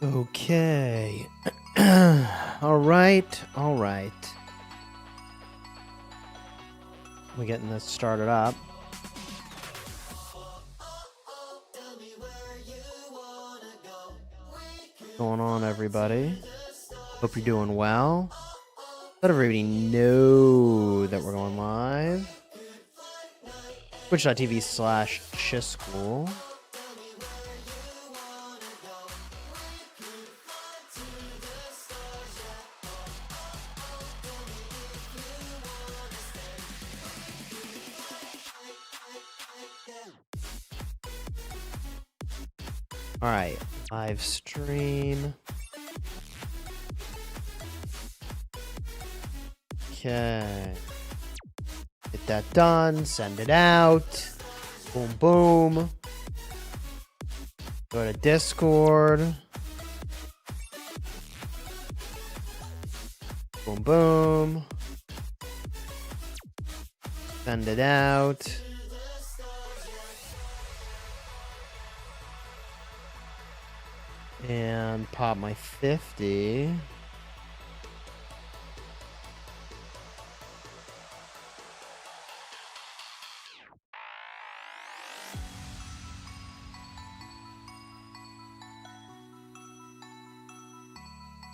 Okay. All right. We're getting this started up. What's going on, everybody? Hope you're doing well. Let everybody know that we're going live. Twitch.tv/Chisgule. All right, live stream. Okay. Get that done. Send it out. Boom, boom. Go to Discord. Boom, boom. Send it out. And pop my 50.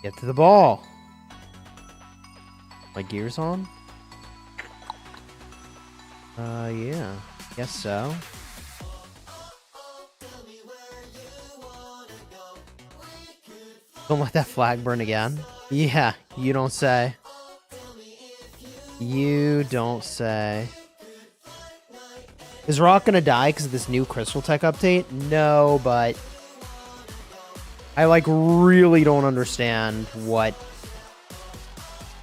Get to the ball. My gear's on? Yeah. Guess so. Don't let that flag burn again. Yeah, you don't say. You don't say. Is Rock gonna die because of this new Crystal Tech update? No, but I really don't understand what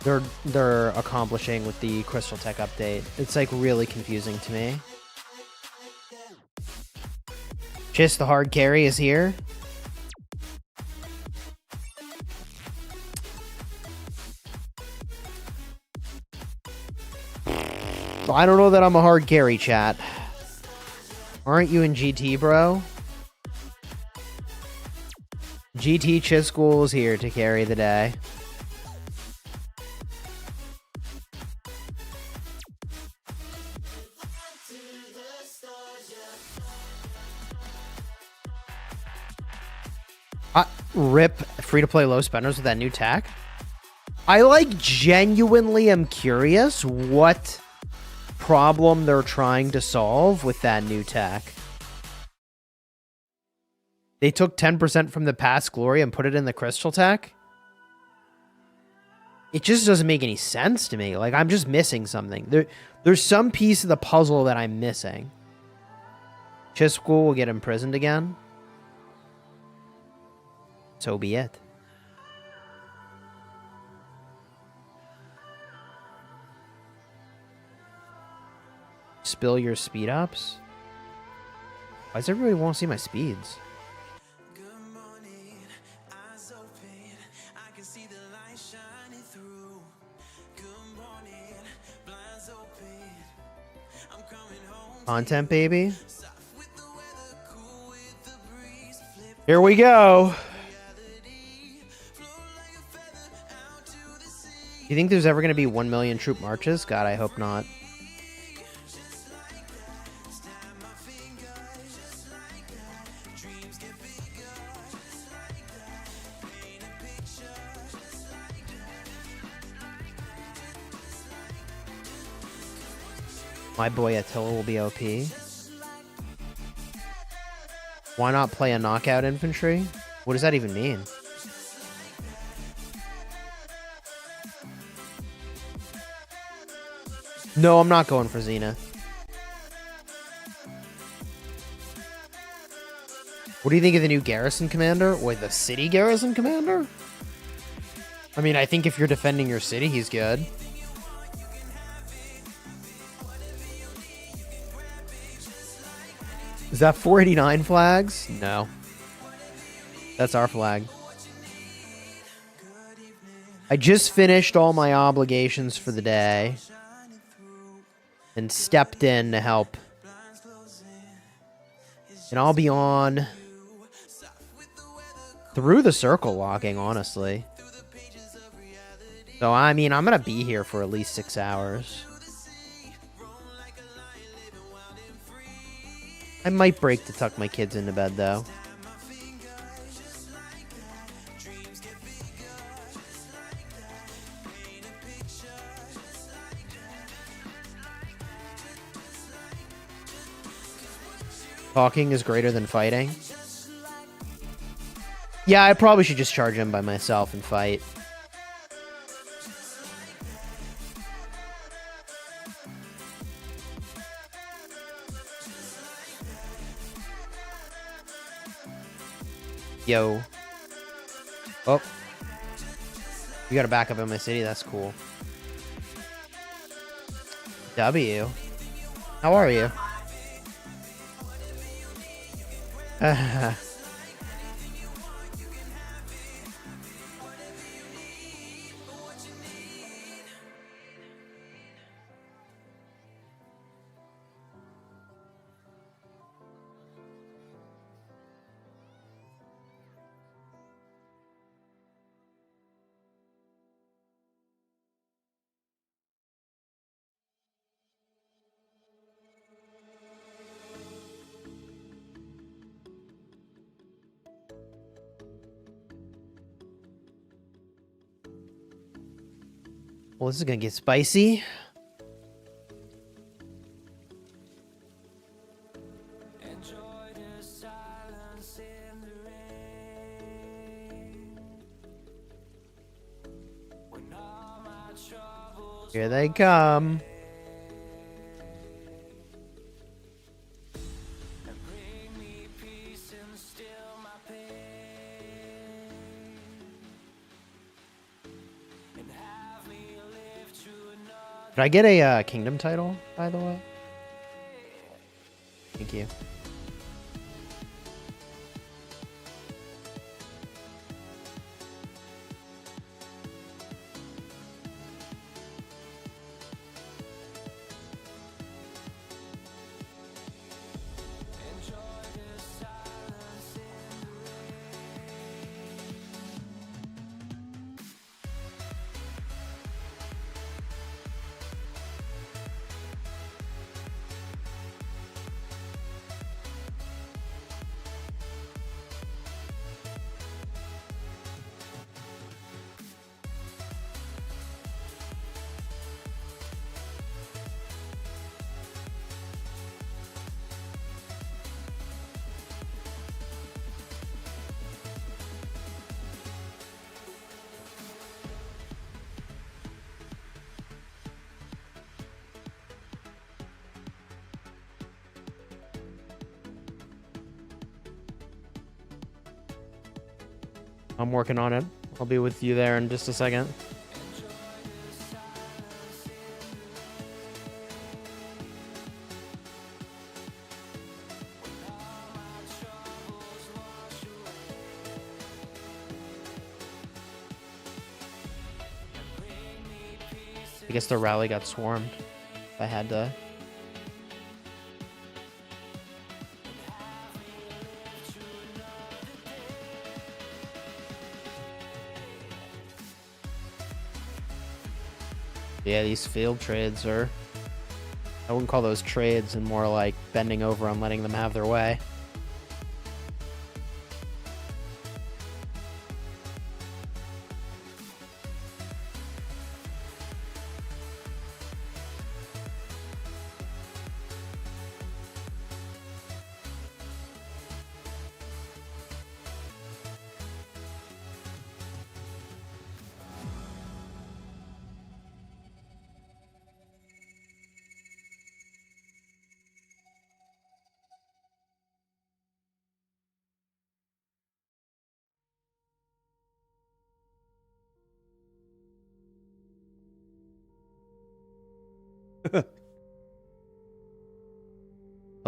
they're accomplishing with the Crystal Tech update. It's really confusing to me. Chis the hard carry is here. I don't know that I'm a hard carry, chat. Aren't you in GT, bro? GT Chisgule is here to carry the day. Rip free-to-play low spenders with that new tech. I genuinely am curious what problem they're trying to solve with that new tech. They took 10% from the past glory and put it in the crystal tech. It just doesn't make any sense to me. I'm just missing something. There's some piece of the puzzle that I'm missing. Chisgule will get imprisoned again. So be it. Spill your speed ups? Why does everybody want to see my speeds? Content, baby. Here we go. You think there's ever going to be 1 million troop marches? God, I hope not. My boy Attila will be OP. Why not play a knockout infantry? What does that even mean? No, I'm not going for Zenith. What do you think of the new garrison commander? Or the city garrison commander? I mean, I think if you're defending your city, he's good. Is that 489 flags? No. That's our flag. I just finished all my obligations for the day and stepped in to help. And I'll be on through the circle logging, honestly. So, I mean, I'm going to be here for at least 6 hours. I might break to tuck my kids into bed, though. Talking is greater than fighting. Yeah, I probably should just charge him by myself and fight. Yo. Oh. You got a backup in my city. That's cool. W. How are you? Well, this is gonna get spicy. Here they come. Did I get a kingdom title, by the way? Thank you. I'm working on it. I'll be with you there in just a second. I guess the rally got swarmed. If I had to. Yeah, these field trades are... I wouldn't call those trades, and more like bending over and letting them have their way. A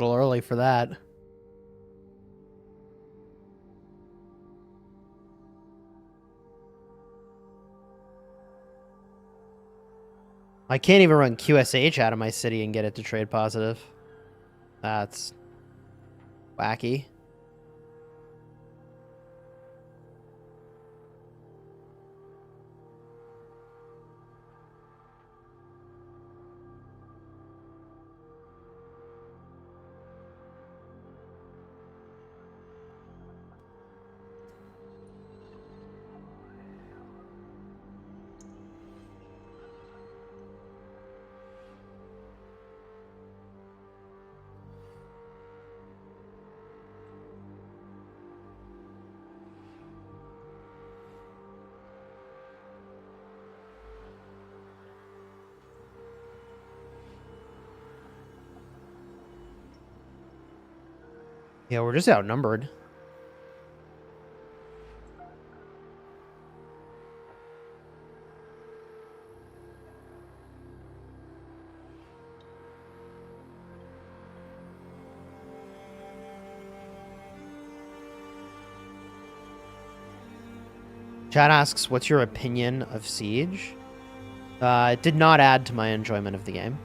little early for that. I can't even run QSH out of my city and get it to trade positive. That's wacky. Yeah, we're just outnumbered. Chat asks, what's your opinion of Siege? It did not add to my enjoyment of the game.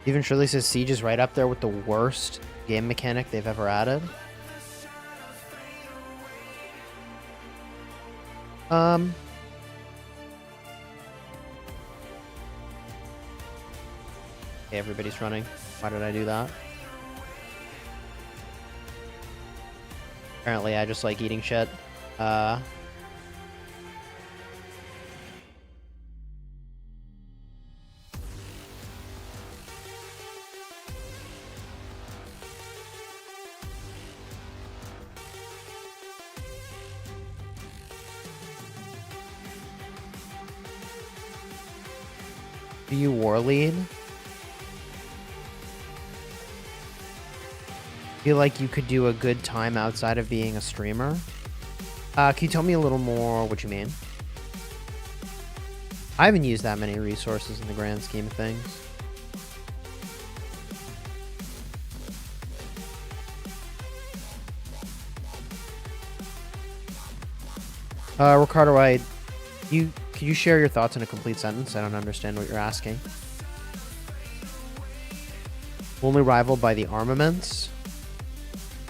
Even Shirley says Siege is right up there with the worst game mechanic they've ever added. Okay, everybody's running. Why did I do that? Apparently I just like eating shit. Do you war lead? Feel like you could do a good time outside of being a streamer? Can you tell me a little more what you mean? I haven't used that many resources in the grand scheme of things. Ricardo, could you share your thoughts in a complete sentence? I don't understand what you're asking. Only rivaled by the armaments?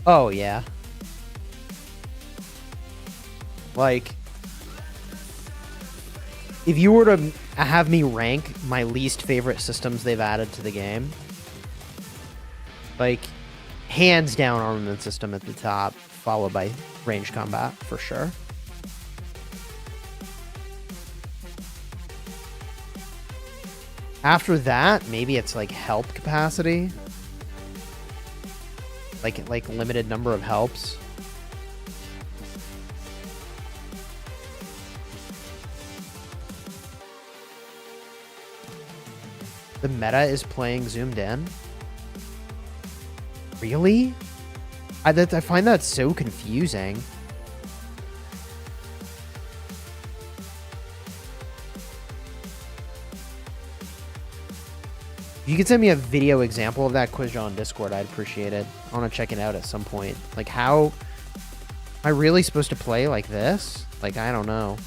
Oh, yeah. Like, if you were to have me rank my least favorite systems they've added to the game, like, hands down armament system at the top, followed by range combat, for sure. After that, maybe it's like help capacity. Like limited number of helps. The meta is playing zoomed in. Really? I find that so confusing. If you could send me a video example of that quiz on Discord, I'd appreciate it. I want to check it out at some point. Like, how am I really supposed to play like this? Like, I don't know.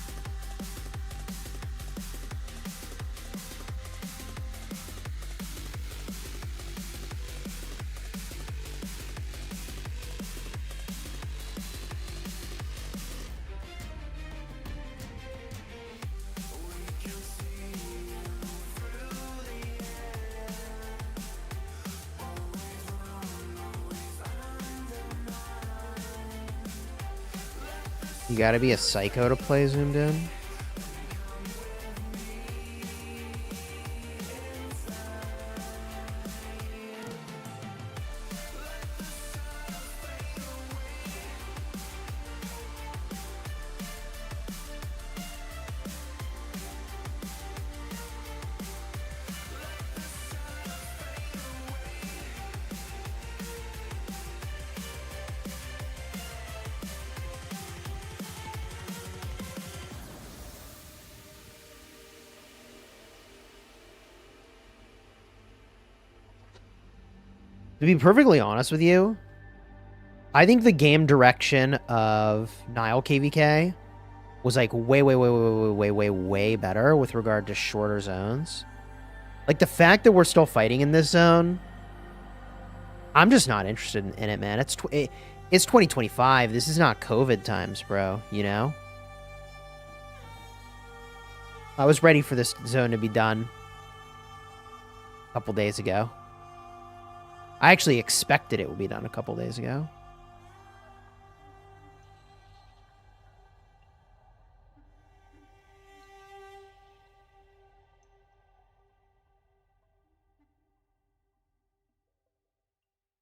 You gotta be a psycho to play zoomed in. To be perfectly honest with you, I think the game direction of Nile KVK was like way better with regard to shorter zones. Like the fact that we're still fighting in this zone, I'm just not interested in it, man. It's 2025. This is not COVID times, bro, you know? I was ready for this zone to be done a couple days ago. I actually expected it would be done a couple days ago.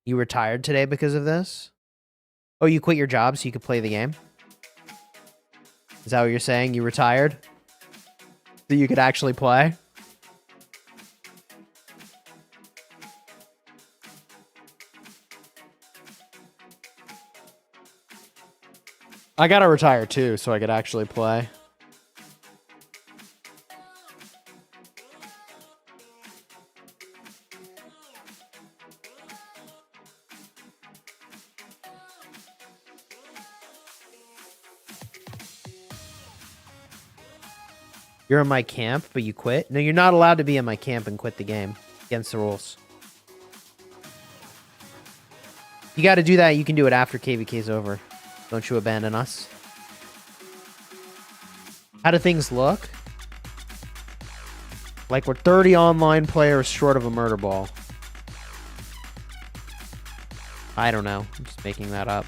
You retired today because of this? Oh, you quit your job so you could play the game? Is that what you're saying? You retired? So you could actually play? I gotta retire too so I could actually play. You're in my camp, but you quit? No, you're not allowed to be in my camp and quit the game. Against the rules. You gotta do that. You can do it after KVK's over. Don't you abandon us. How do things look? Like we're 30 online players short of a murder ball. I don't know. I'm just making that up.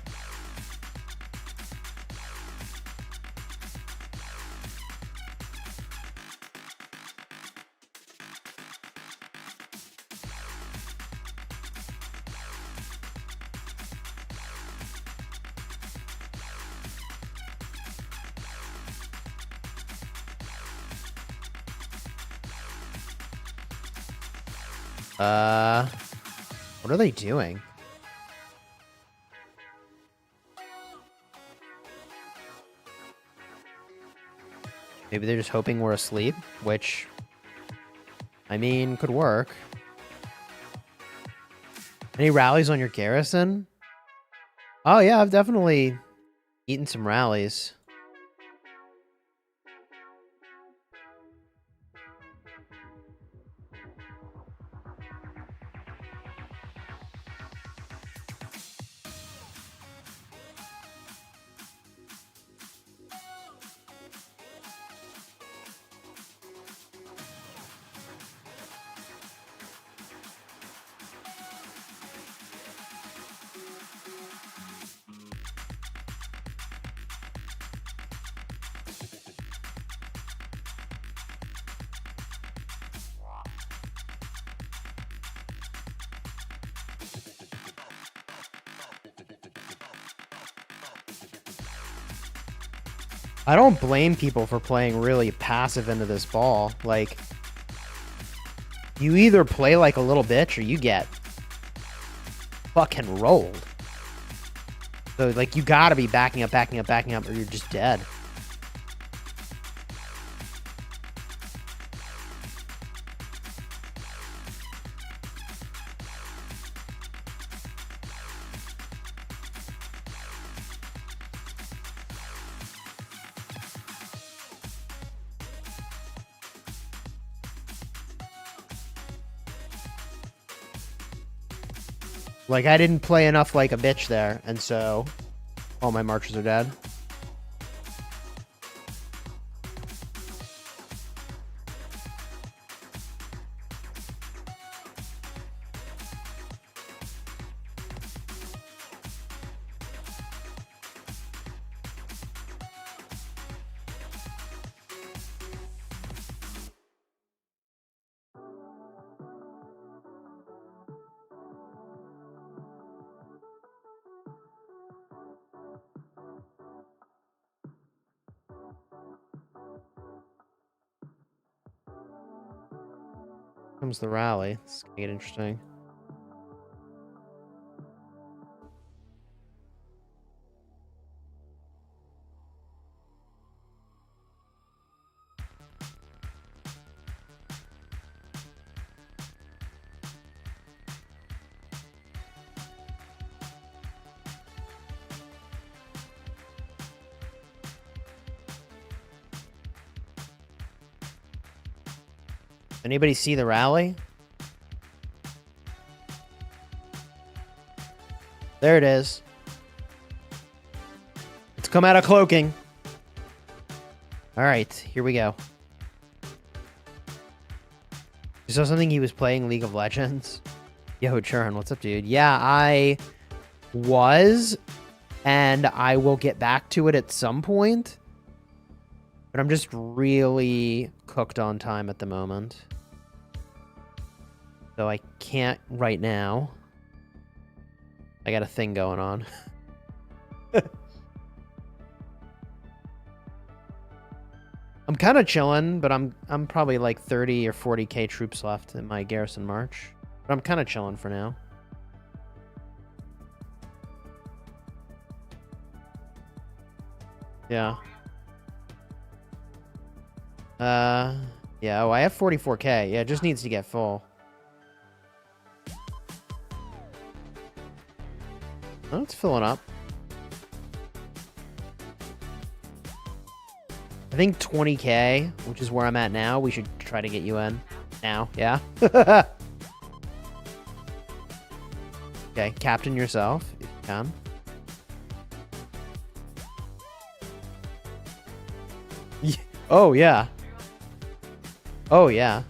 What are they doing? Maybe they're just hoping we're asleep, which, I mean, could work. Any rallies on your garrison? Oh, yeah, I've definitely eaten some rallies. I don't blame people for playing really passive into this ball. Like, you either play like a little bitch or you get fucking rolled. So, like, you gotta be backing up, or you're just dead. Like, I didn't play enough like a bitch there, and so all my marchers are dead. Comes the rally. This is gonna get interesting. Anybody see the rally? There it is. It's come out of cloaking. All right, here we go. You saw something he was playing League of Legends? Yo, Churn, what's up, dude? Yeah, I was, and I will get back to it at some point. But I'm just really cooked on time at the moment. So I can't right now. I got a thing going on. I'm kind of chilling, but I'm probably like 30 or 40k troops left in my garrison march. But I'm kind of chilling for now. Yeah. Yeah, oh, I have 44k. Yeah, it just needs to get full. Oh, it's filling up. I think 20k, which is where I'm at now, we should try to get you in now. Yeah. Okay, captain yourself if you can. Oh, yeah. Oh, yeah.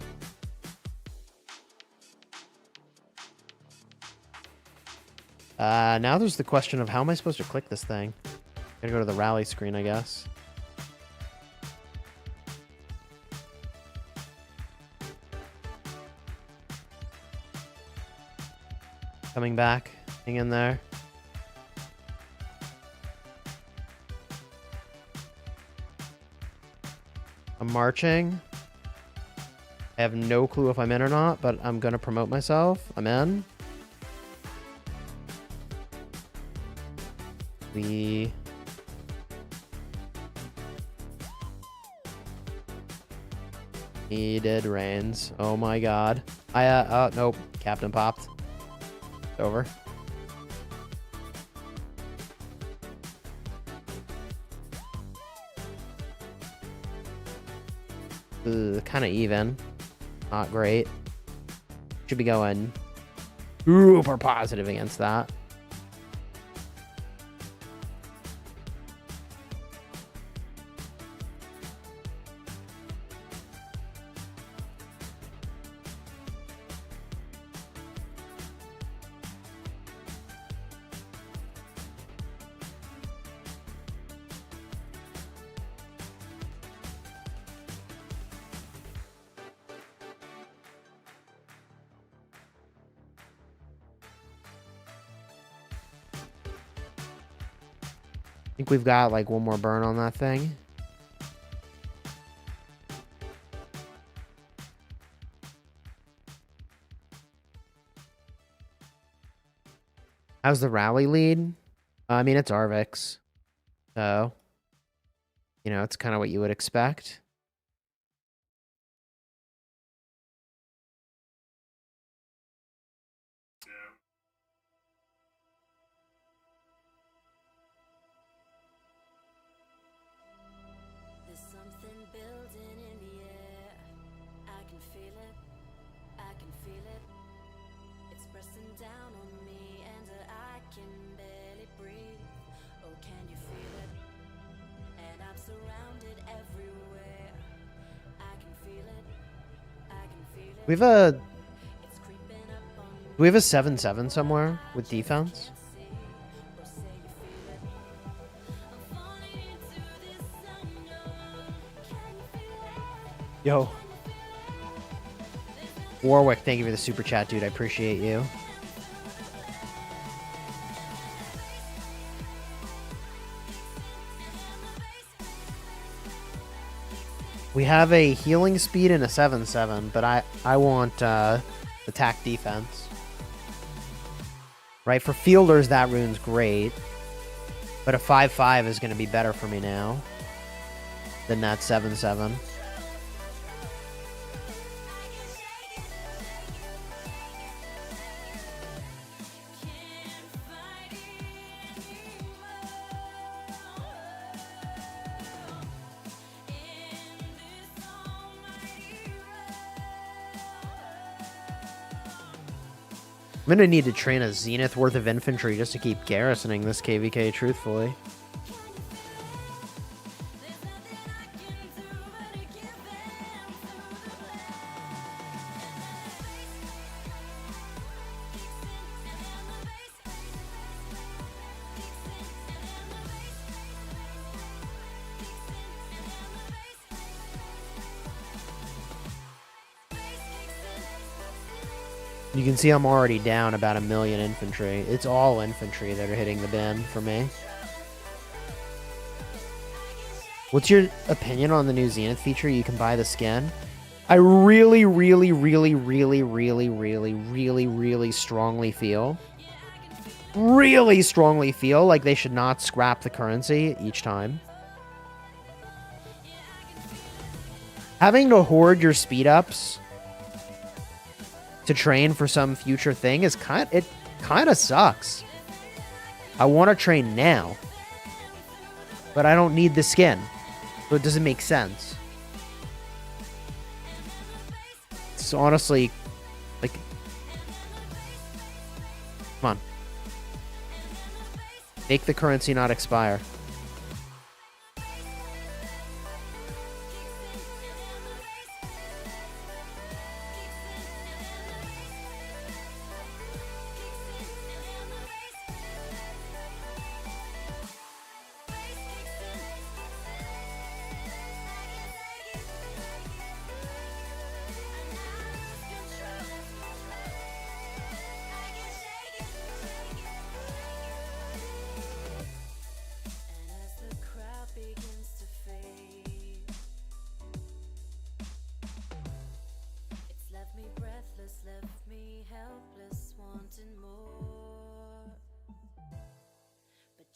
Now there's the question of how am I supposed to click this thing? Gotta go to the rally screen, I guess. Coming back. Hang in there. I'm marching. I have no clue if I'm in or not, but I'm gonna promote myself. I'm in. We needed reigns. Oh my god. Oh nope. Captain popped. It's over. Kind of even. Not great. Should be going super positive against that. I think we've got like one more burn on that thing. How's the rally lead? I mean, it's Arvix. So, you know, it's kind of what you would expect. We have a... Do we have a 7-7 somewhere with defense? Yo. Warwick, thank you for the super chat, dude. I appreciate you. We have a healing speed and a 7-7, but I want attack defense. Right, for fielders, that rune's great. But a 5-5 is going to be better for me now than that 7-7. I'm gonna need to train a zenith worth of infantry just to keep garrisoning this KVK, truthfully. You can see I'm already down about 1 million infantry. It's all infantry that are hitting the bin for me. What's your opinion on the new Zenith feature? You can buy the skin. I really strongly feel like they should not scrap the currency each time. Having to hoard your speed ups to train for some future thing is kind of sucks. I want to train now, but I don't need the skin, so it doesn't make sense. It's honestly like, come on, make the currency not expire.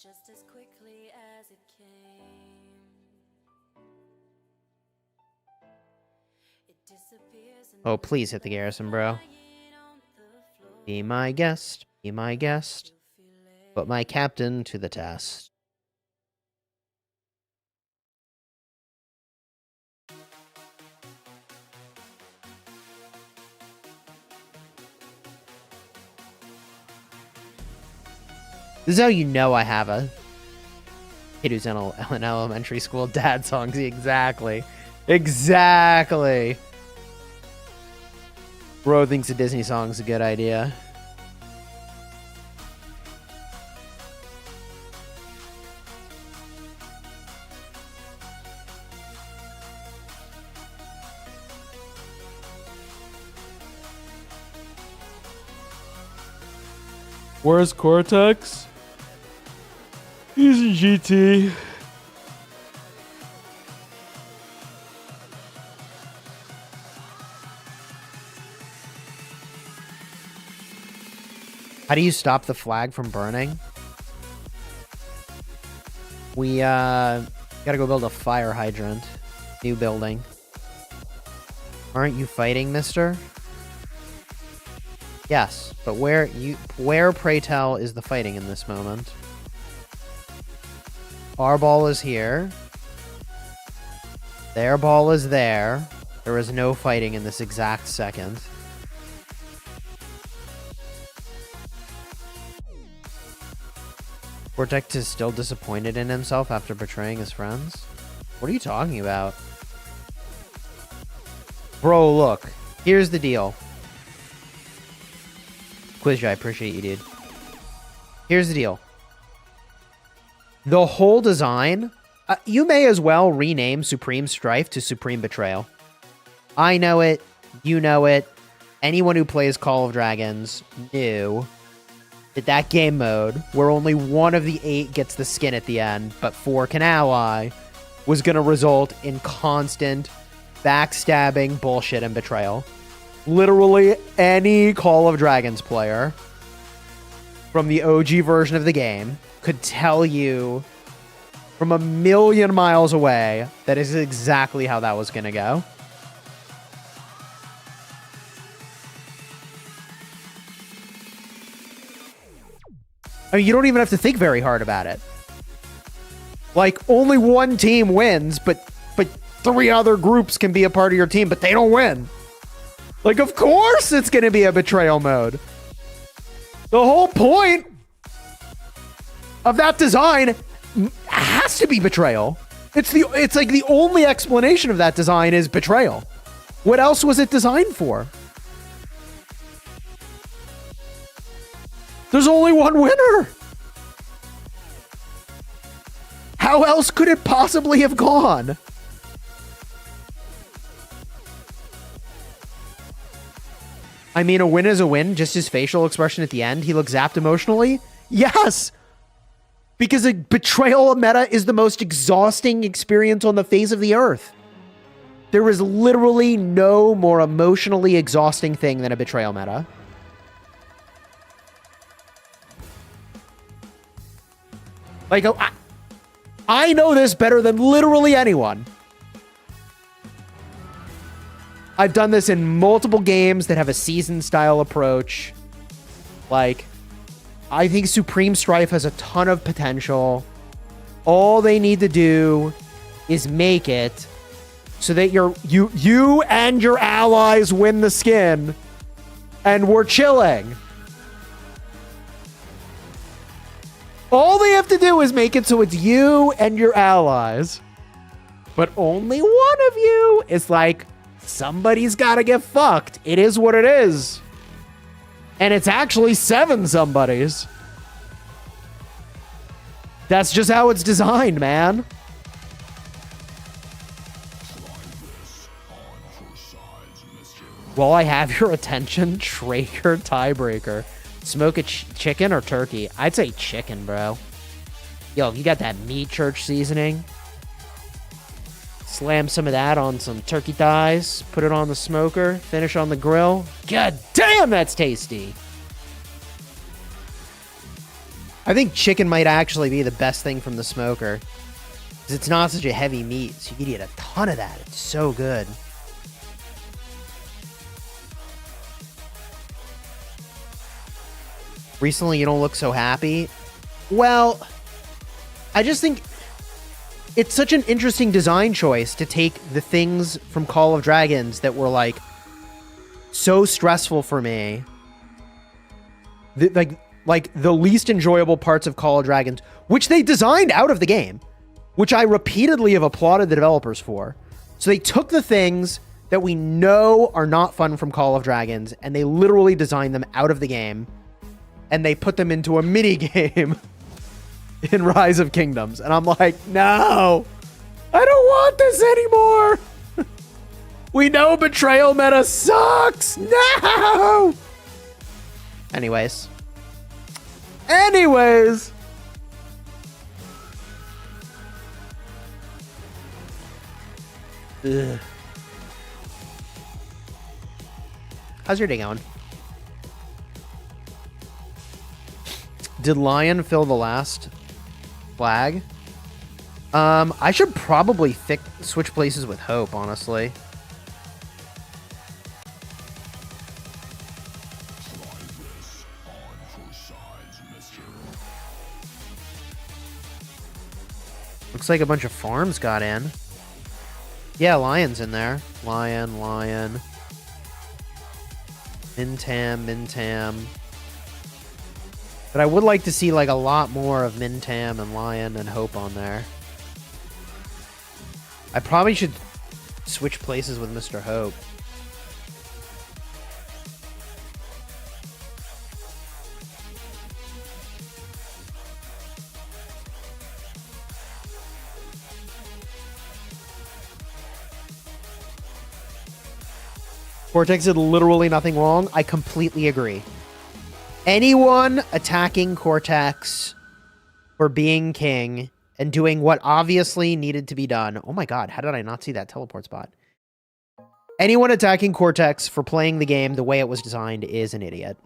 Just as quickly as it came, it disappears. Oh, please hit the garrison, bro. Be my guest. Be my guest. Put my captain to the test. This is how you know I have a kid who's in an elementary school. Dad songs. Exactly. Exactly. Bro thinks a Disney song's a good idea. Where's Cortex? He's in GT. How do you stop the flag from burning? We gotta go build a fire hydrant. New building. Aren't you fighting, mister? Yes, but where, pray tell, is the fighting in this moment? Our ball is here. Their ball is there. There is no fighting in this exact second. Cortex is still disappointed in himself after betraying his friends? What are you talking about? Bro, look. Here's the deal. Quizja, I appreciate you, dude. Here's the deal. The whole design, you may as well rename Supreme Strife to Supreme Betrayal. I know it. You know it. Anyone who plays Call of Dragons knew that game mode, where only one of the 8 gets the skin at the end, but 4 can ally, was going to result in constant backstabbing, bullshit, and betrayal. Literally any Call of Dragons player from the OG version of the game could tell you from 1,000,000 miles away that is exactly how that was going to go. I mean, you don't even have to think very hard about it. Like, only one team wins, but 3 other groups can be a part of your team, but they don't win. Like, of course it's going to be a betrayal mode. The whole point of that design has to be betrayal. It's like the only explanation of that design is betrayal. What else was it designed for? There's only one winner. How else could it possibly have gone? I mean, a win is a win. Just his facial expression at the end. He looks zapped emotionally. Yes. Because a betrayal meta is the most exhausting experience on the face of the earth. There is literally no more emotionally exhausting thing than a betrayal meta. Like, I know this better than literally anyone. I've done this in multiple games that have a season-style approach. Like, I think Supreme Strife has a ton of potential. All they need to do is make it so that you and your allies win the skin, and we're chilling. All they have to do is make it so it's you and your allies. But only one of you is like, somebody's got to get fucked. It is what it is. And it's actually 7 somebodies. That's just how it's designed, man. While I have your attention, Traeger tiebreaker. Smoke a chicken or turkey? I'd say chicken, bro. Yo, if you got that meat church seasoning, slam some of that on some turkey thighs, put it on the smoker, finish on the grill. God damn, that's tasty. I think chicken might actually be the best thing from the smoker, because it's not such a heavy meat, so you can eat a ton of that. It's so good. Recently, you don't look so happy. Well, I just think it's such an interesting design choice to take the things from Call of Dragons that were like so stressful for me, like the least enjoyable parts of Call of Dragons, which they designed out of the game, which I repeatedly have applauded the developers for. So they took the things that we know are not fun from Call of Dragons, and they literally designed them out of the game, and they put them into a mini game in Rise of Kingdoms. And I'm like, no, I don't want this anymore. We know betrayal meta sucks. No. Anyways. Ugh. How's your day going? Did Lion fill the last flag? I should probably switch places with Hope, honestly. Looks like a bunch of farms got in. Yeah, Lion's in there. Lion. Mintam. But I would like to see like a lot more of Mintam and Lion and Hope on there. I probably should switch places with Mr. Hope. Cortex did literally nothing wrong. I completely agree. Anyone attacking Cortex for being king and doing what obviously needed to be done. Oh my god, how did I not see that teleport spot? Anyone attacking Cortex for playing the game the way it was designed is an idiot.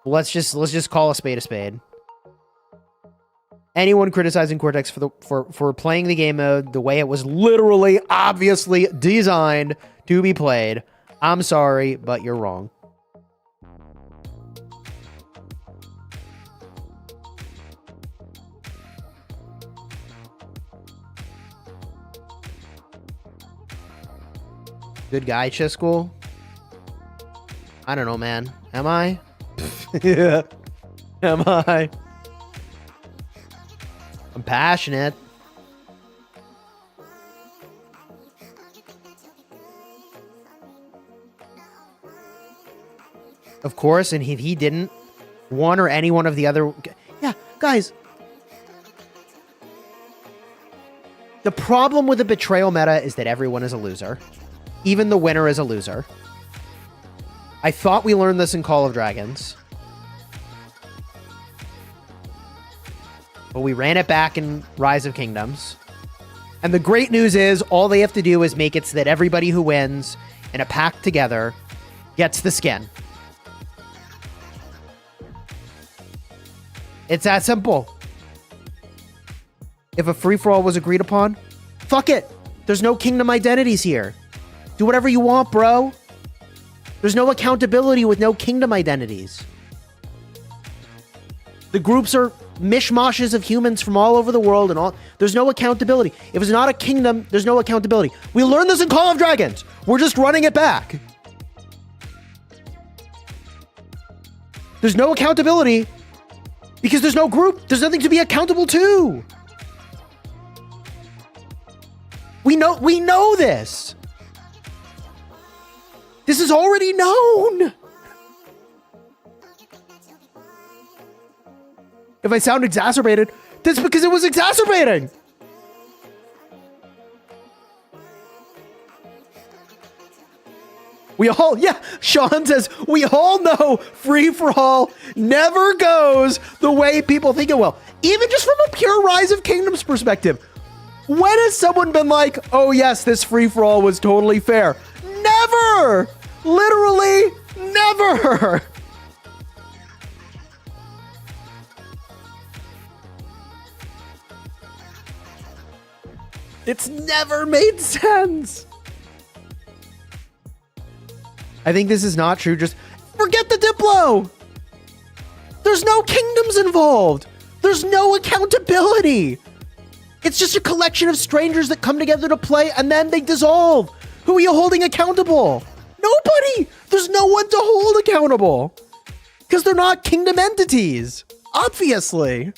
Let's just call a spade a spade. Anyone criticizing Cortex for playing the game mode the way it was literally obviously designed to be played, I'm sorry, but you're wrong. Good guy, Chisgule? I don't know, man. Am I? Yeah. Am I? I'm passionate. Of course, and if he didn't, one or any one of the other... Yeah, guys. The problem with the betrayal meta is that everyone is a loser. Even the winner is a loser. I thought we learned this in Call of Dragons. But we ran it back in Rise of Kingdoms. And the great news is, all they have to do is make it so that everybody who wins in a pack together gets the skin. It's that simple. If a free-for-all was agreed upon, fuck it. There's no kingdom identities here. Do whatever you want, bro. There's no accountability with no kingdom identities. The groups are mishmashes of humans from all over the world and all. There's no accountability. If it's not a kingdom, there's no accountability. We learned this in Call of Dragons. We're just running it back. There's no accountability because there's no group. There's nothing to be accountable to. We know this. This is already known. If I sound exacerbated, that's because it was exacerbating. Sean says, we all know free-for-all never goes the way people think it will. Even just from a pure Rise of Kingdoms perspective. When has someone been like, oh yes, this free-for-all was totally fair? Never! Literally never! It's never made sense. I think this is not true. Just forget the Diplo. There's no kingdoms involved. There's no accountability. It's just a collection of strangers that come together to play and then they dissolve. Who are you holding accountable? Nobody. There's no one to hold accountable. Because they're not kingdom entities. Obviously.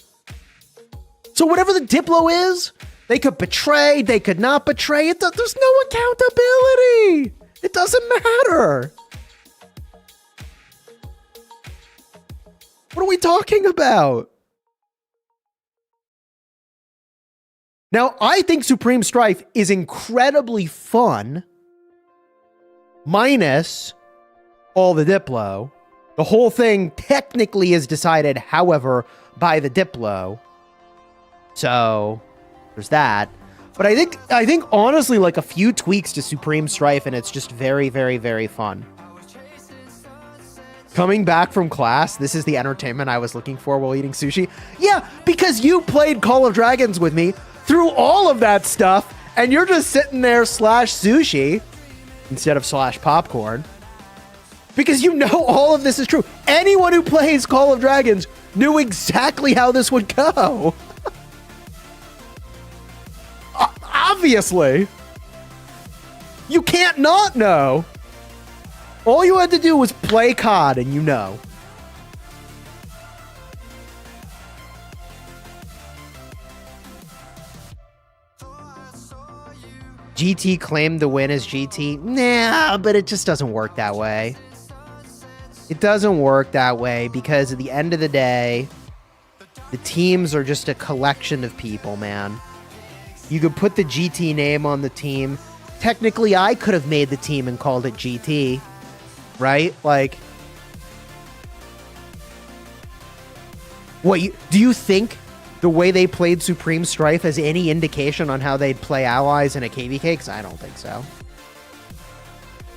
So whatever the Diplo is, they could betray, they could not betray. There's no accountability. It doesn't matter. What are we talking about? Now, I think Supreme Strife is incredibly fun, minus all the Diplo. The whole thing technically is decided, however, by the Diplo. So, there's that. But I think honestly, like a few tweaks to Supreme Strife, and it's just very, very, very fun. Coming back from class, this is the entertainment I was looking for while eating sushi. Yeah, because you played Call of Dragons with me through all of that stuff, and you're just sitting there slash sushi instead of slash popcorn. Because you know all of this is true. Anyone who plays Call of Dragons knew exactly how this would go. Obviously. You can't not know. All you had to do was play COD and you know. GT claimed the win as GT. Nah, but it just doesn't work that way. It doesn't work that way because at the end of the day, the teams are just a collection of people, man. You could put the GT name on the team. Technically, I could have made the team and called it GT, right? Like, what? Do you think the way they played Supreme Strife has any indication on how they'd play allies in a KVK? Because I don't think so.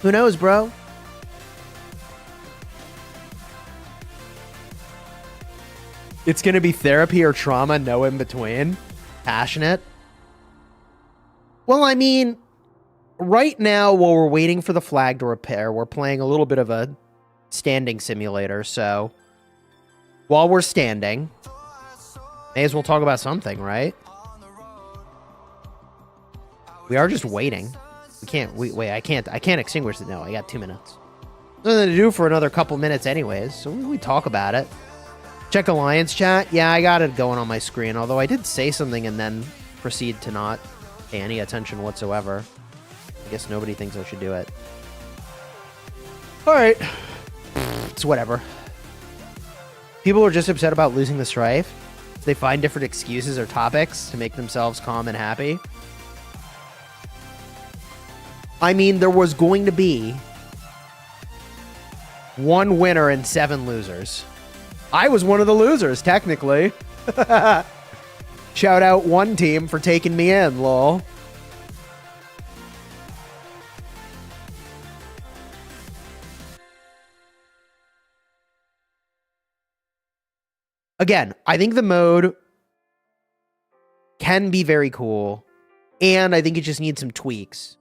Who knows, bro? It's going to be therapy or trauma, no in between. Passionate. Well, I mean, right now, while we're waiting for the flag to repair, we're playing a little bit of a standing simulator. So, while we're standing, may as well talk about something, right? We are just waiting. We can't, wait, I can't extinguish it. No, I got 2 minutes. Nothing to do for another couple minutes anyways, so we talk about it. Check Alliance chat. Yeah, I got it going on my screen, although I did say something and then proceed to not pay any attention whatsoever. I guess nobody thinks I should do it. Alright. It's whatever. People are just upset about losing the Strife. They find different excuses or topics to make themselves calm and happy. I mean, there was going to be 1 winner and 7 losers. I was one of the losers, technically. Shout out one team for taking me in, lol. Again, I think the mode can be very cool, and I think it just needs some tweaks.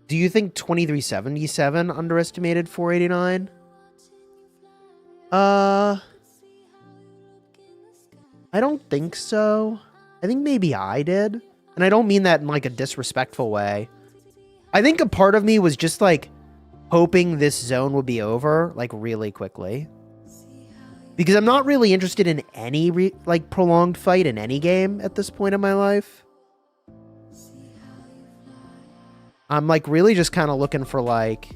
Do you think 2377 underestimated 489? I don't think so. I think maybe I did. And I don't mean that in like a disrespectful way. I think a part of me was just like hoping this zone would be over like really quickly. Because I'm not really interested in any like prolonged fight in any game at this point in my life. I'm like really just kind of looking for like,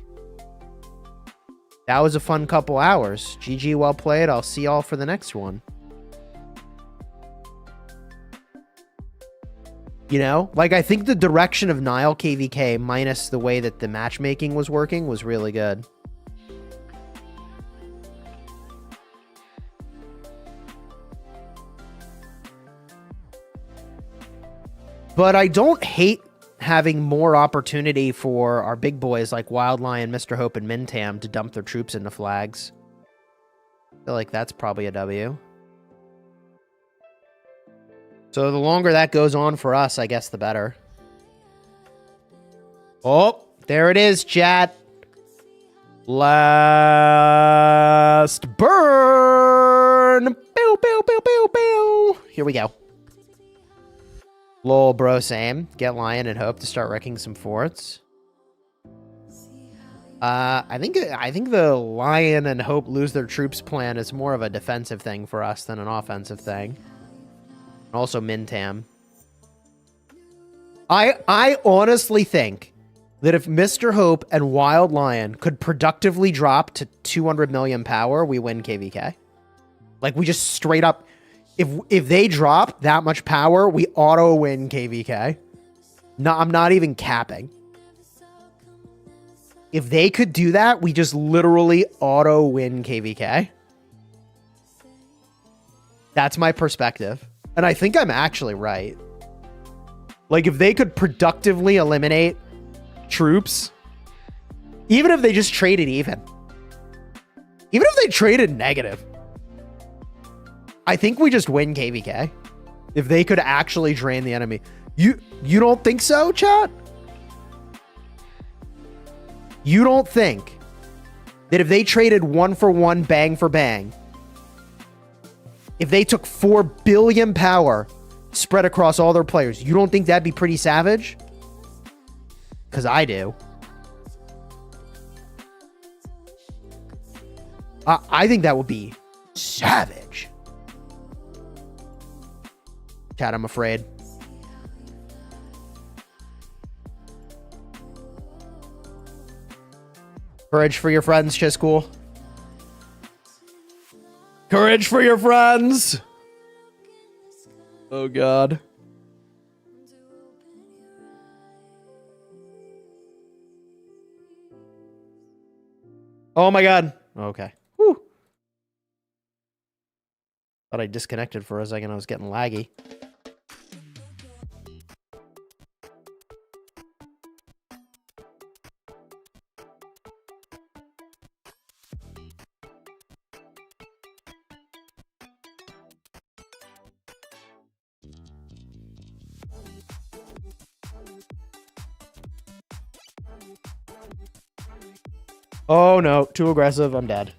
that was a fun couple hours. GG, well played. I'll see y'all for the next one. You know, like I think the direction of Nile KVK minus the way that the matchmaking was working was really good. But I don't hate having more opportunity for our big boys like Wild Lion, Mr. Hope, and Mintam to dump their troops into flags. I feel like that's probably a W. So the longer that goes on for us, I guess the better. Oh, there it is, chat. Last burn. Pew, pew, pew, pew, pew. Here we go. Lol, bro, same. Get Lion and Hope to start wrecking some forts. I think the Lion and Hope lose their troops plan is more of a defensive thing for us than an offensive thing. Also Mintam. I honestly think that if Mr. Hope and Wild Lion could productively drop to 200 million power, we win KVK. Like we just straight up, if they drop that much power, we auto win KVK. No, I'm not even capping. If they could do that, we just literally auto win KVK. That's my perspective. And I think I'm actually right. Like, if they could productively eliminate troops, even if they just traded even if they traded negative, I think we just win KVK. If they could actually drain the enemy. You don't think so, chat? You don't think that if they traded 1-for-1, bang for bang, if they took 4 billion power spread across all their players, you don't think that'd be pretty savage? Because I do. I think that would be savage. Chat, I'm afraid. Courage for your friends, Chisgule. Courage for your friends! Oh, God. Oh, my God. Okay. Whew. Thought I disconnected for a second. I was getting laggy. Oh no, too aggressive. I'm dead.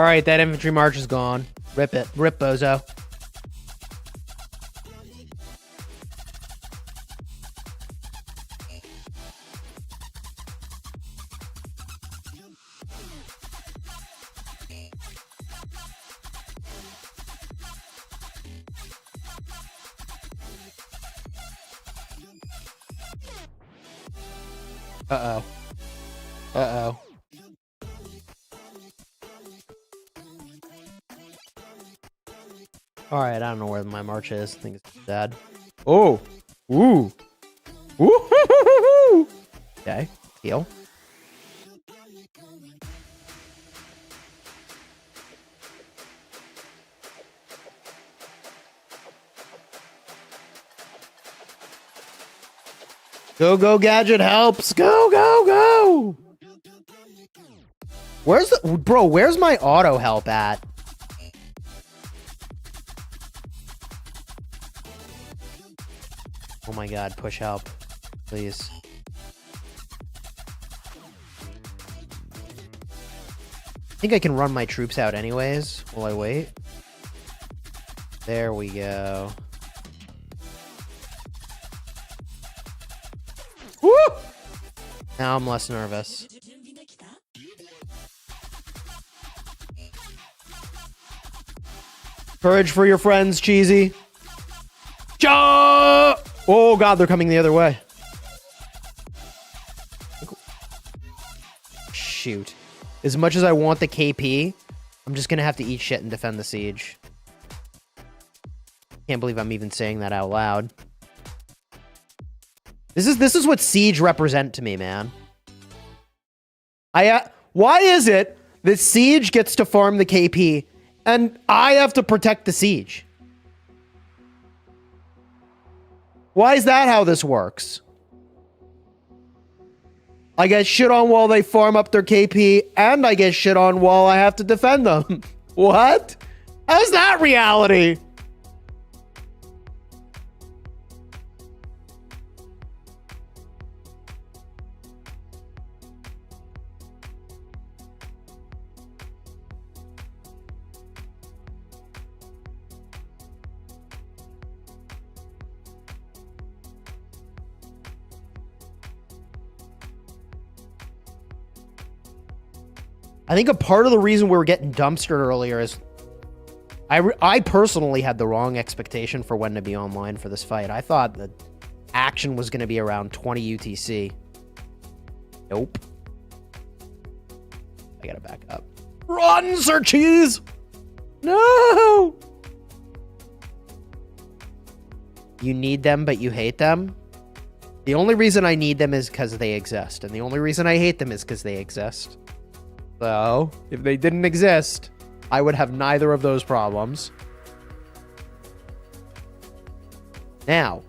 All right, that infantry march is gone. Rip it. Rip, bozo. Uh-oh. Uh-oh. Alright, I don't know where my march is. I think it's dead. Oh! Ooh! Ooh! Okay, heal. Go, go, gadget helps! Go, go, go! Where's the... Bro, where's my auto help at? Oh my god, push help. Please. I think I can run my troops out anyways while I wait. There we go. Woo! Now I'm less nervous. Courage for your friends, Cheesy. Ja! Oh god, they're coming the other way. Shoot. As much as I want the KP, I'm just gonna have to eat shit and defend the siege. Can't believe I'm even saying that out loud. This is what siege represent to me, man. Why is it that siege gets to farm the KP and I have to protect the siege? Why is that how this works? I get shit on while they farm up their KP, and I get shit on while I have to defend them. What? How's that reality? I think a part of the reason we were getting dumpstered earlier is I personally had the wrong expectation for when to be online for this fight. I thought the action was going to be around 20 UTC. Nope. I gotta back up. Run, Sir Cheese! No! You need them, but you hate them? The only reason I need them is because they exist. And the only reason I hate them is because they exist. So, if they didn't exist, I would have neither of those problems. Now,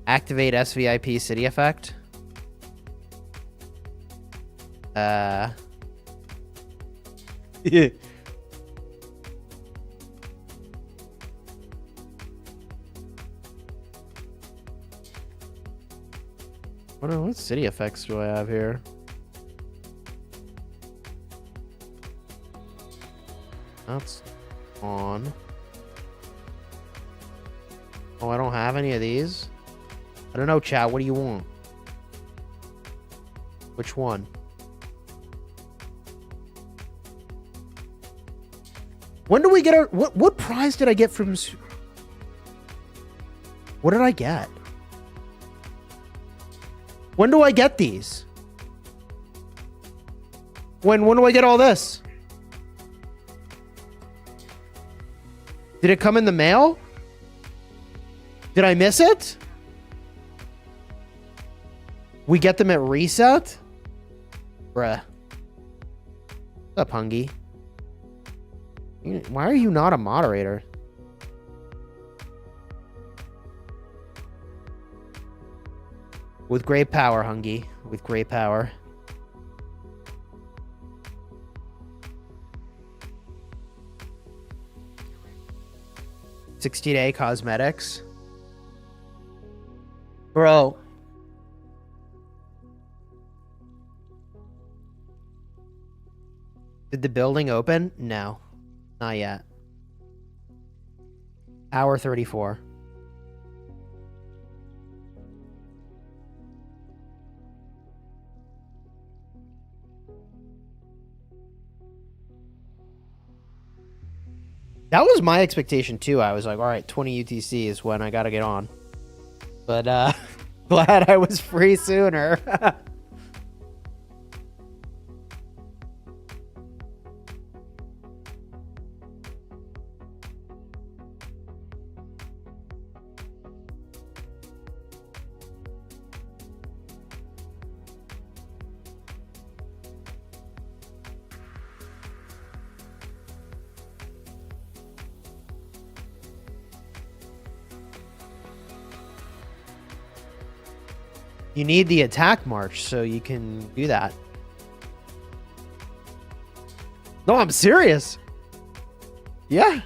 activate SVIP city effect. Yeah. What city effects do I have here? That's on. Oh, I don't have any of these? I don't know, chat. What do you want? Which one? When do we get our... What prize did I get from... What did I get? When do I get these? When do I get all this? Did it come in the mail? Did I miss it? We get them at reset? Bruh. What's up, Hungy? Why are you not a moderator? With great power, Hungy. With great power. $60-day cosmetics. Bro. Did the building open? No, not yet. Hour 34. That was my expectation too. I was like, all right, 20 UTC is when I gotta get on. But glad I was free sooner. You need the attack march so you can do that. No, I'm serious. Yeah.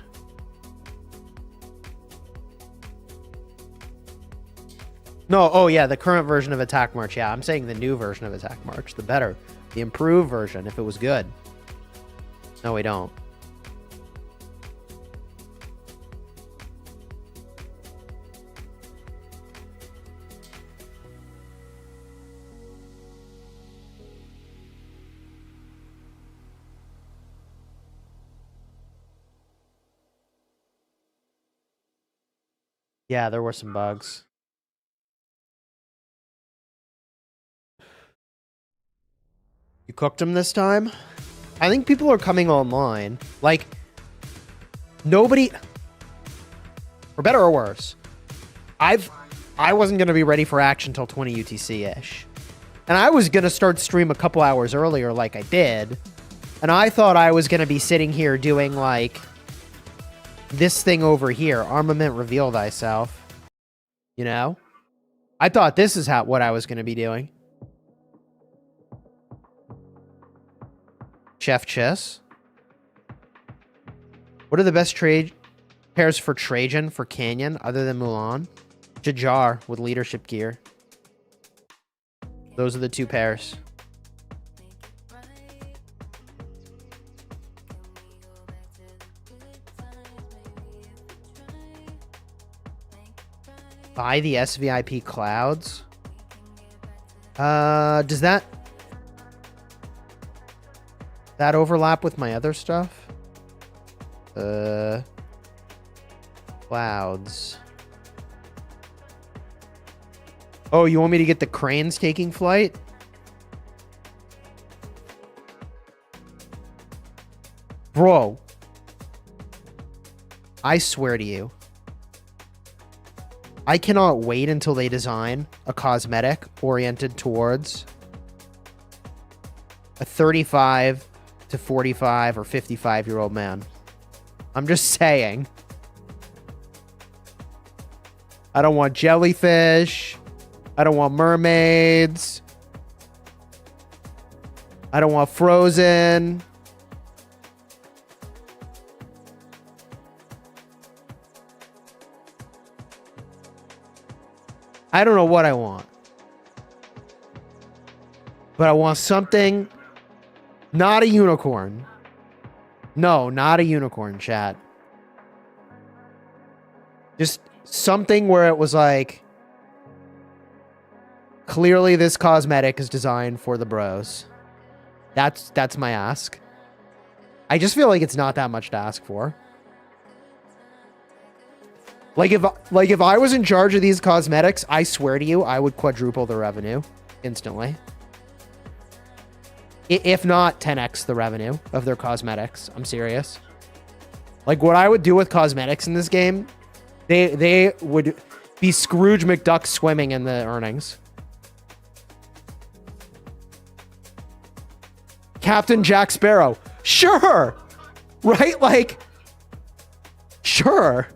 No, oh yeah, the current version of attack march. Yeah, I'm saying the new version of attack march, the better, the improved version if it was good. No, we don't. Yeah, there were some bugs. You cooked them this time? I think people are coming online. Like, nobody... For better or worse, I wasn't going to be ready for action till 20 UTC-ish. And I was going to start stream a couple hours earlier like I did. And I thought I was going to be sitting here doing, like... this thing over here, Armament Reveal Thyself. You know? I thought this is what I was going to be doing. Chef Chess. What are the best trade pairs for Trajan for Canyon other than Mulan? Jajar with leadership gear. Those are the two pairs. Buy the SVIP clouds. Does that overlap with my other stuff? Clouds. Oh, you want me to get the cranes taking flight? Bro. I swear to you. I cannot wait until they design a cosmetic oriented towards a 35 to 45 or 55-year-old man. I'm just saying. I don't want jellyfish. I don't want mermaids. I don't want Frozen. I don't know what I want. But I want something... not a unicorn. No, not a unicorn, chat. Just something where it was like... clearly this cosmetic is designed for the bros. That's my ask. I just feel like it's not that much to ask for. Like if I was in charge of these cosmetics, I swear to you, I would quadruple the revenue instantly. If not 10x the revenue of their cosmetics. I'm serious. Like what I would do with cosmetics in this game, they would be Scrooge McDuck swimming in the earnings. Captain Jack Sparrow. Sure. Right? Like, sure.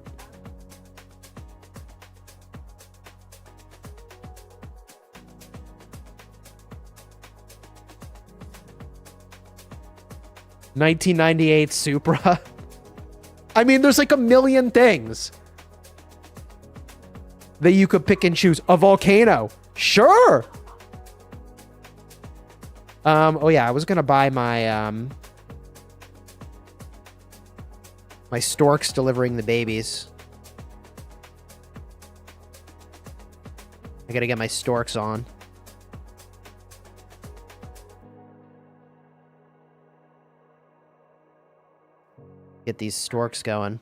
$1998 Supra. I mean, there's like a million things that you could pick and choose. A volcano. Sure. Oh yeah, I was gonna buy my My stork's delivering the babies. I gotta get my storks on. Get these storks going.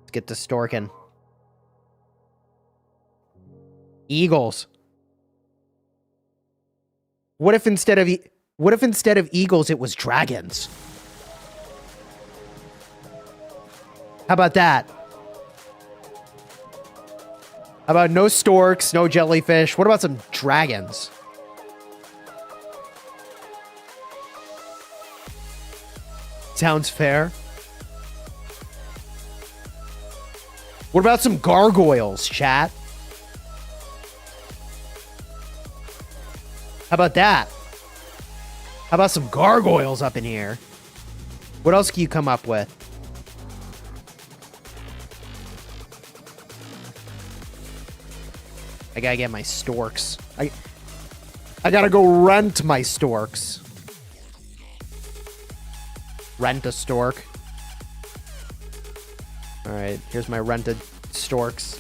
Let's get to storking. Eagles. What if instead of eagles it was dragons? How about that? How about no storks, no jellyfish? What about some dragons? Sounds fair. What about some gargoyles, chat? How about that? How about some gargoyles up in here? What else can you come up with? I gotta get my storks. I gotta go rent my storks. Rent a stork. Alright, here's my rented storks.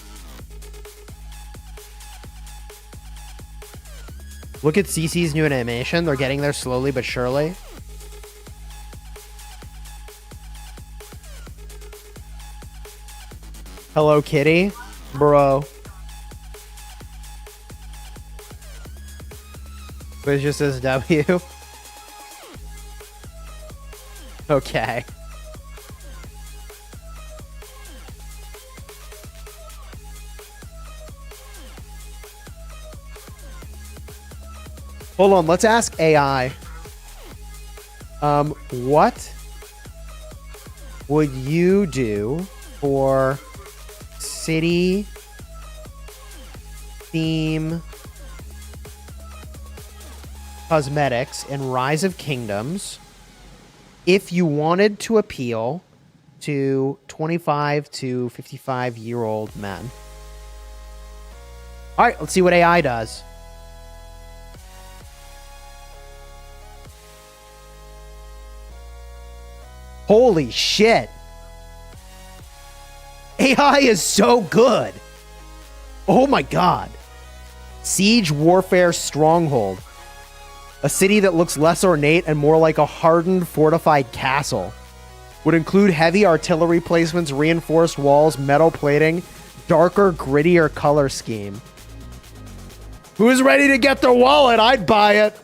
Look at CC's new animation. They're getting there slowly but surely. Hello, kitty. Bro. But it just says W. Okay. Hold on, let's ask AI. What would you do for city theme cosmetics in Rise of Kingdoms if you wanted to appeal to 25 to 55-year-old men? All right, let's see what AI does. Holy shit. AI is so good. Oh my god. Siege Warfare Stronghold. A city that looks less ornate and more like a hardened, fortified castle. Would include heavy artillery placements, reinforced walls, metal plating, darker, grittier color scheme. Who's ready to get their wallet? I'd buy it.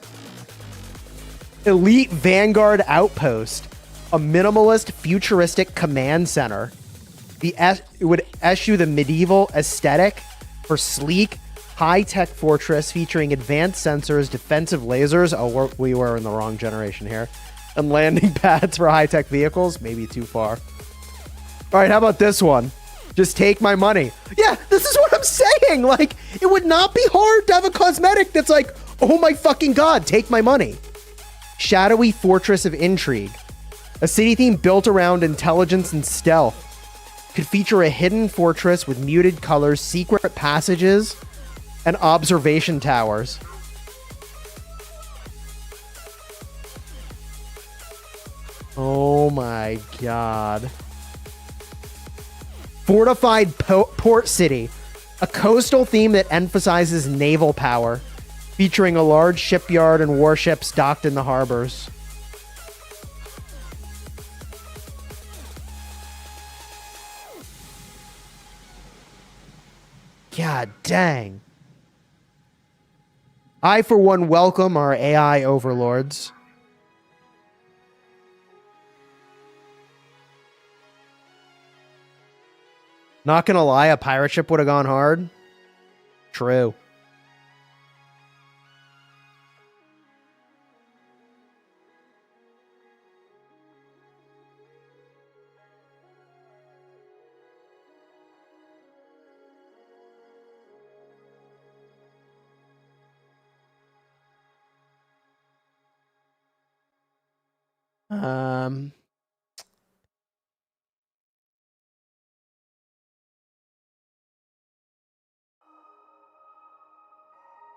Elite Vanguard Outpost. A minimalist, futuristic command center. It would eschew the medieval aesthetic for sleek, high-tech fortress featuring advanced sensors, defensive lasers. Oh, we were in the wrong generation here. And landing pads for high-tech vehicles. Maybe too far. All right, how about this one? Just take my money. Yeah, this is what I'm saying. Like, it would not be hard to have a cosmetic that's like, oh my fucking god, take my money. Shadowy Fortress of Intrigue. A city theme built around intelligence and stealth. Could feature a hidden fortress with muted colors, secret passages, and observation towers. Oh my god. Fortified Port City. A coastal theme that emphasizes naval power, featuring a large shipyard and warships docked in the harbors. God dang. I, for one, welcome our AI overlords. Not gonna lie, a pirate ship would have gone hard. True.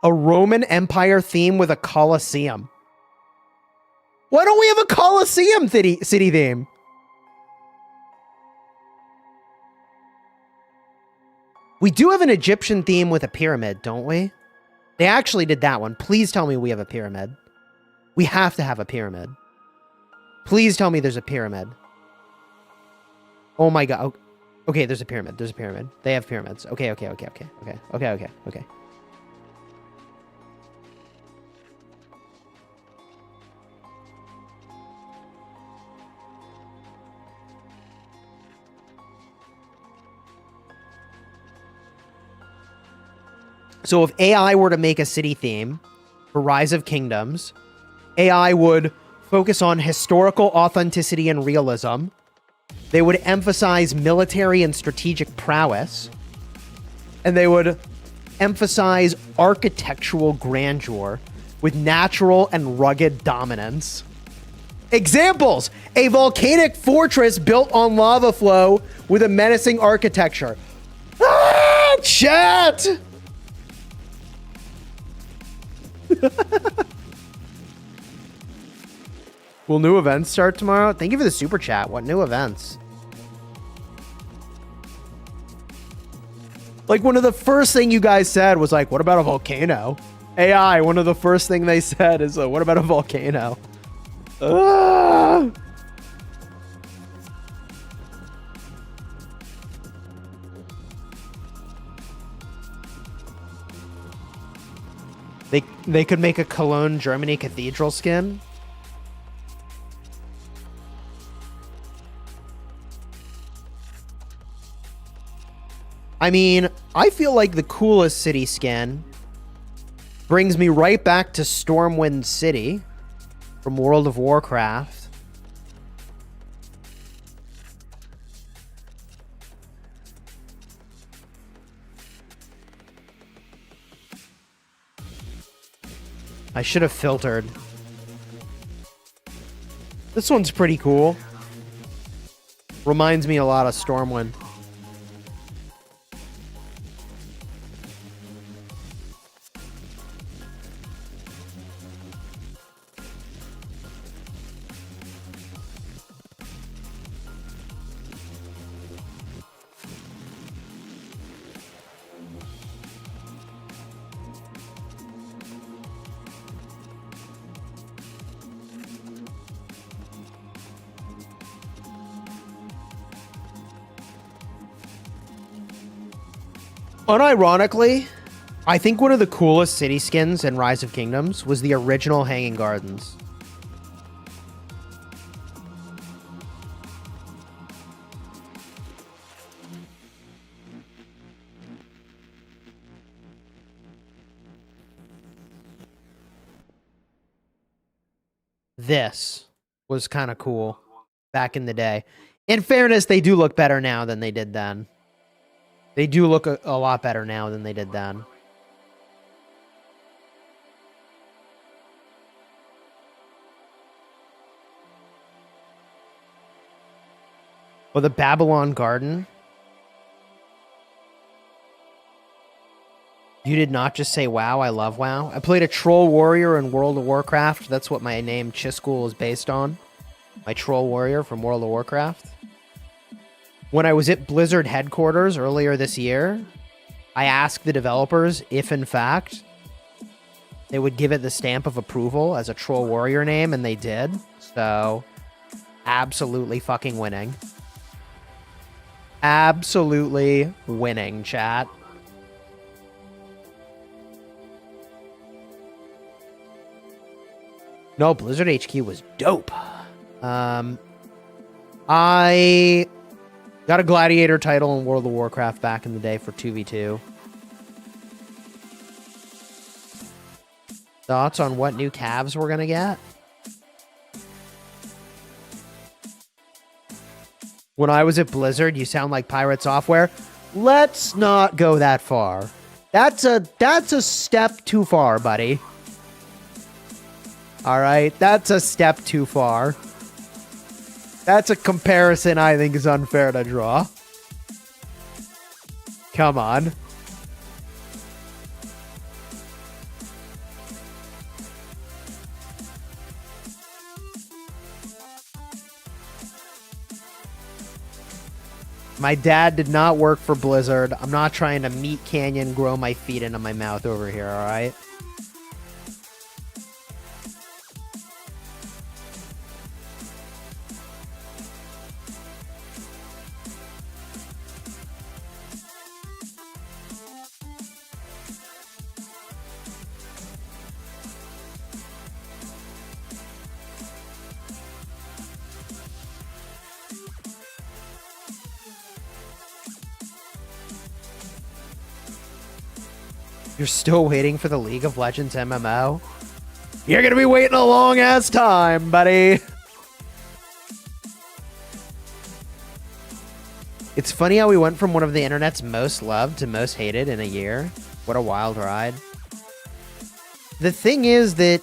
A Roman Empire theme with a Colosseum. Why don't we have a Coliseum city theme? We do have an Egyptian theme with a pyramid, don't we? They actually did that one. Please tell me we have a pyramid. We have to have a pyramid. Please tell me there's a pyramid. Oh my god. Okay, there's a pyramid. There's a pyramid. They have pyramids. Okay. So if AI were to make a city theme for Rise of Kingdoms, AI would focus on historical authenticity and realism. They would emphasize military and strategic prowess. And they would emphasize architectural grandeur with natural and rugged dominance. Examples: a volcanic fortress built on lava flow with a menacing architecture. Ah, chat! Will new events start tomorrow? Thank you for the super chat. What new events? Like, one of the first thing you guys said was like, what about a volcano? AI, one of the first thing they said is, what about a volcano? Ah! They could make a Cologne, Germany cathedral skin. I mean, I feel like the coolest city skin brings me right back to Stormwind City from World of Warcraft. I should have filtered. This one's pretty cool. Reminds me a lot of Stormwind. Unironically, I think one of the coolest city skins in Rise of Kingdoms was the original Hanging Gardens. This was kind of cool back in the day. In fairness, they do look better now than they did then. They do look a lot better now than they did then. Well, the Babylon Garden. You did not just say WoW. I love WoW. I played a troll warrior in World of Warcraft. That's what my name Chisgule is based on. My troll warrior from World of Warcraft. When I was at Blizzard headquarters earlier this year, I asked the developers if, in fact, they would give it the stamp of approval as a troll warrior name, and they did. So, absolutely fucking winning. Absolutely winning, chat. No, Blizzard HQ was dope. I got a Gladiator title in World of Warcraft back in the day for 2v2. Thoughts on what new calves we're gonna get? When I was at Blizzard, you sound like Pirate Software. Let's not go that far. That's a step too far, buddy. All right, that's a step too far. That's a comparison I think is unfair to draw. Come on. My dad did not work for Blizzard. I'm not trying to meat canyon grow my feet into my mouth over here, all right? You're still waiting for the League of Legends MMO? You're gonna be waiting a long ass time, buddy. It's funny how we went from one of the internet's most loved to most hated in a year. What a wild ride. The thing is that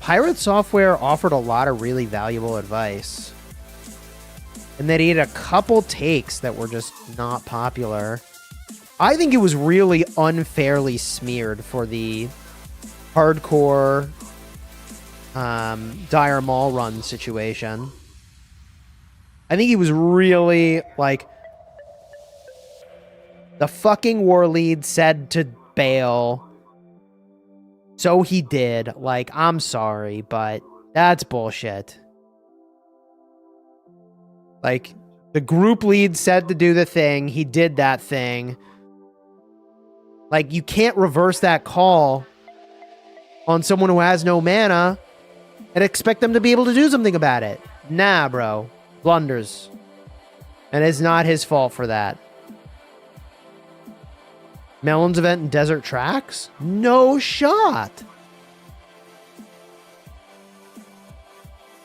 Pirate Software offered a lot of really valuable advice. And that he had a couple takes that were just not popular. I think it was really unfairly smeared for the hardcore Dire Maul run situation. I think he was really, like, the fucking war lead said to bail. So he did. Like, I'm sorry, but that's bullshit. Like, the group lead said to do the thing. He did that thing. Like, you can't reverse that call on someone who has no mana and expect them to be able to do something about it. Nah, bro. Blunders. And it's not his fault for that. Melon's event in Desert Tracks? No shot.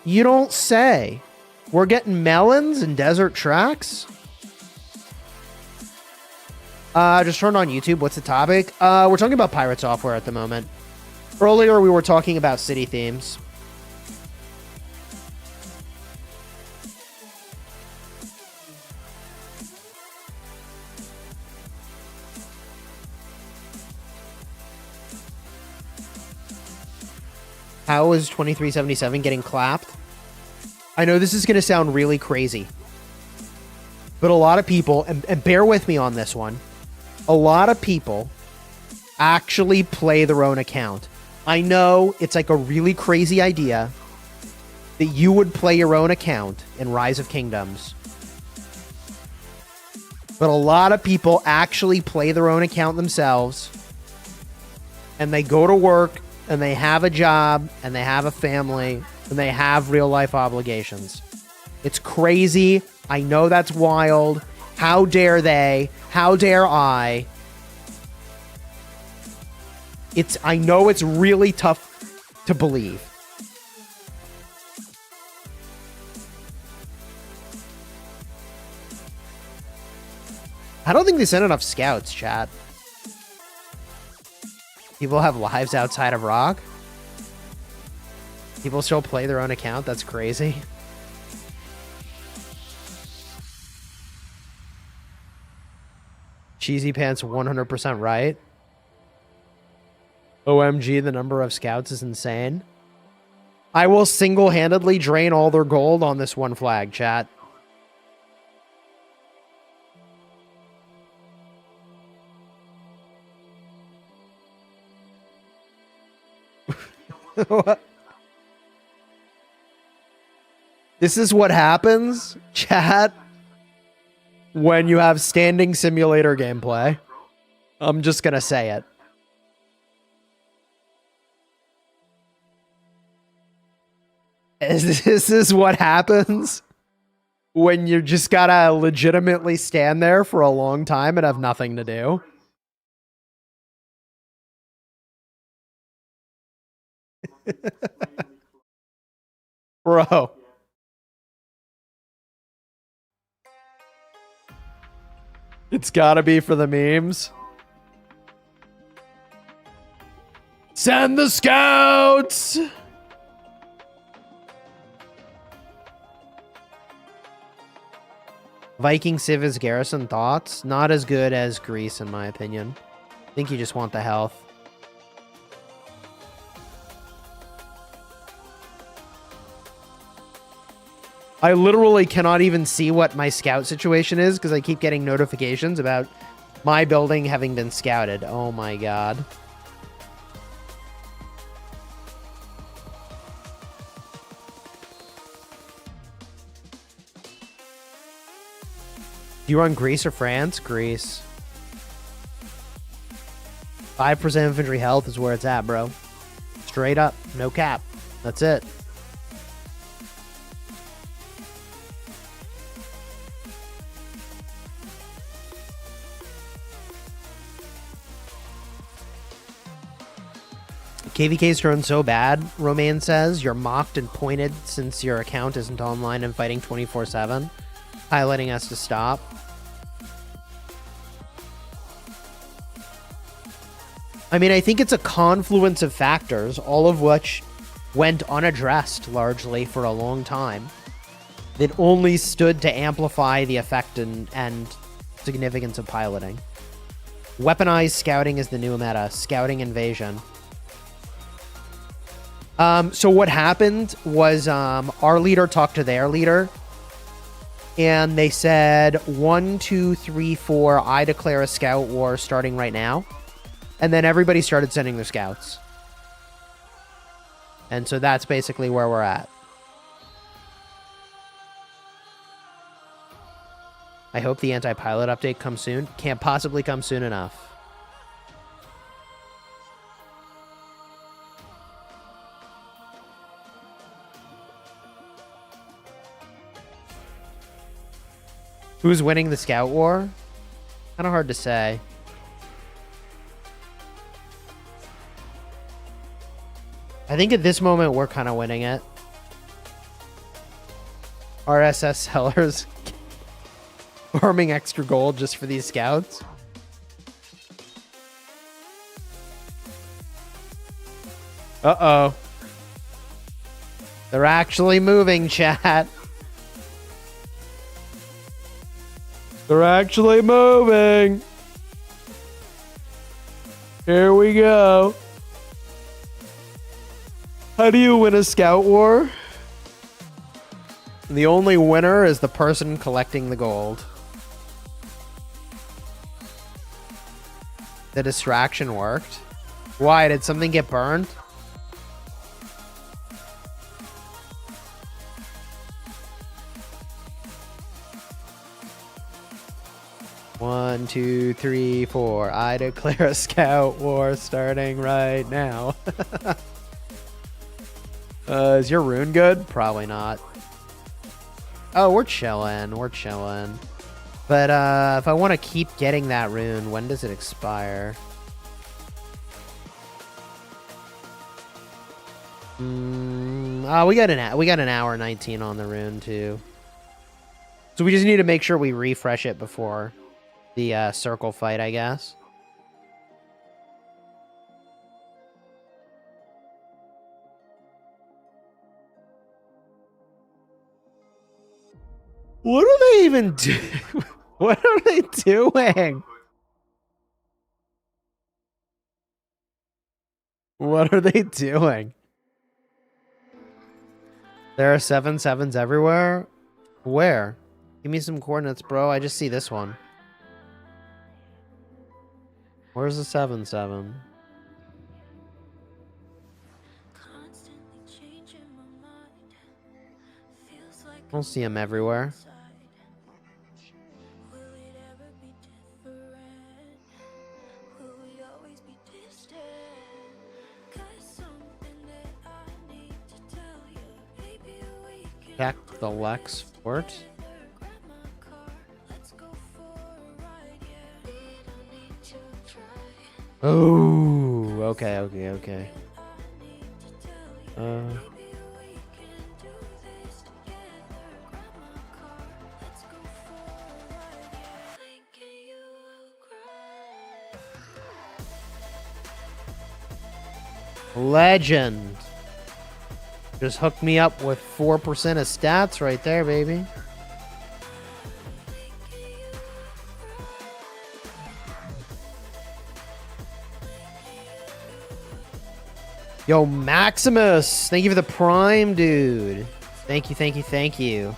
You don't say. We're getting melons in Desert Tracks? Just turned on YouTube. What's the topic? We're talking about Pirate Software at the moment. Earlier, we were talking about city themes. How is 2377 getting clapped? I know this is going to sound really crazy, but a lot of people, and bear with me on this one, a lot of people actually play their own account. I know it's like a really crazy idea that you would play your own account in Rise of Kingdoms. But a lot of people actually play their own account themselves. And they go to work, and they have a job, and they have a family, and they have real life obligations. It's crazy. I know that's wild. How dare they? How dare I? I know it's really tough to believe. I don't think they sent enough scouts, chat. People have lives outside of Rock. People still play their own account. That's crazy. Cheesy Pants 100% right. OMG, the number of scouts is insane. I will single-handedly drain all their gold on this one flag, chat. This is what happens, chat, when you have standing simulator gameplay. I'm just gonna say it. This is what happens when you just gotta legitimately stand there for a long time and have nothing to do. Bro. It's gotta be for the memes. Send the scouts! Viking Civ is Garrison thoughts? Not as good as Greece, in my opinion. I think you just want the health. I literally cannot even see what my scout situation is because I keep getting notifications about my building having been scouted. Oh my god. Do you run Greece or France? Greece. 5% infantry health is where it's at, bro. Straight up. No cap. That's it. KVK's turn so bad, Romain says. You're mocked and pointed since your account isn't online and fighting 24/7. Highlighting us to stop. I mean, I think it's a confluence of factors, all of which went unaddressed largely for a long time. That only stood to amplify the effect and significance of piloting. Weaponized scouting is the new meta. Scouting invasion. So what happened was our leader talked to their leader. And they said, 1, 2, 3, 4, I declare a scout war starting right now. And then everybody started sending their scouts. And so that's basically where we're at. I hope the anti-pilot update comes soon. Can't possibly come soon enough. Who's winning the scout war? Kind of hard to say. I think at this moment we're kind of winning it. RSS sellers farming extra gold just for these scouts. Uh-oh. They're actually moving, chat. They're actually moving. Here we go. How do you win a scout war? The only winner is the person collecting the gold. The distraction worked. Why? Did something get burned? One, 2, 3, 4. I declare a scout war starting right now. Is your rune good? Probably not. Oh, we're chilling. We're chilling. But if I want to keep getting that rune, when does it expire? Oh, we got an hour 19 on the rune too. So we just need to make sure we refresh it before the circle fight, I guess. What are they even doing? What are they doing? What are they doing? There are 7/7s everywhere? Where? Give me some coordinates, bro. I just see this one. Where's the 7/7? I don't see him everywhere. Back the Lex Fort. Oh, okay. Legend. Just hooked me up with 4% of stats right there, baby. Yo, Maximus, thank you for the prime, dude. Thank you.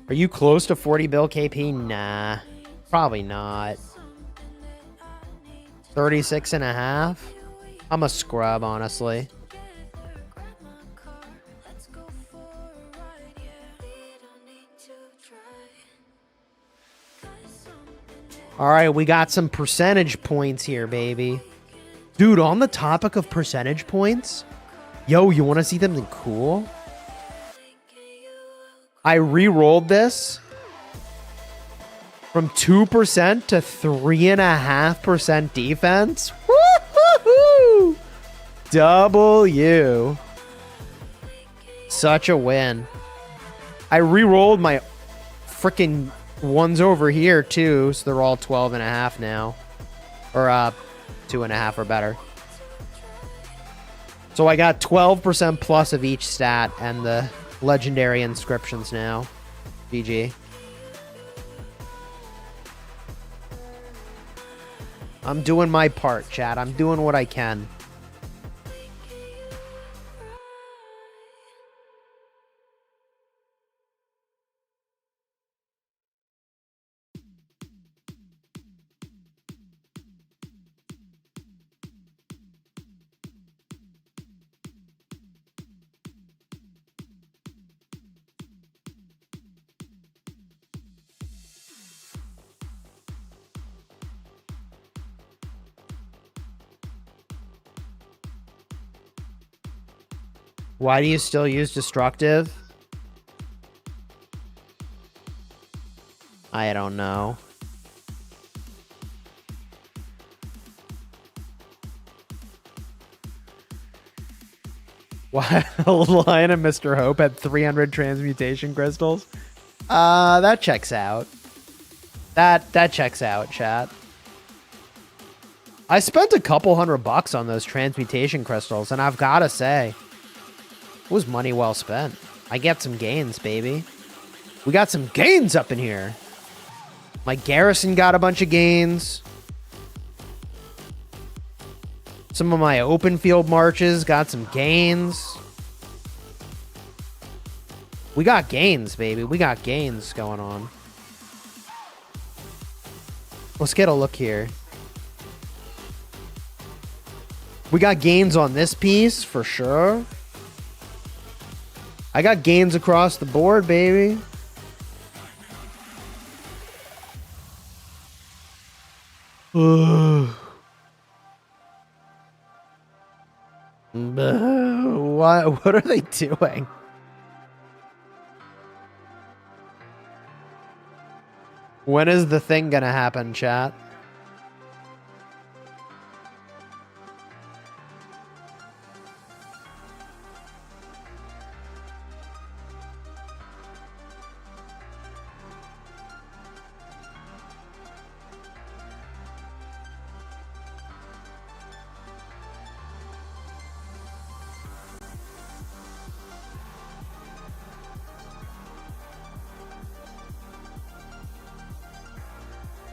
Are you close to 40 bill KP? Nah, probably not. 36 and a half? I'm a scrub, honestly. All right, we got some percentage points here, baby. Dude, on the topic of percentage points, yo, you want to see something cool? I re-rolled this from 2% to 3.5% defense. Woo-hoo-hoo! W. Such a win. I re-rolled my freaking ones over here too, so they're all 12.5 now. Or 2.5 or better. So I got 12% plus of each stat and the legendary inscriptions now. GG. I'm doing my part, chat. I'm doing what I can. Why do you still use destructive? I don't know. Why Lion and Mr. Hope had 300 transmutation crystals? That checks out. That checks out, chat. I spent a couple $100 on those transmutation crystals, and I've gotta say, it was money well spent. I get some gains, baby. We got some gains up in here. My garrison got a bunch of gains. Some of my open field marches got some gains. We got gains, baby. We got gains going on. Let's get a look here. We got gains on this piece, for sure. I got gains across the board, baby. What are they doing? When is the thing gonna happen, chat?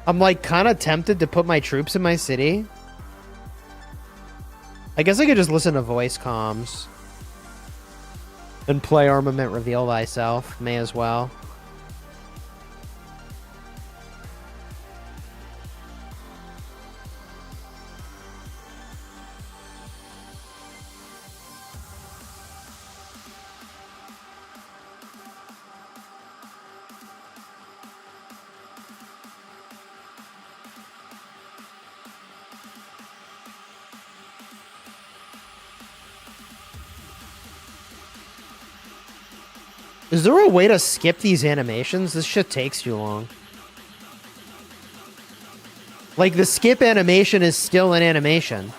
I'm like kind of tempted to put my troops in my city. I guess I could just listen to voice comms and play Armament Reveal Thyself. May as well. Is there a way to skip these animations? This shit takes too long. Like, the skip animation is still an animation.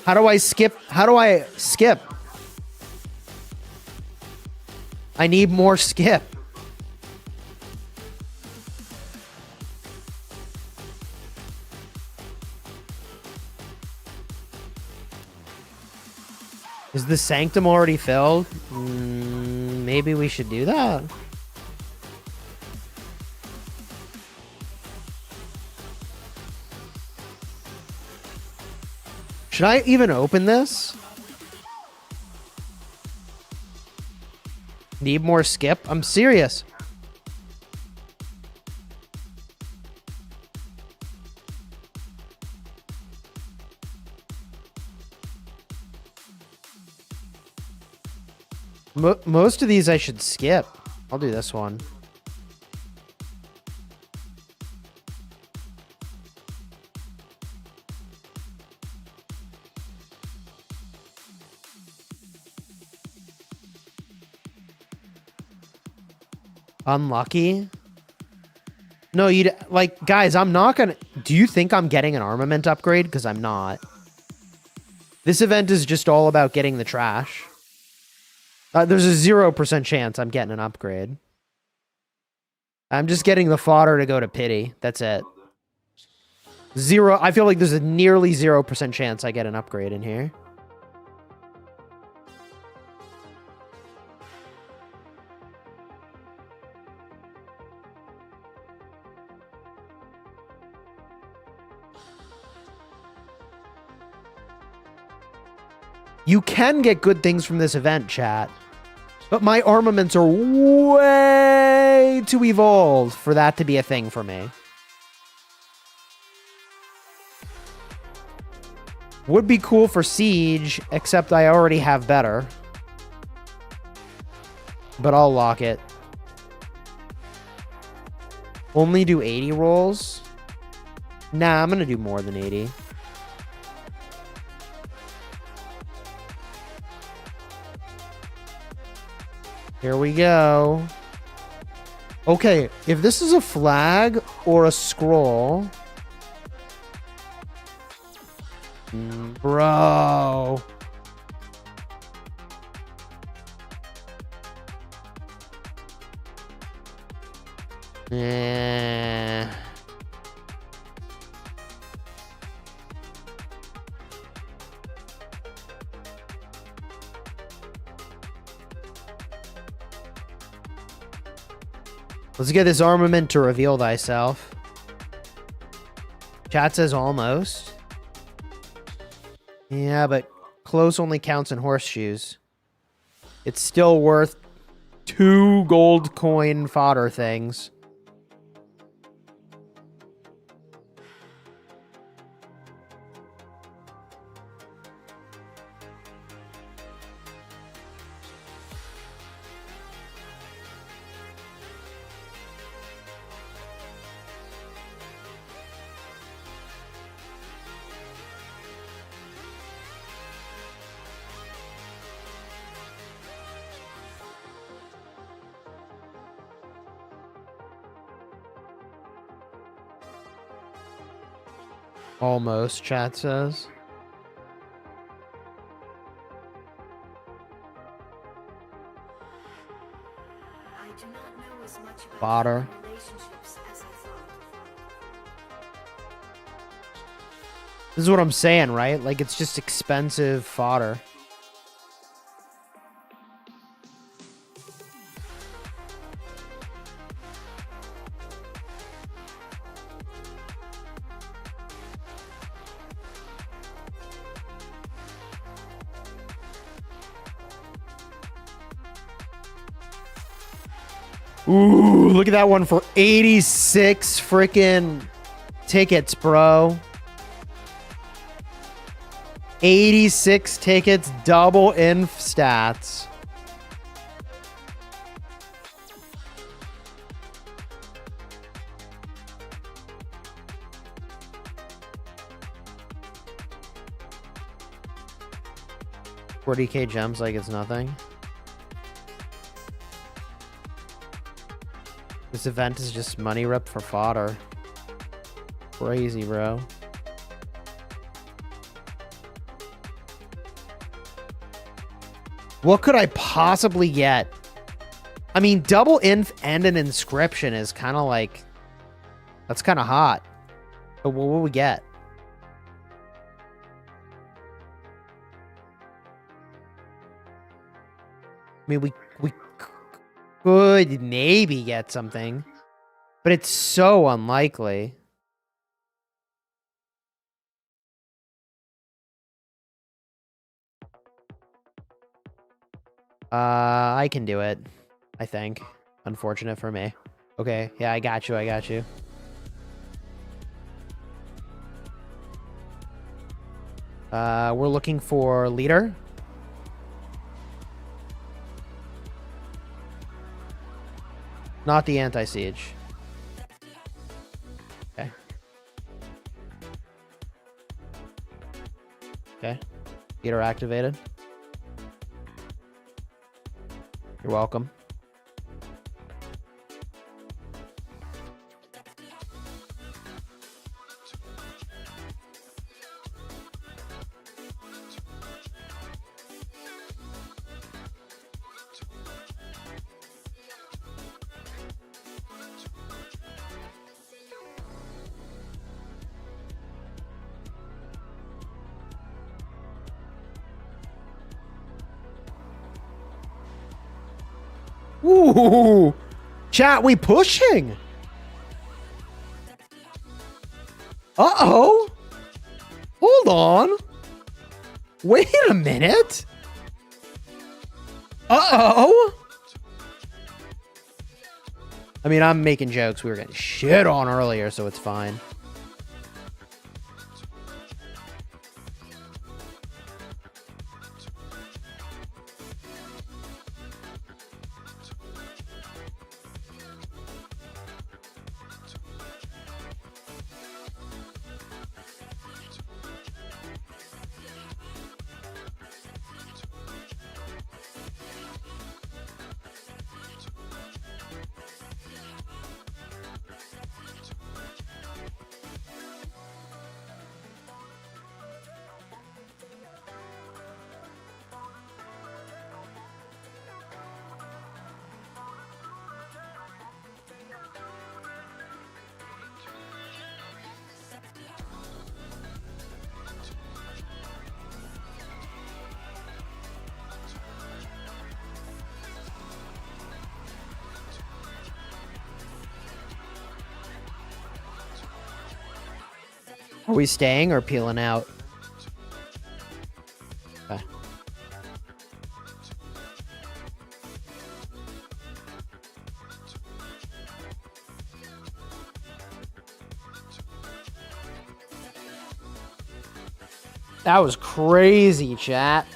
How do I skip? How do I skip? I need more skip. Is the sanctum already filled? Maybe we should do that. Should I even open this? Need more skip? I'm serious. Most of these I should skip. I'll do this one. Unlucky. No, like, guys, I'm not gonna... Do you think I'm getting an armament upgrade? Because I'm not. This event is just all about getting the trash. There's a 0% chance I'm getting an upgrade. I'm just getting the fodder to go to pity. That's it. I feel like there's a nearly 0% chance I get an upgrade in here. You can get good things from this event, chat. But my armaments are way too evolved for that to be a thing for me. Would be cool for Siege, except I already have better. But I'll lock it. Only do 80 rolls? Nah, I'm gonna do more than 80. Here we go. Okay, if this is a flag or a scroll... Bro. Eh. Let's get this armament to reveal thyself. Chat says almost. Yeah, but close only counts in horseshoes. It's still worth 2 gold coin fodder things. Almost, chat says. I do not know as much about Fodder. relationships as I thought. This is what I'm saying, right? Like, it's just expensive fodder. Ooh, look at that one for 86 freaking tickets, bro. 86 tickets, double inf stats. $40K gems like it's nothing. This event is just money rip for fodder. Crazy, bro. What could I possibly get? I mean, double inf and an inscription is kind of like... That's kind of hot. But what will we get? I mean, we could maybe get something, but it's so unlikely. I can do it, I think. Unfortunate for me. Okay, yeah, I got you, I got you. We're looking for leader. Not the anti-siege. Okay. Okay. Heater activated. You're welcome. Ooh, chat, we pushing. Uh-oh. Hold on. Wait a minute. Uh-oh. I mean, I'm making jokes. We were getting shit on earlier, so it's fine. Are we staying or peeling out? Okay. That was crazy, chat.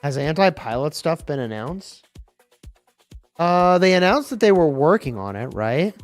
Has anti-pilot stuff been announced? They announced that they were working on it, right?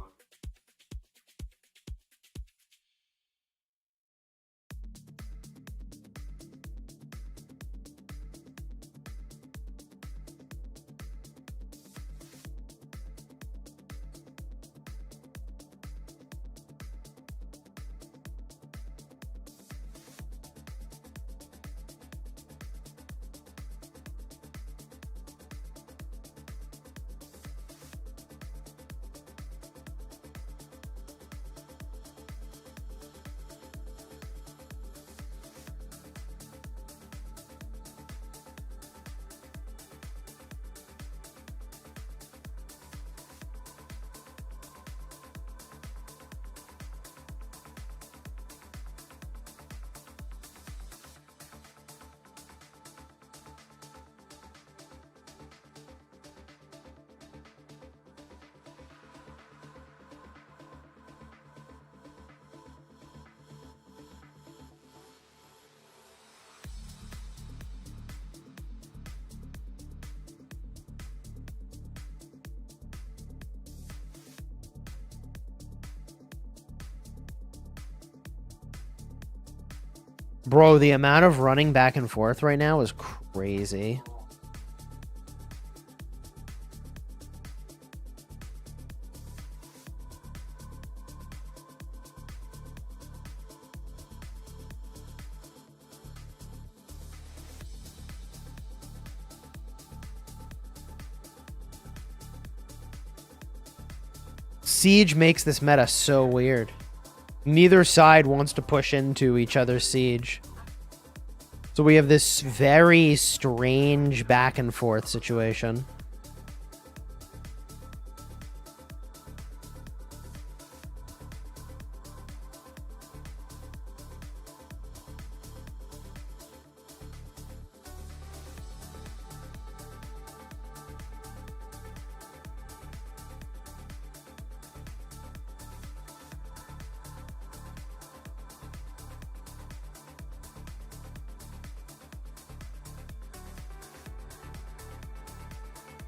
Bro, the amount of running back and forth right now is crazy. Siege makes this meta so weird. Neither side wants to push into each other's siege. So we have this very strange back and forth situation.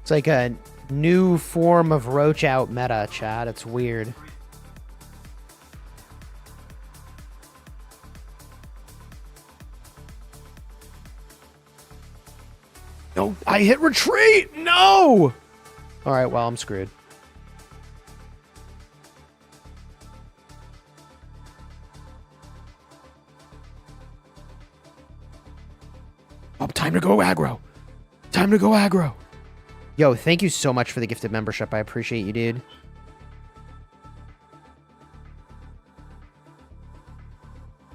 It's like a new form of roach out meta, chat. It's weird. No, I hit retreat. No. All right, well, I'm screwed. Oh, time to go aggro. Time to go aggro. Yo, thank you so much for the gifted membership. I appreciate you, dude.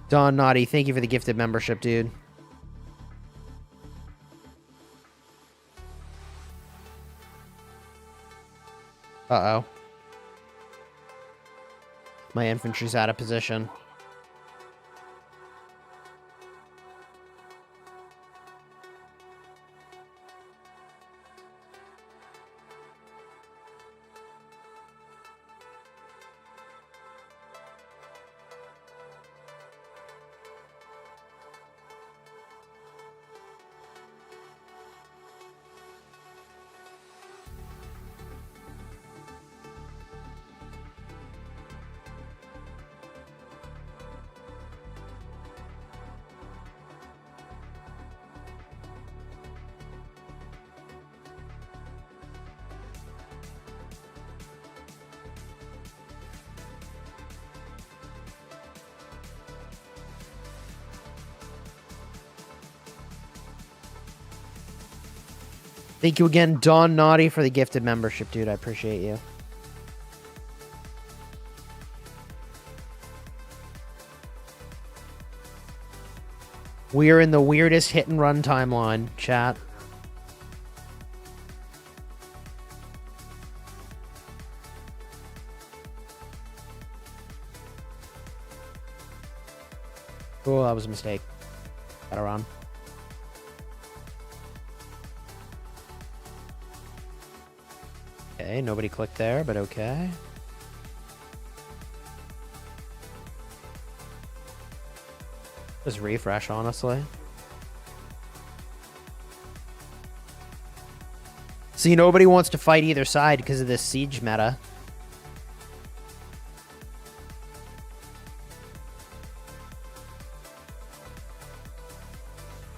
Don Naughty, thank you for the gifted membership, dude. Uh-oh. My infantry's out of position. Thank you again, Don Naughty, for the gifted membership, dude. I appreciate you. We are in the weirdest hit and run timeline, chat. Oh, that was a mistake. Gotta run. Okay, nobody clicked there, but okay. Just refresh, honestly. See, nobody wants to fight either side because of this siege meta.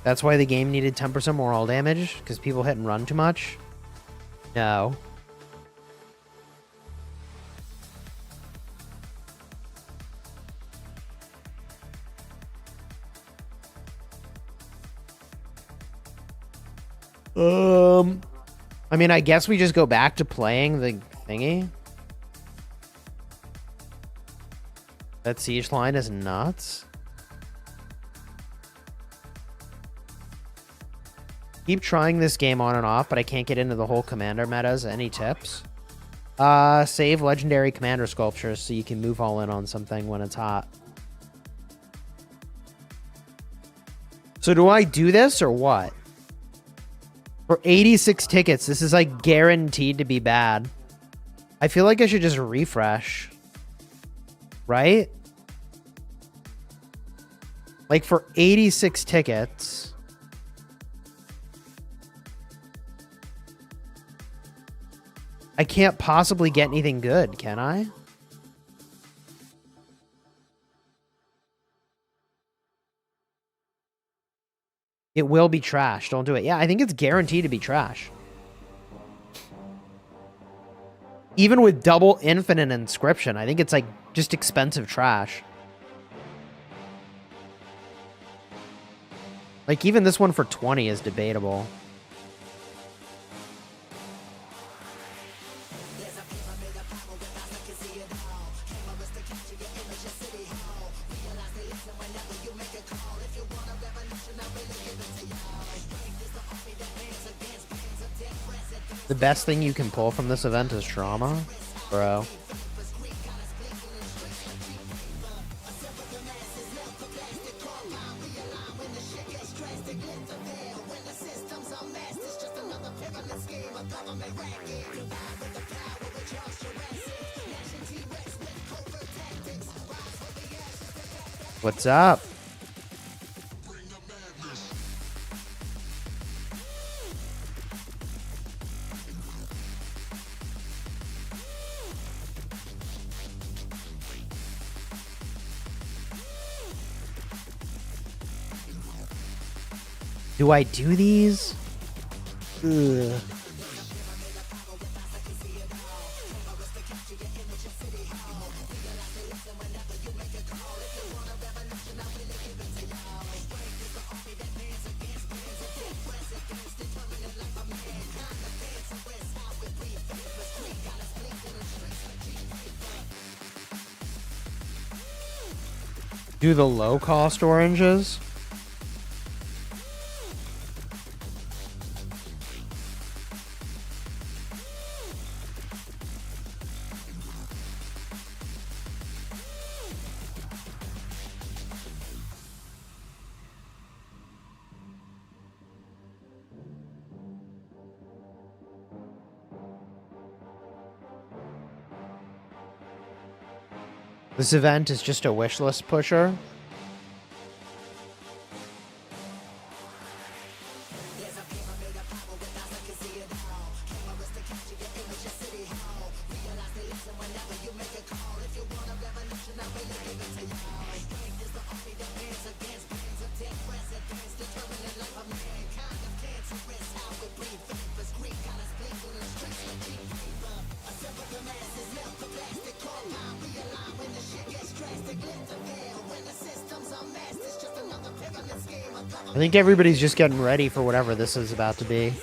That's why the game needed 10% moral damage, because people hit and run too much? No. I mean, I guess we just go back to playing the thingy. That siege line is nuts. Keep trying this game on and off, but I can't get into the whole commander metas. Any tips? Save legendary commander sculptures so you can move all in on something when it's hot. So do I do this or what? For 86 tickets, this is like guaranteed to be bad. I feel like I should just refresh. Right? Like for 86 tickets. I can't possibly get anything good, can I? It will be trash. Don't do it. Yeah, I think it's guaranteed to be trash. Even with double infinite inscription, I think it's like just expensive trash. Like even this one for 20 is debatable. The best thing you can pull from this event is trauma, bro. What's up? Do I do these? Ugh. Do the low cost oranges? This event is just a wish list pusher. I think everybody's just getting ready for whatever this is about to be.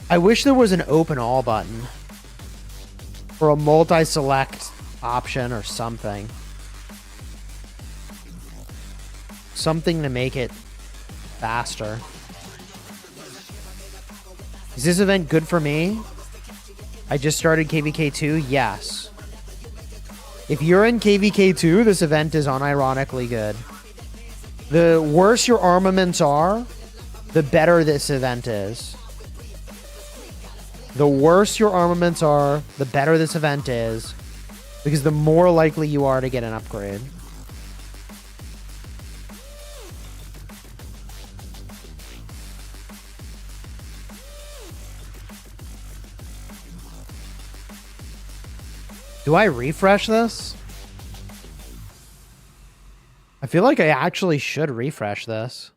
I wish there was an open all button or a multi-select option or something. Something to make it faster. Is this event good for me? I just started KVK2? Yes. If you're in KVK2, this event is unironically good. The worse your armaments are, the better this event is. The worse your armaments are, the better this event is, because the more likely you are to get an upgrade. Do I refresh this? I feel like I actually should refresh this.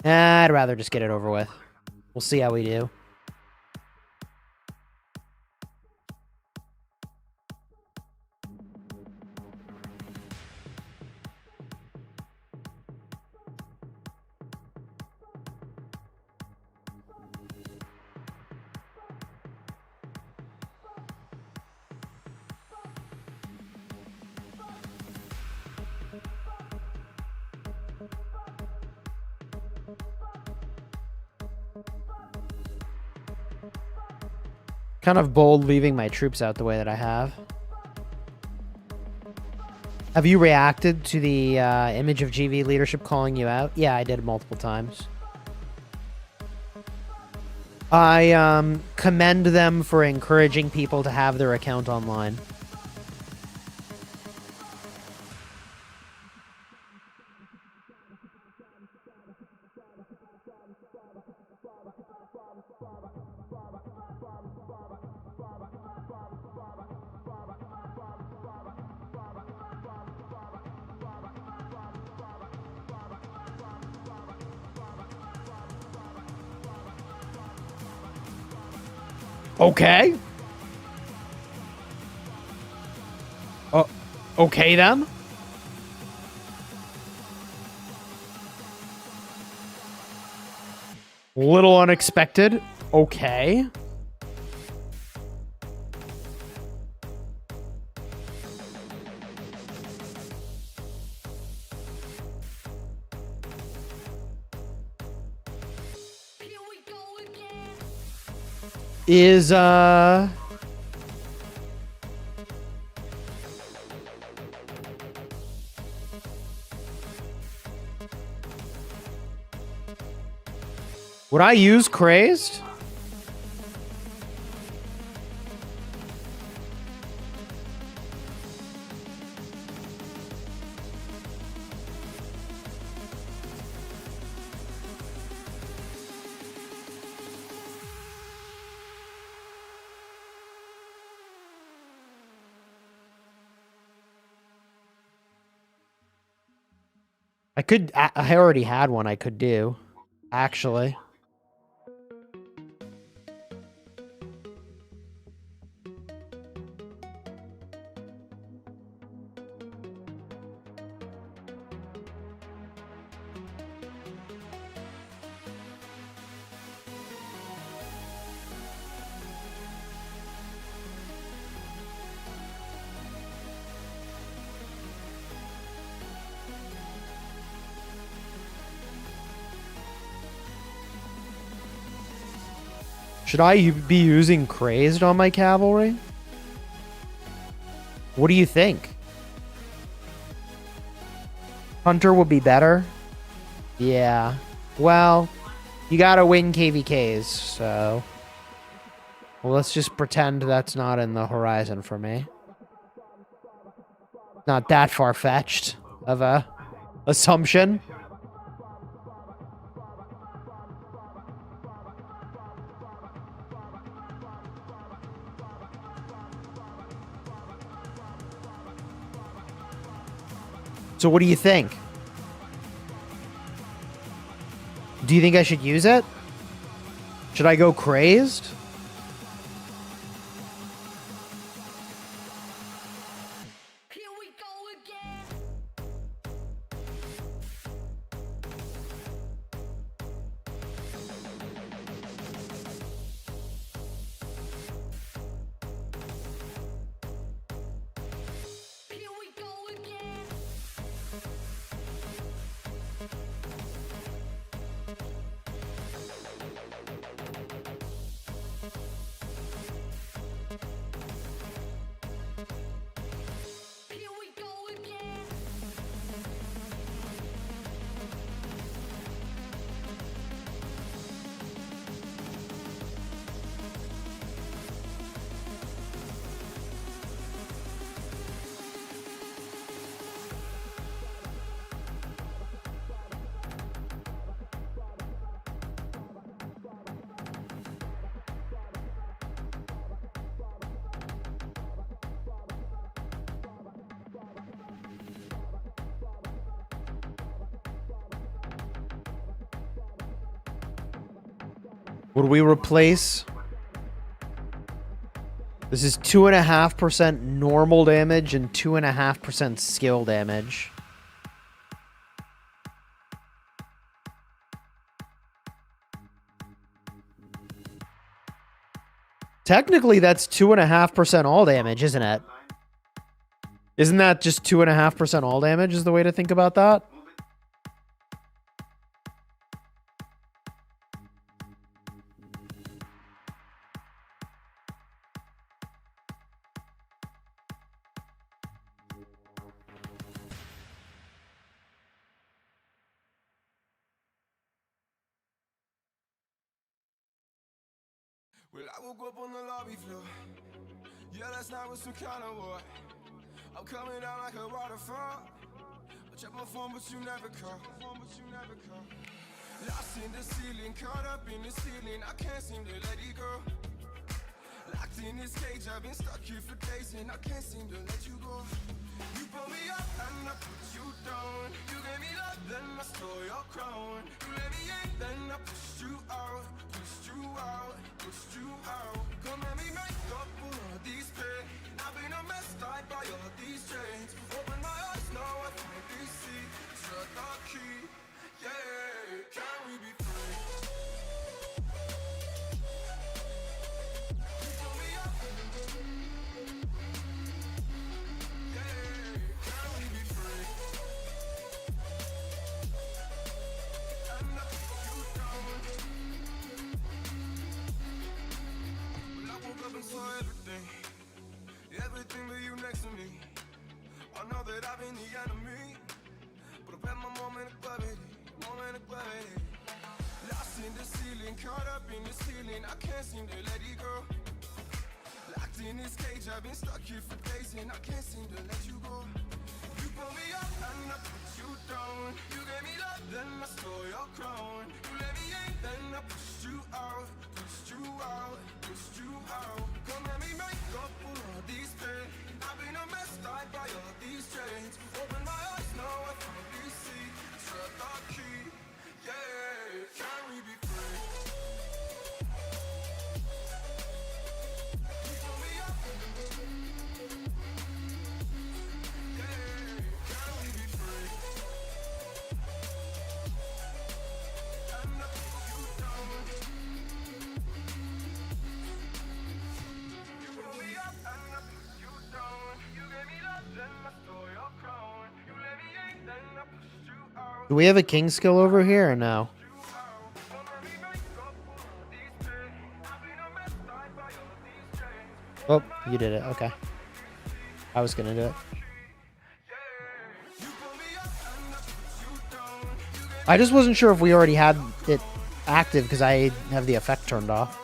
I'd rather just get it over with. We'll see how we do. Kind of bold leaving my troops out the way that I have. Have you reacted to the image of GV leadership calling you out? Yeah, I did multiple times. I commend them for encouraging people to have their account online. Okay. Okay then. Little unexpected. Okay. Is would I use crazed? I could. I already had one. I could do, actually. Should I be using crazed on my cavalry? What do you think? Hunter would be better? Yeah. Well, you gotta win KVKs, so... Well, let's just pretend that's not in the horizon for me. Not that far-fetched of a assumption. So what do you think? Do you think I should use it? Should I go crazed? Here we go again. Here we go again. Here we go again. Would we replace... This is 2.5% normal damage and 2.5% skill damage. Technically, that's 2.5% all damage, isn't it? Isn't that just 2.5% all damage is the way to think about that? Well, I woke up on the lobby floor. Yeah, last night was some kind of war. I'm coming down like a waterfall. I check my phone, but you never call. Lost in the ceiling, caught up in the ceiling. I can't seem to let it go. Locked in this cage, I've been stuck here for days, and I can't seem to let you go. You pull me up and I put you down. You gave me love, then I stole your crown. You let me in, then I pushed you out. Pushed you out, pushed you out. Come at me. that I've been the enemy. But I've had my moment of gravity, moment of gravity. Lost in the ceiling, caught up in the ceiling, I can't seem to let it go. Locked in this cage, I've been stuck here for days and I can't seem to let you go. You pull me up and I put you down. You gave me love, then I stole your crown. You let me in, then I pushed you out, pushed you out, pushed you out. Come let me make up for all these pain. I've been a mess, tied by all these chains. Open my eyes, now I finally see. Turn the key, yeah. Can we be free? You pull me up, yeah. Can we be free? And I put you down. You pull me up and I put you down. You gave me love, then I stole your crown. You let me in, then I pushed you out. Do we have a king skill over here or no? Oh, you did it. Okay. I was gonna do it. I just wasn't sure if we already had it active because I have the effect turned off.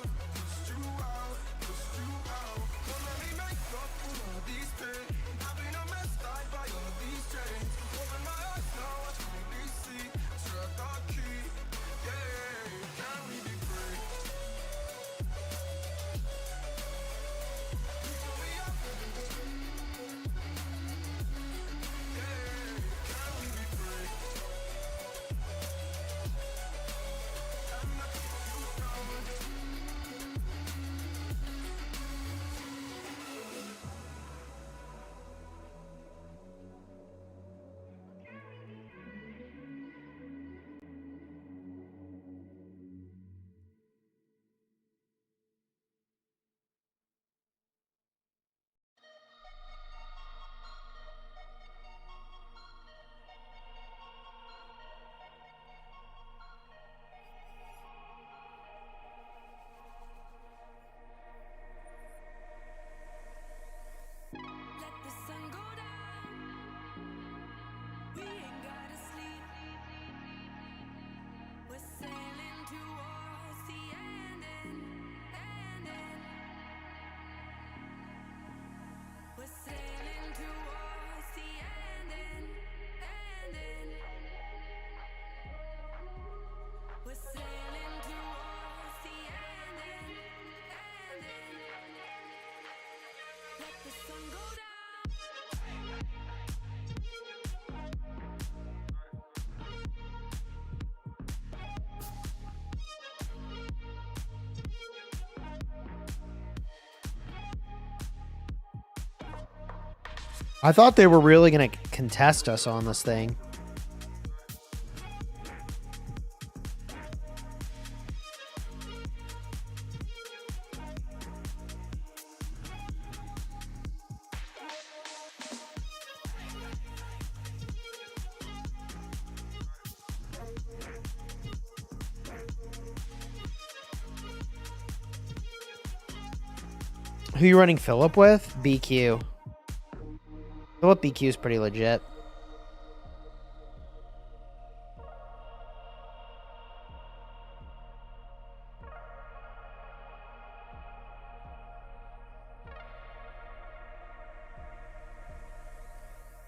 Let the sun go down. We ain't gotta sleep. We're sailing towards the ending. We're sailing towards the ending. We're sailing towards the ending. Let the sun go down. I thought they were really gonna contest us on this thing. Who you running Philip with? BQ. Philip BQ is pretty legit.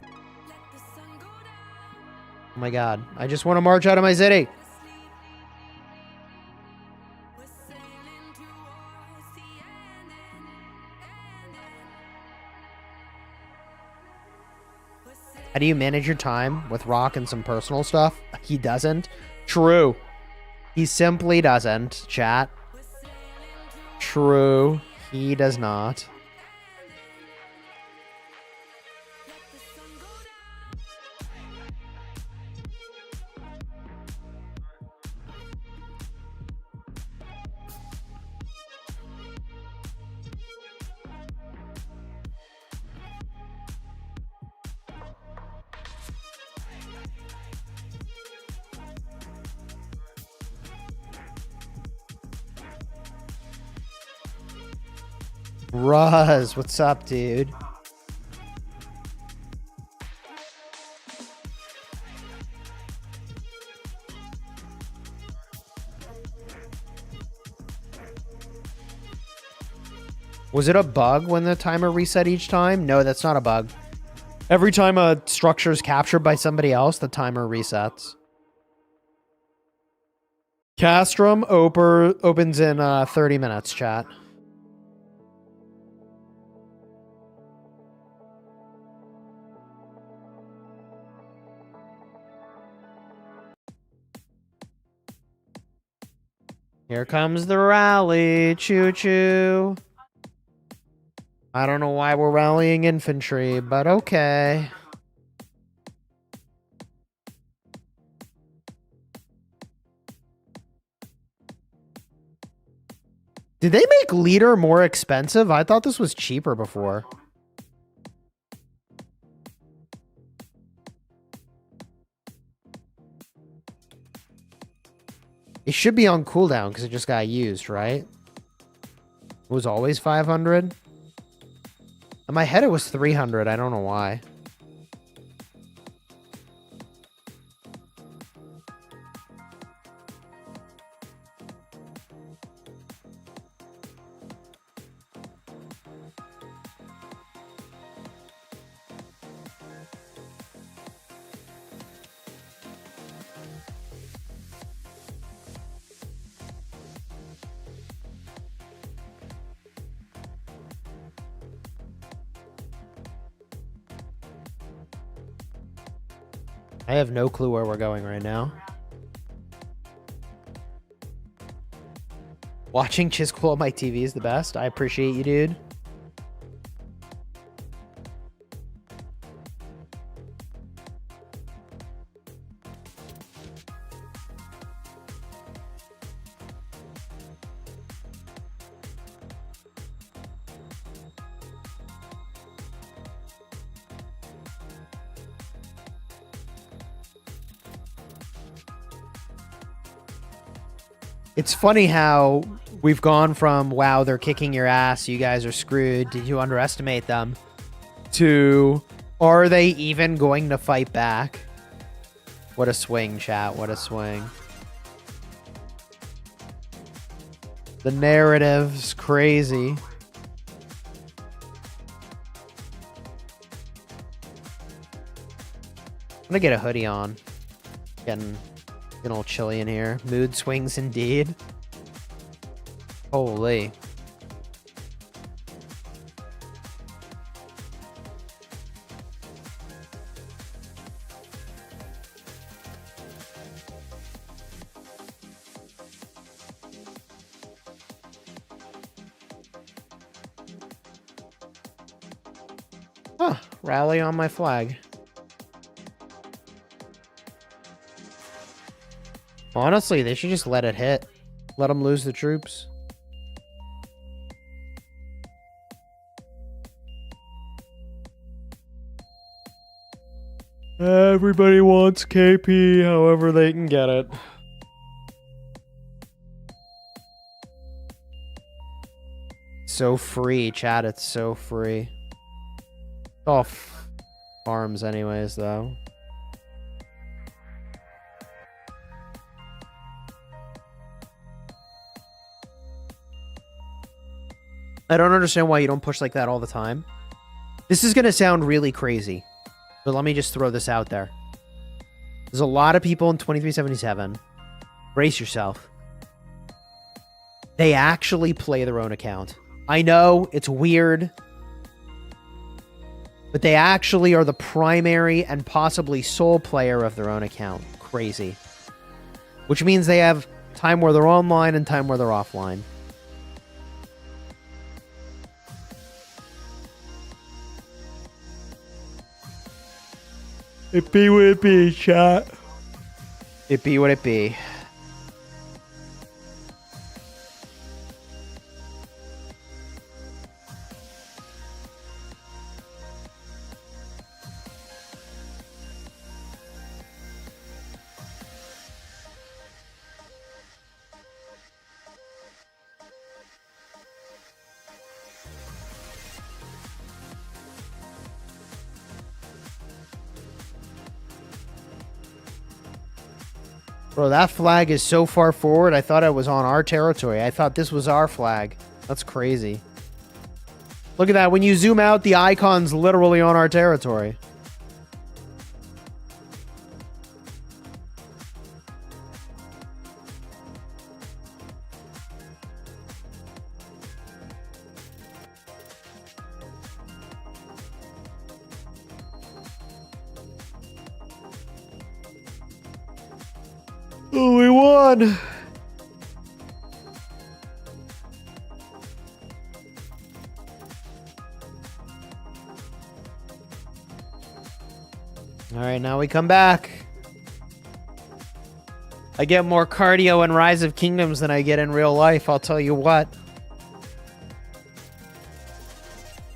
Let the sun go down. Oh my god. I just want to march out of my city. We're sailing towards the ending. We're sailing How do you manage your time with Rock and some personal stuff? He doesn't. True. He simply doesn't, chat. True. He does not. let the sun go down. Ruz, what's up, dude? Was it a bug when the timer reset each time? No, that's not a bug. Every time a structure is captured by somebody else, the timer resets. Castrum opens in 30 minutes, chat. Here comes the rally. Choo-choo. I don't know why we're rallying infantry, but okay. Did they make leader more expensive? I thought this was cheaper before. It should be on cooldown because it just got used, right? It was always 500. In my head, it was 300. I don't know why. I have no clue where we're going right now. Watching Chisgule on my TV is the best. I appreciate you, dude. It's funny how we've gone from, wow, they're kicking your ass, you guys are screwed, did you underestimate them, to, are they even going to fight back? What a swing, chat, what a swing. The narrative's crazy. I'm gonna get a hoodie on. Getting a little chilly in here. Mood swings indeed. Holy. Huh. Rally on my flag. Honestly, they should just let it hit. Let them lose the troops. Everybody wants KP however they can get it. So free, chat. It's so free. All farms anyways, though. I don't understand why you don't push like that all the time. This is going to sound really crazy, but let me just throw this out there. There's a lot of people in 2377. Brace yourself. They actually play their own account. I know it's weird, but they actually are the primary and possibly sole player of their own account. Crazy. Which means they have time where they're online and time where they're offline. It be what it be, chat. It be what it be. Bro, that flag is so far forward, I thought it was on our territory. I thought this was our flag. That's crazy. Look at that. When you zoom out, the icon's literally on our territory. Oh, we won. All right, now we come back. I get more cardio in Rise of Kingdoms than I get in real life, I'll tell you what.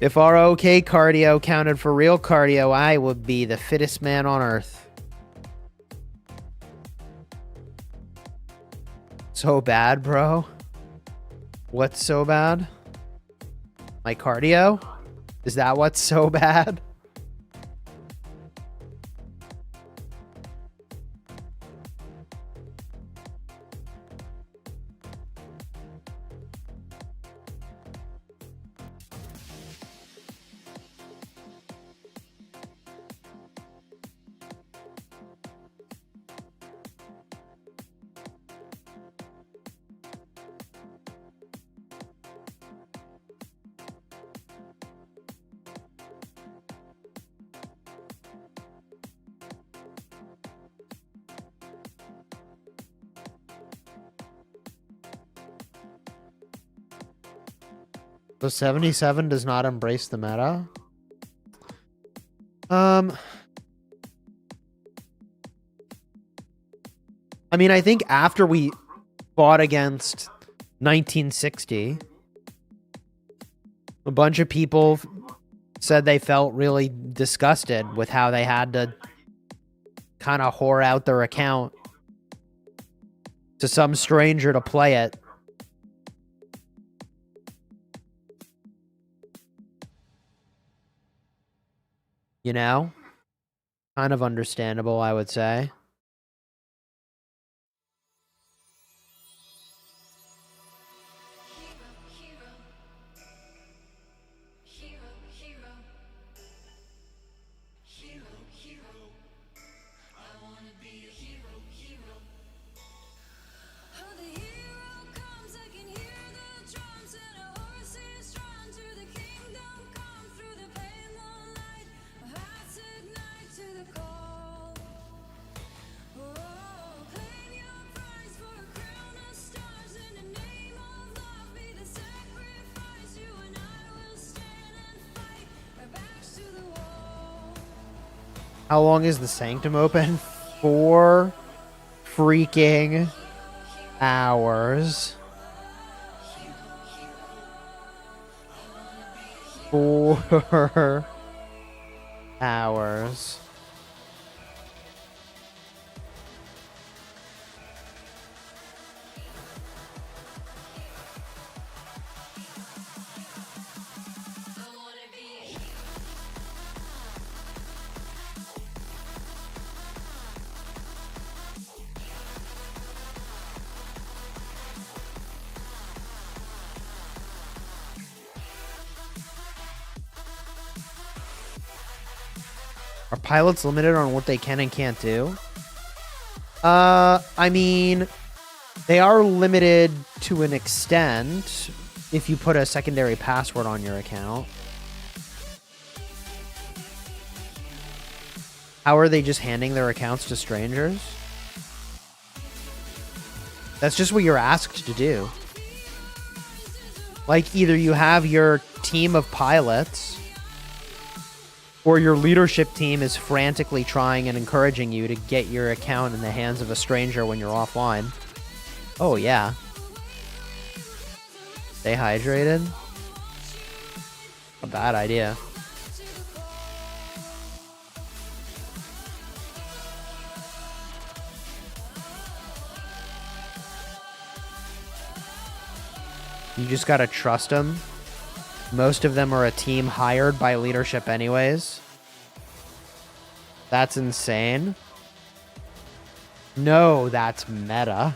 If our OK cardio counted for real cardio, I would be the fittest man on earth. So bad, bro. What's so bad? My cardio? Is that what's so bad? So 77 does not embrace the meta. I mean, I think after we fought against 1960, a bunch of people said they felt really disgusted with how they had to kind of whore out their account to some stranger to play it. You know? Kind of understandable, I would say. How long is the Sanctum open? 4 freaking hours. 4 hours. Are pilots limited on what they can and can't do? I mean, they are limited to an extent if you put a secondary password on your account. How are they just handing their accounts to strangers? That's just what you're asked to do. Like, either you have your team of pilots, or your leadership team is frantically trying and encouraging you to get your account in the hands of a stranger when you're offline. Oh, yeah. Stay hydrated? A bad idea. You just gotta trust them. Most of them are a team hired by leadership anyways. That's insane. No, that's meta.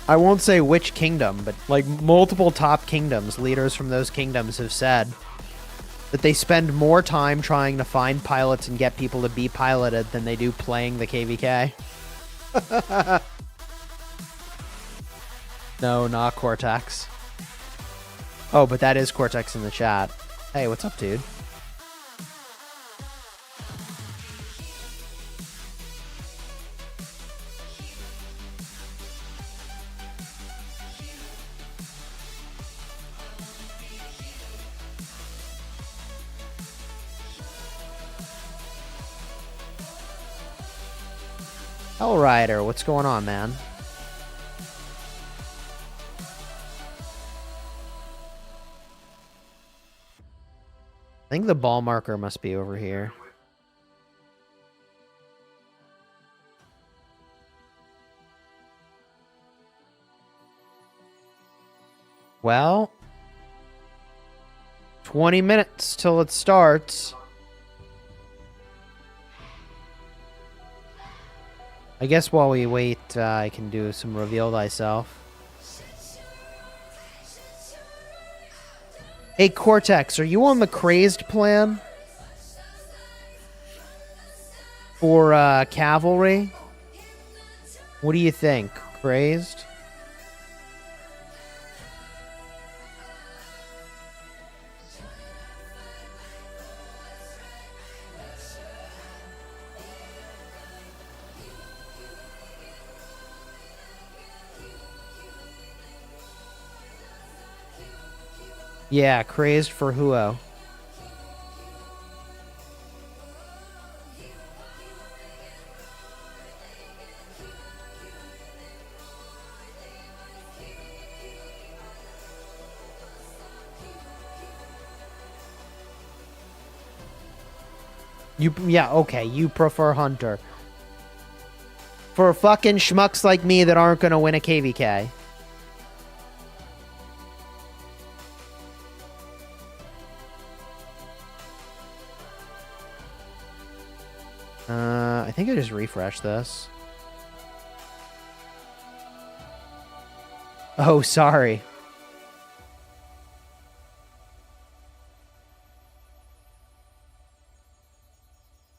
I won't say which kingdom, but like multiple top kingdoms, leaders from those kingdoms have said that they spend more time trying to find pilots and get people to be piloted than they do playing the KVK. No, not Cortex. Oh, but that is Cortex in the chat. Hey, what's up, dude? Hellrider, what's going on, man? I think the ball marker must be over here. Well, 20 minutes till it starts. I guess while we wait, I can do some reveal thyself. Hey, Cortex, are you on the crazed plan? For cavalry? What do you think? Crazed? Yeah, crazed for Huo. Yeah, okay, you prefer Hunter. For fucking schmucks like me that aren't gonna win a KVK. I think I just refreshed this. Oh, sorry.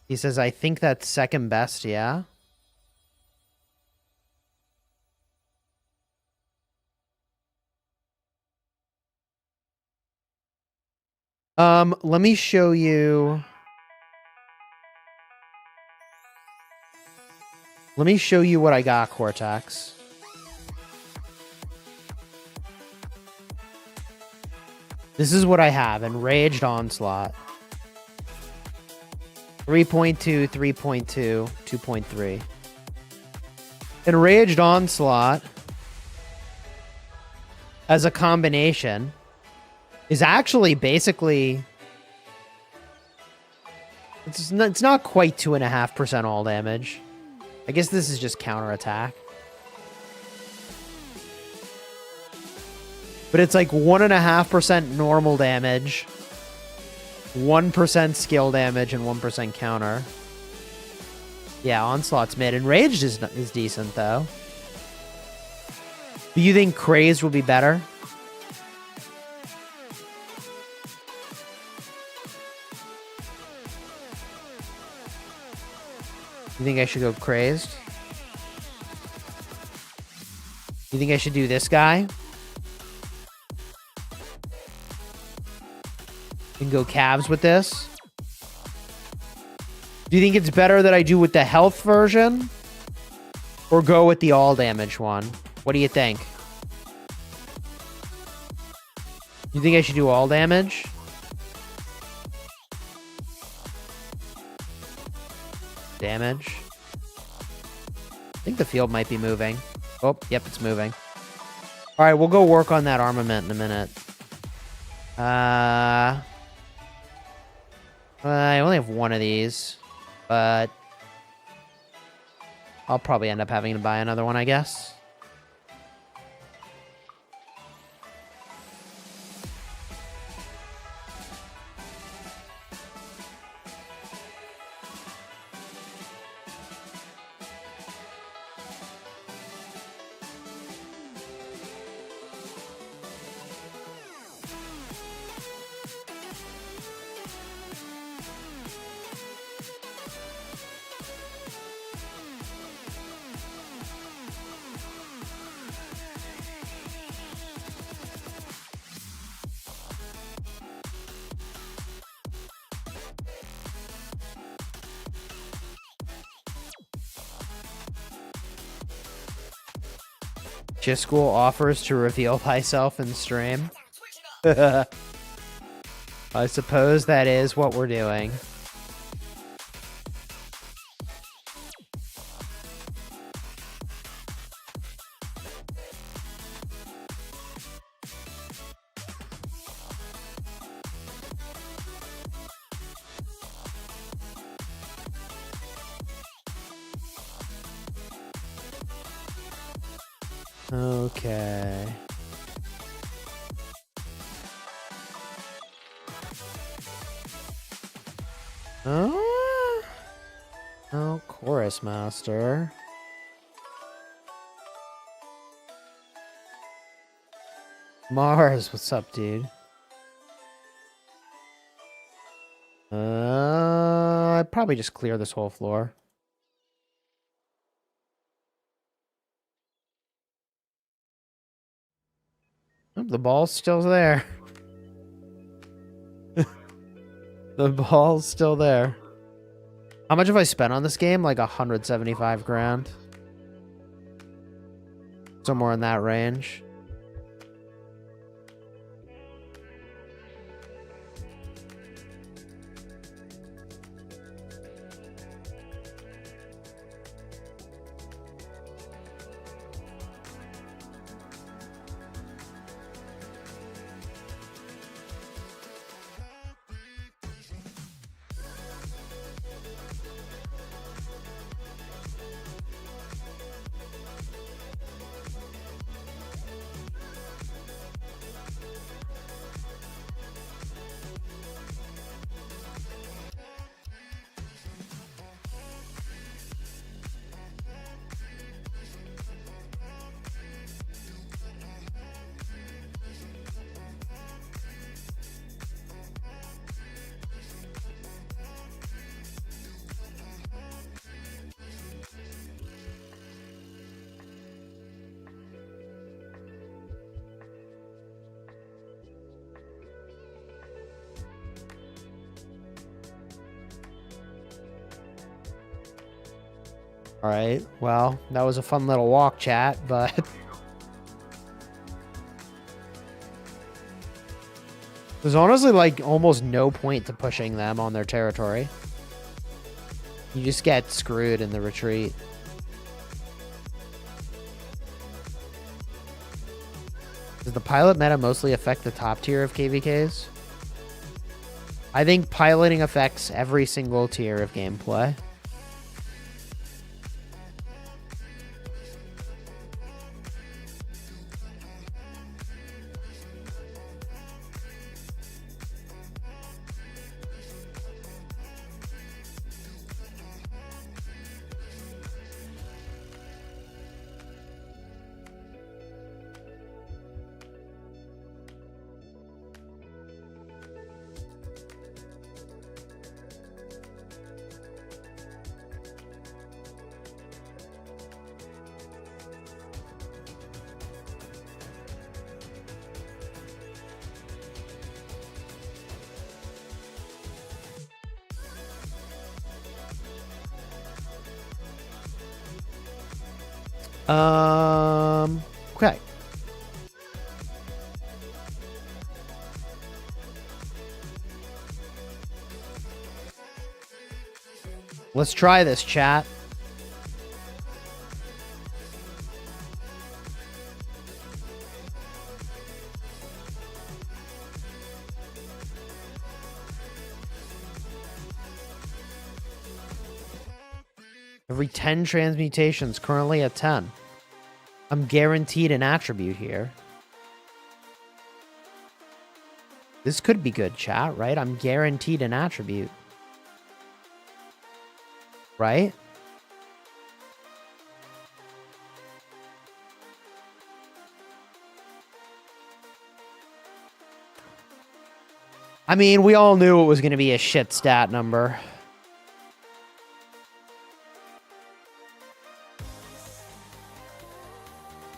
He says, I think that's second best, yeah? Let me show you... Let me show you what I got, Cortex. This is what I have. Enraged Onslaught. 3.2, 3.2, 2.3. Enraged Onslaught as a combination is actually basically... It's not quite 2.5% all damage. I guess this is just counterattack. But it's like 1.5% normal damage, 1% skill damage, and 1% counter. Yeah, Onslaught's mid. Enraged is decent, though. Do you think Crazed will be better? You think I should go Crazed? You think I should do this guy? And go calves with this? Do you think it's better that I do with the health version? Or go with the all damage one? What do you think? You think I should do all damage? Damage. I think the field might be moving. Oh, yep, it's moving. Alright, we'll go work on that armament in a minute. I only have one of these, but I'll probably end up having to buy another one, I guess. Chisgule offers to reveal thyself in stream. I suppose that is what we're doing. Okay. Oh, Chorus Master. Mars, what's up, dude? I'd probably just clear this whole floor. Oh, the ball's still there. The ball's still there. How much have I spent on this game? Like 175 grand. Somewhere in that range. All right. Well, that was a fun little walk, chat, but there's honestly like almost no point to pushing them on their territory. You just get screwed in the retreat. Does the pilot meta mostly affect the top tier of KVKs? I think piloting affects every single tier of gameplay. Okay. Let's try this, chat. Every 10 transmutations, currently at 10. I'm guaranteed an attribute here. This could be good, chat, right? I'm guaranteed an attribute. Right? I mean, we all knew it was going to be a shit stat number.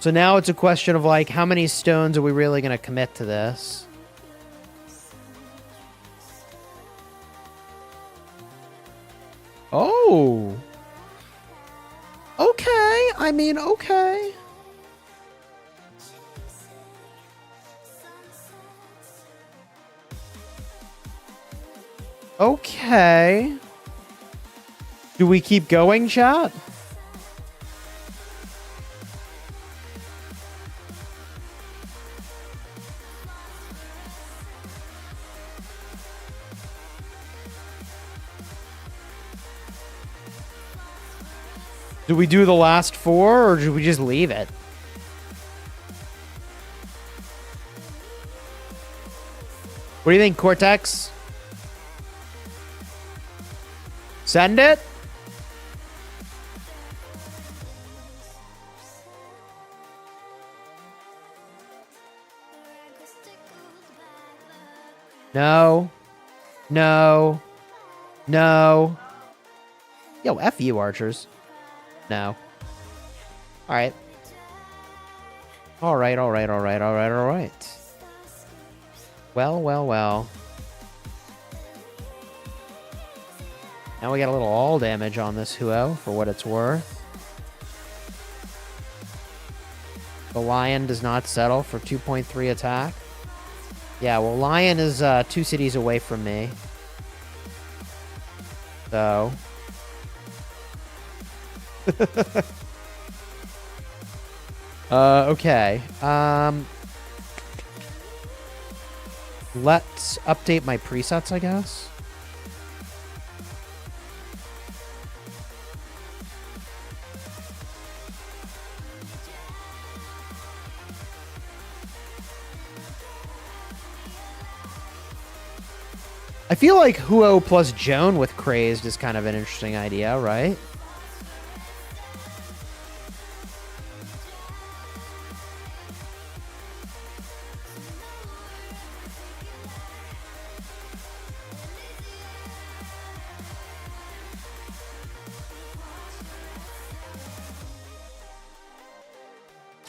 So now it's a question of, like, how many stones are we really going to commit to this? Oh. Okay. I mean, okay. Okay. Do we keep going, chat? Do we do the last 4 or do we just leave it? What do you think, Cortex? Send it? No. No. No. Yo, F you, archers. No. Alright. Alright, alright, alright, alright, alright. Well, well, well. Now we got a little all damage on this Huo, for what it's worth. The Lion does not settle for 2.3 attack. Yeah, well, Lion is 2 cities away from me. So... okay. Let's update my presets, I guess. I feel like Huo plus Joan with Crazed is kind of an interesting idea, right?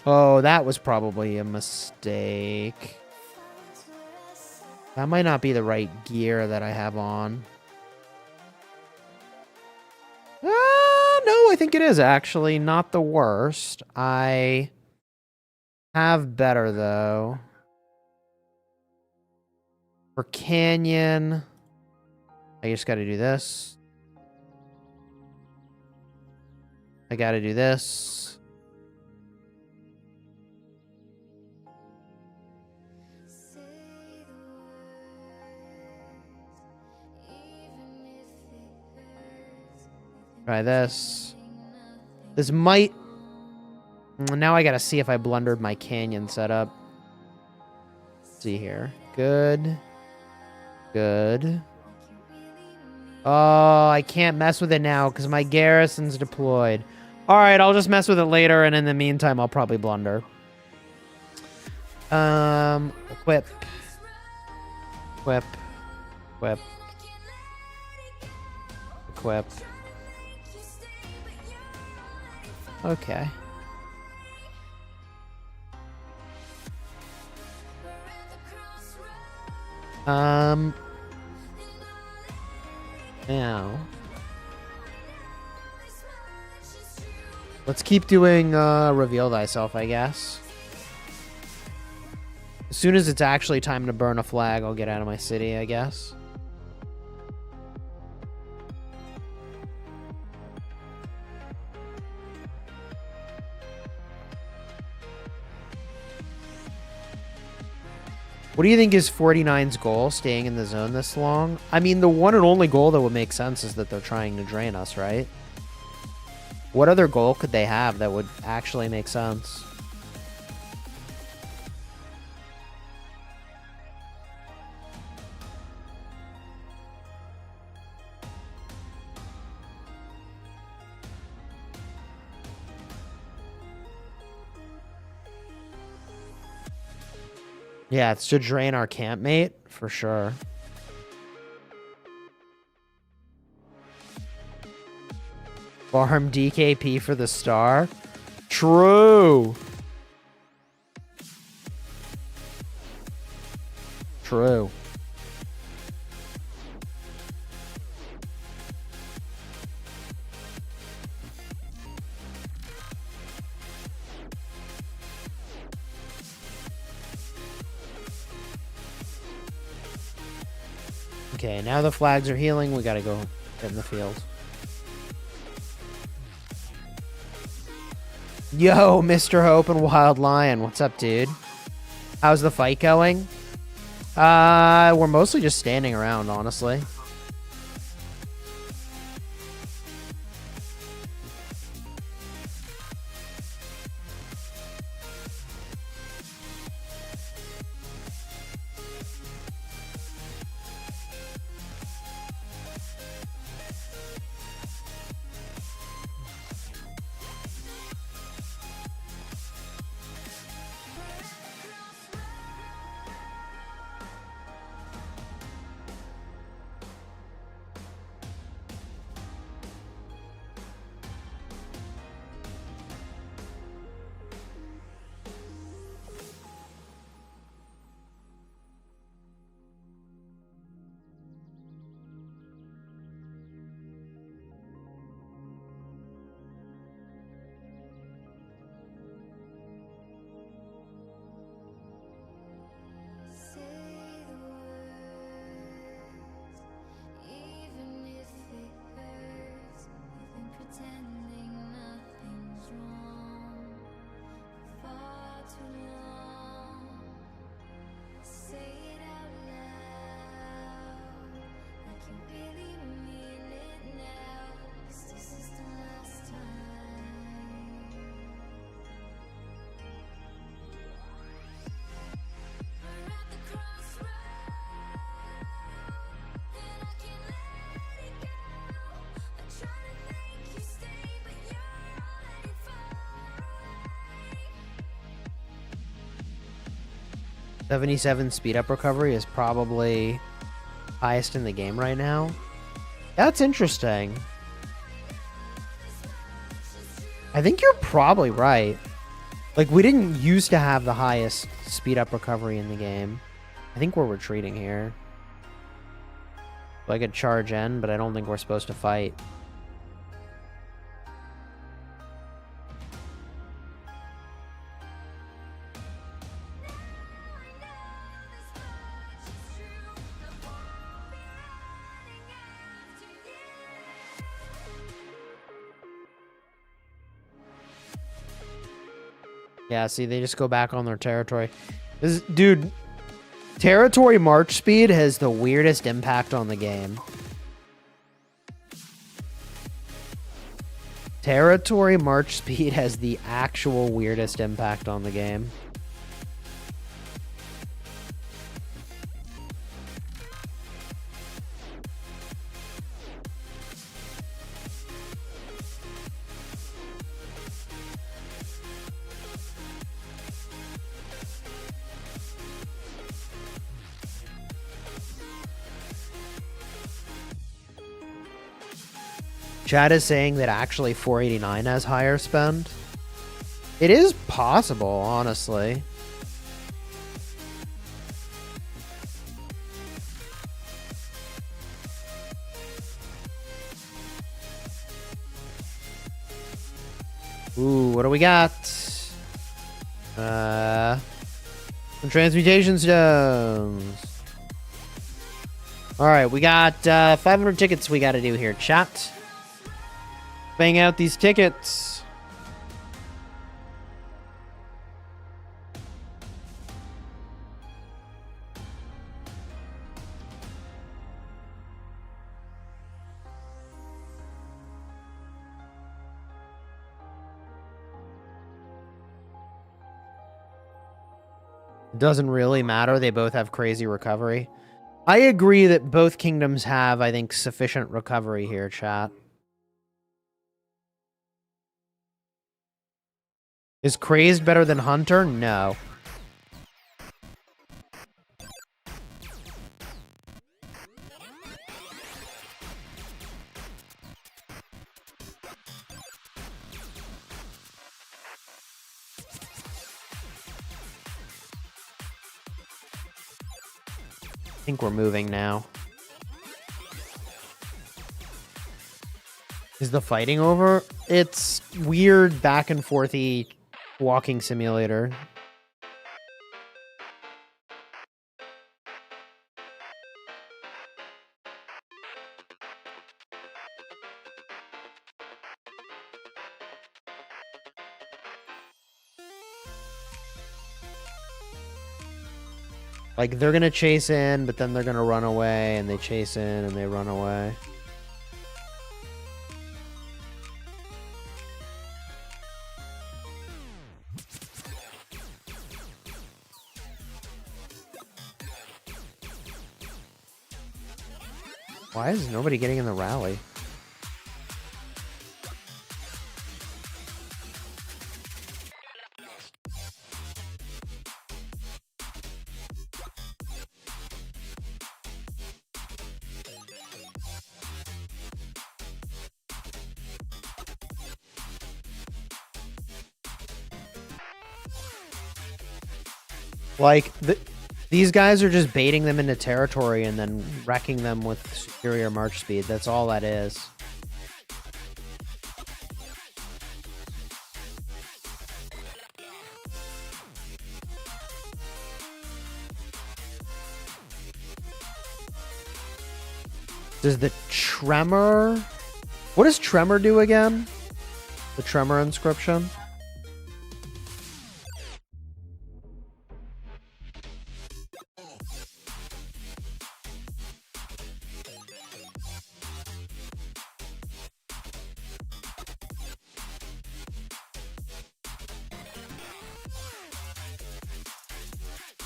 Oh, that was probably a mistake. That might not be the right gear that I have on. No, I think it is actually not the worst. I have better, though. For Canyon, I just got to do this. I got to do this. Try this. This might... Now I gotta see if I blundered my Canyon setup. Let's see here. Good. Good. Oh, I can't mess with it now because my garrison's deployed. Alright, I'll just mess with it later, and in the meantime, I'll probably blunder. Equip. Equip. Equip. Equip. Okay. Now. Let's keep doing, Reveal Thyself, I guess. As soon as it's actually time to burn a flag, I'll get out of my city, I guess. What do you think is 49's goal, staying in the zone this long? I mean, the one and only goal that would make sense is that they're trying to drain us, right? What other goal could they have that would actually make sense? Yeah, it's to drain our campmate, for sure. Farm DKP for the star? True! True. Okay, now the flags are healing. We gotta go get in the field. Yo, Mr. Hope and Wild Lion. What's up, dude? How's the fight going? We're mostly just standing around, honestly. Say the words, even if it hurts. You've been pretending nothing's wrong for far too long. Say it out loud, like you really mean it now. 'Cause this is the last time. We're at the crossroads, and I can't let it go. I try to make you stay, but you're already far away. 77 speed up recovery is probably highest in the game right now. That's interesting. I think you're probably right. Like, we didn't used to have the highest speed up recovery in the game. I think we're retreating here. So I could charge in, but I don't think we're supposed to fight. Yeah, see, they just go back on their territory. Dude, territory march speed has the weirdest impact on the game. Territory march speed has the actual weirdest impact on the game. Chad is saying that actually 489 has higher spend. It is possible, honestly. Ooh, what do we got? Some transmutation stones. Alright, we got 500 tickets we gotta do here, chat. Bang out these tickets. Doesn't really matter. They both have crazy recovery. I agree that both kingdoms have, I think, sufficient recovery here, chat. Is Crazed better than Hunter? No. I think we're moving now. Is the fighting over? It's weird back and forthy walking simulator. Like, they're gonna chase in, but then they're gonna run away, and they chase in, and they run away. Why is nobody getting in the rally? Like, these guys are just baiting them into territory and then wrecking them with superior march speed. That's all that is. Does the Tremor... What does Tremor do again? The Tremor inscription?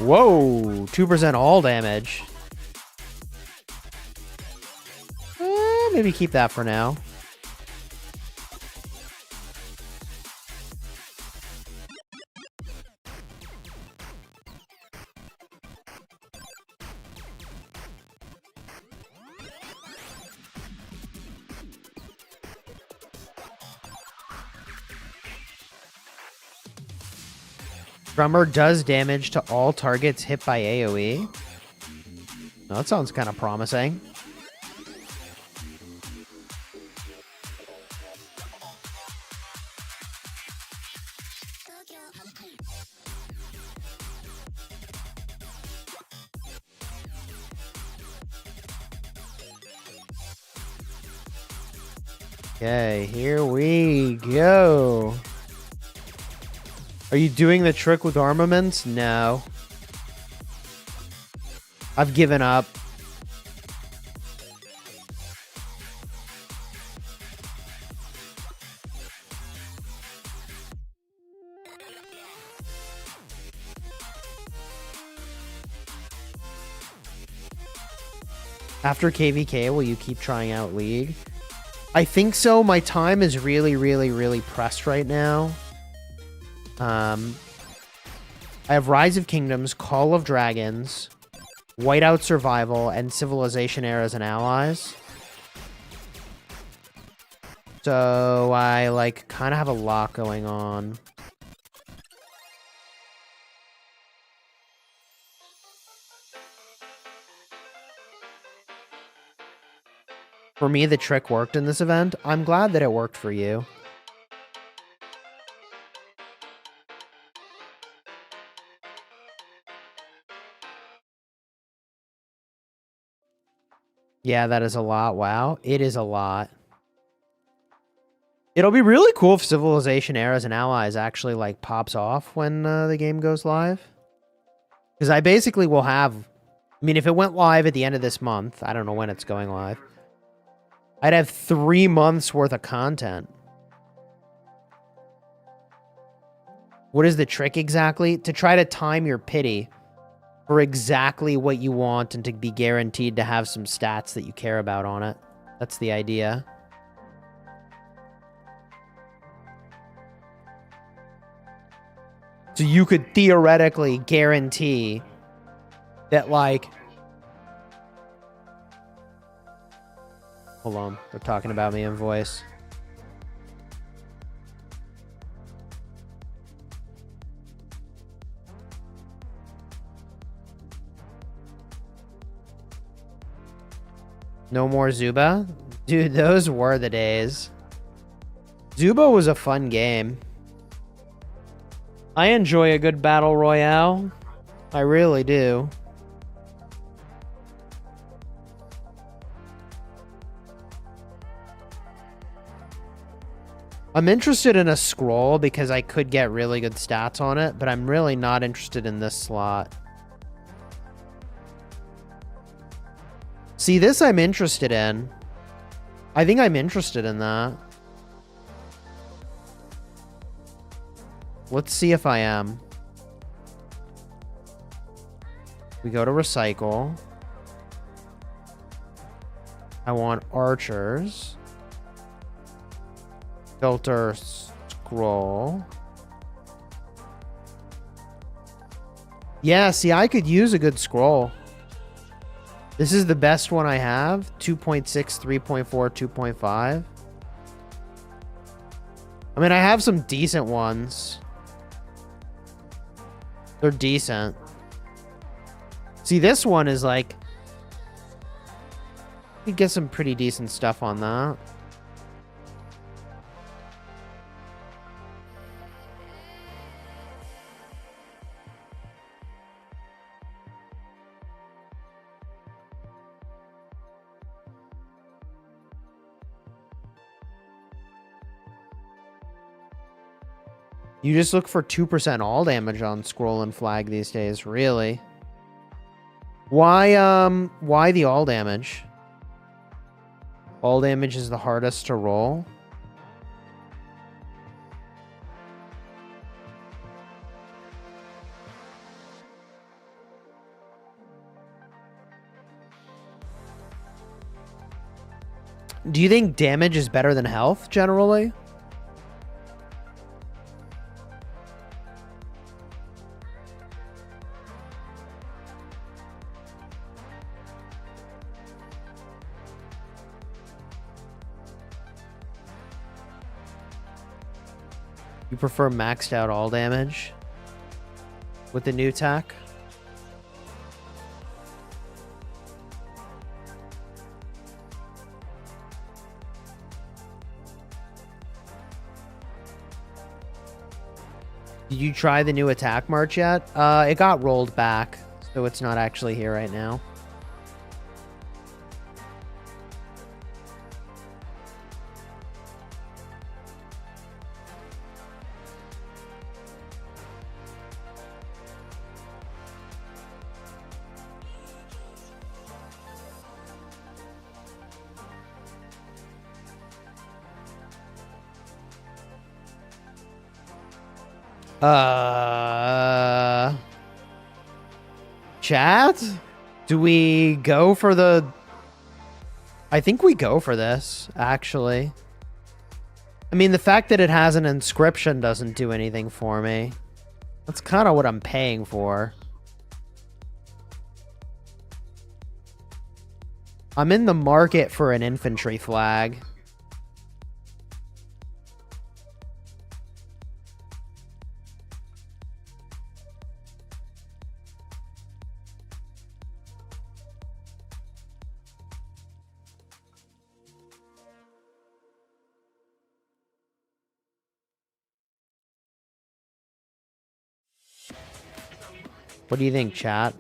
Whoa, 2% all damage. Maybe keep that for now. Drummer does damage to all targets hit by AoE. Oh, that sounds kind of promising. Okay, here we go. Are you doing the trick with armaments? No. I've given up. After KVK, will you keep trying out League? I think so. My time is really pressed right now. I have Rise of Kingdoms, Call of Dragons, Whiteout Survival, and Civilization Eras and Allies. So I, like, kind of have a lot going on. For me, the trick worked in this event. I'm glad that it worked for you. Yeah, that is a lot. Wow. It is a lot. It'll be really cool if Civilization Eras and Allies actually, like, pops off when the game goes live. Because I basically will have... I mean, if it went live at the end of this month, I don't know when it's going live, I'd have 3 months worth of content. What is the trick exactly? To try to time your pity for exactly what you want and to be guaranteed to have some stats that you care about on it. That's the idea. So you could theoretically guarantee that, like... Hold on, they're talking about me in voice. No more Zuba? Dude, those were the days. Zuba was a fun game. I enjoy a good battle royale. I really do. I'm interested in a scroll because I could get really good stats on it, but I'm really not interested in this slot. See, this I'm interested in. I think I'm interested in that. Let's see if I am. We go to recycle. I want archers. Filter scroll. Yeah, see, I could use a good scroll. This is the best one I have. 2.6, 3.4, 2.5. I mean, I have some decent ones. They're decent. See, this one is like... You get some pretty decent stuff on that. You just look for 2% all damage on scroll and flag these days, really? Why the all damage? All damage is the hardest to roll. Do you think damage is better than health, generally? You prefer maxed out all damage with the new tack? Did you try the new attack march yet? It got rolled back, so it's not actually here right now. Chat? Do we go for the... I think we go for this, actually. I mean, the fact that it has an inscription doesn't do anything for me. That's kind of what I'm paying for. I'm in the market for an infantry flag. What do you think, chat?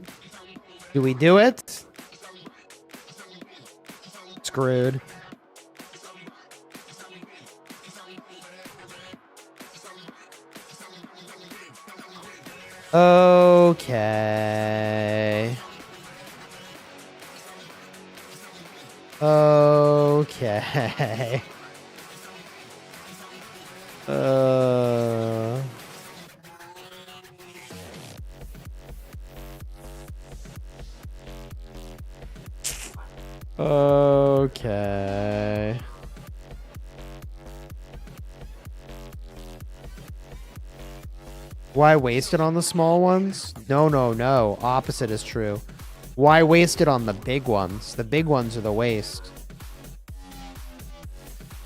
Do we do it? Screwed. Okay. Okay. Okay. Why waste it on the small ones? No, no, no. Opposite is true. Why waste it on the big ones? The big ones are the waste.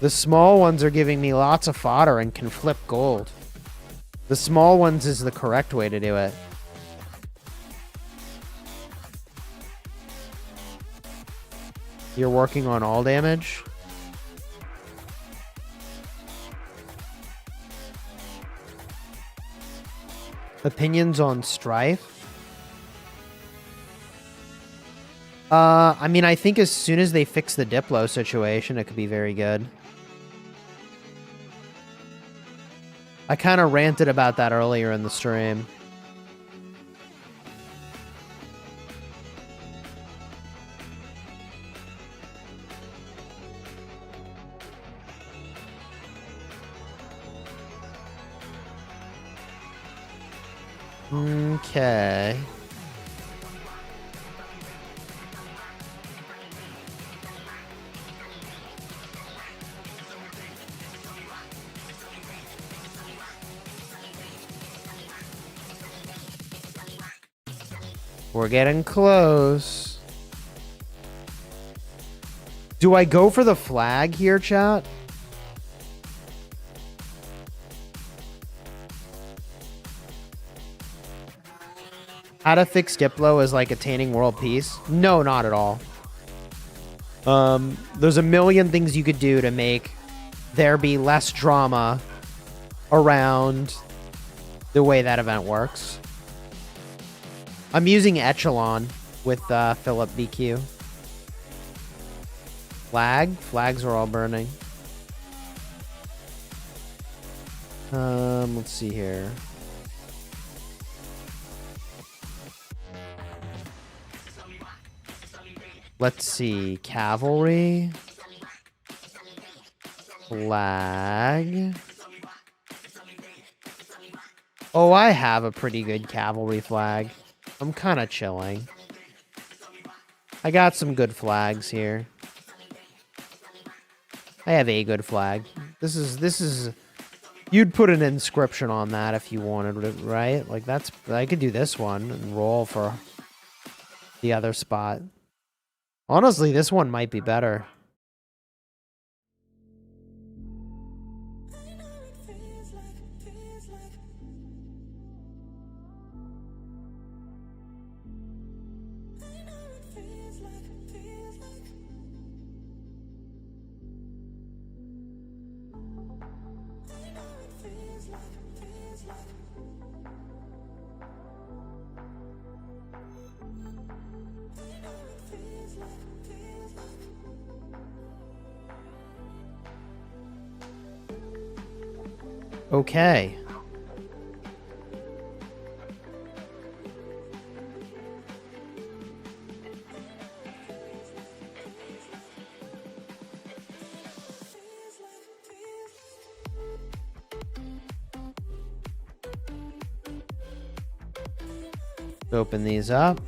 The small ones are giving me lots of fodder and can flip gold. The small ones is the correct way to do it. You're working on all damage? Opinions on Strife? I mean, I think as soon as they fix the Diplo situation, it could be very good. I kind of ranted about that earlier in the stream. Okay. We're getting close. Do I go for the flag here, chat? How to fix Diplo is like attaining world peace? No, not at all. There's a million things you could do to make there be less drama around the way that event works. I'm using Echelon with Philip BQ. Flags are all burning. Let's see here. Let's see. Cavalry. Flag. Oh, I have a pretty good cavalry flag. I'm kind of chilling. I got some good flags here. I have a good flag. This is you'd put an inscription on that if you wanted it, right? Like that's I could do this one and roll for the other spot. Honestly, this one might be better. Okay. Open these up.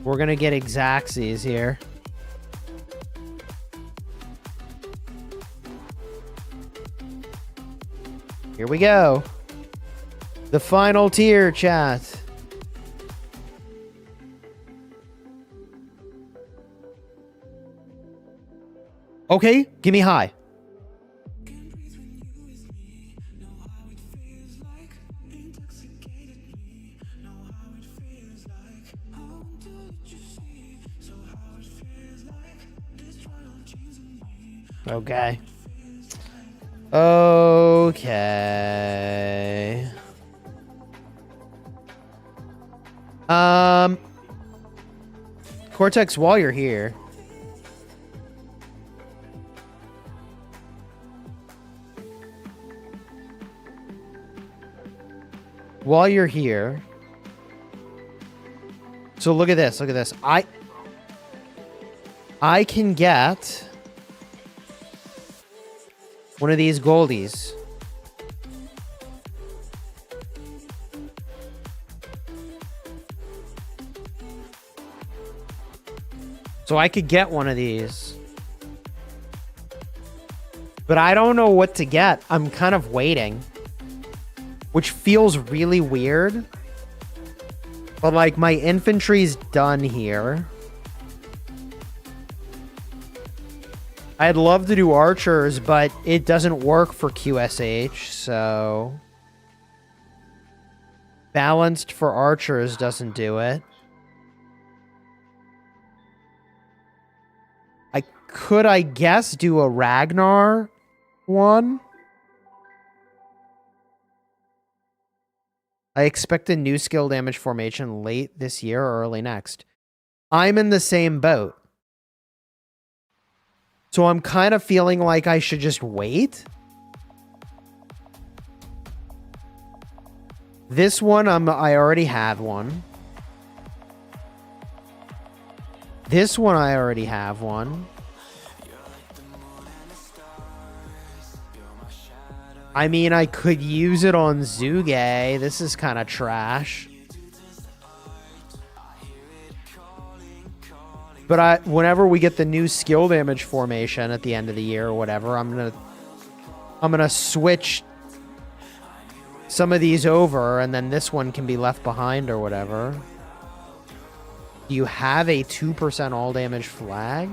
We're gonna get Exaxes here. Here we go. The final tier, chat. Okay, give me high. Okay. Okay. Cortex, while you're here. While you're here. So look at this, look at this. I can get one of these goldies. So I could get one of these. But I don't know what to get. I'm kind of waiting. Which feels really weird. But like my infantry's done here. I'd love to do archers, but it doesn't work for QSH, so... Balanced for archers doesn't do it. Could, I guess, do a Ragnar one? I expect a new skill damage formation late this year or early next. I'm in the same boat. So I'm kind of feeling like I should just wait. This one, I already have one. This one I already have one. I mean, I could use it on Zuge. This is kind of trash. But whenever we get the new skill damage formation at the end of the year or whatever, I'm gonna switch some of these over, and then this one can be left behind or whatever. Do you have a 2% all damage flag?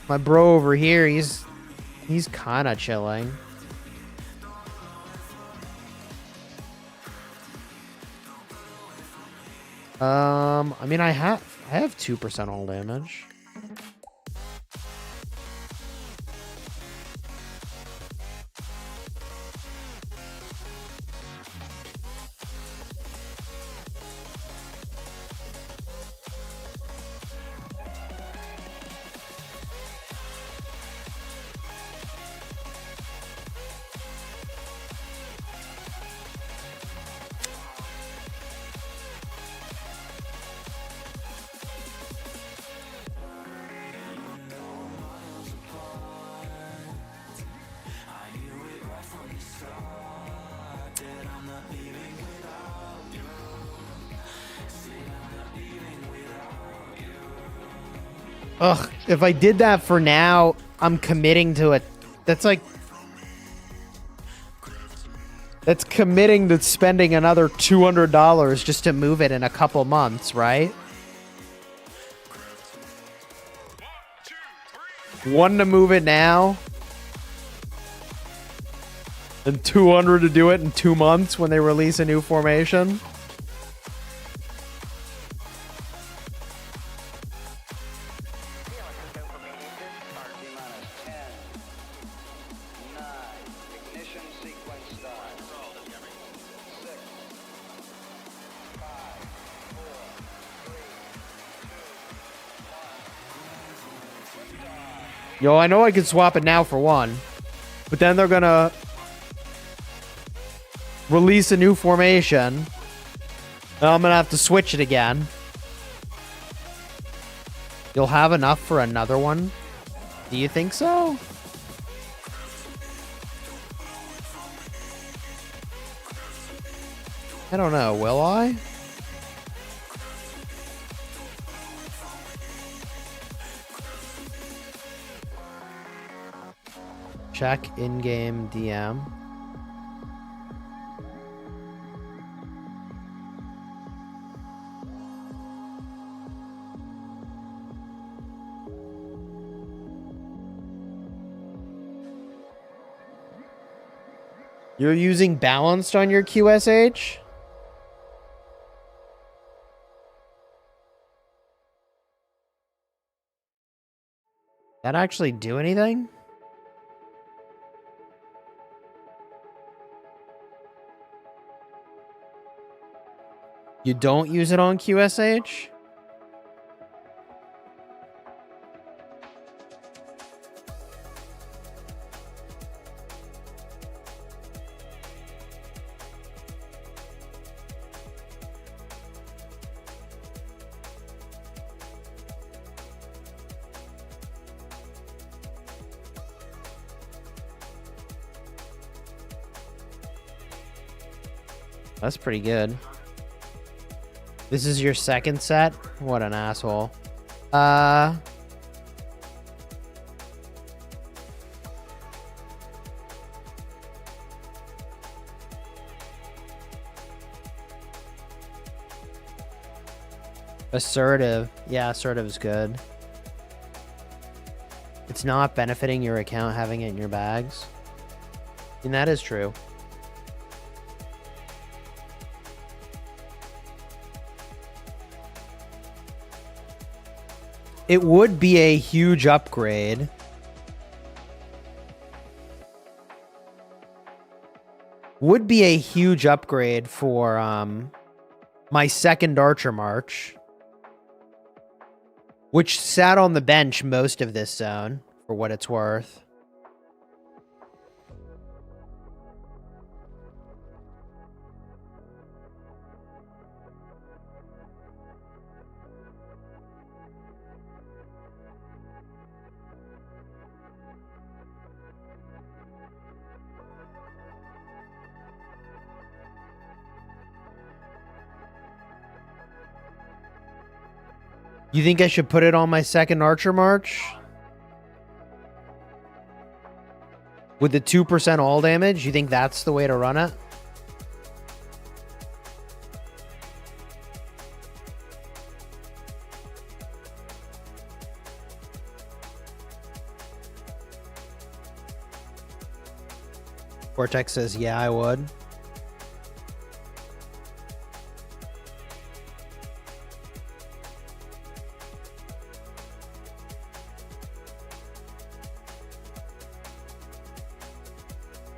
My bro over here, he's kind of chilling. I mean, I have 2% all damage. Ugh, if I did that for now, I'm committing to it. That's like... That's committing to spending another $200 just to move it in a couple months, right? One to move it now. And 200 to do it in 2 months when they release a new formation. Yo, I know I could swap it now for one, but then they're gonna release a new formation, and I'm gonna have to switch it again. You'll have enough for another one? Do you think so? I don't know, will I? Check in-game DM. You're using balanced on your QSH? That actually do anything? You don't use it on QSH? That's pretty good. This is your second set? What an asshole. Assertive. Yeah, assertive is good. It's not benefiting your account having it in your bags. And that is true. It would be a huge upgrade. Would be a huge upgrade for my second Archer March, which sat on the bench most of this zone, for what it's worth. You think I should put it on my second Archer March? With the 2% all damage? You think that's the way to run it? Vortex says, yeah, I would.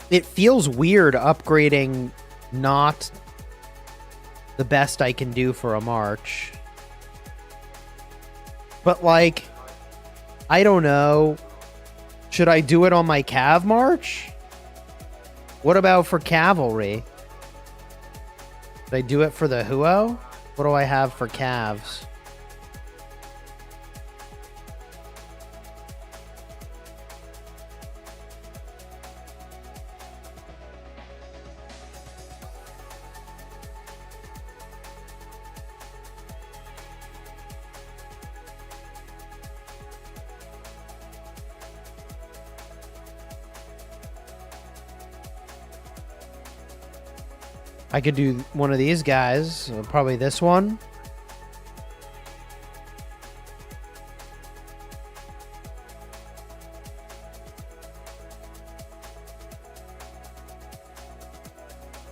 It feels weird upgrading not the best I can do for a March. But, like, I don't know. Should I do it on my Cav March? What about for Cavalry? Should I do it for the Huo? What do I have for Cavs? I could do one of these guys, probably this one.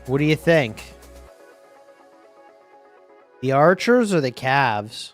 What do you think? The archers or the calves?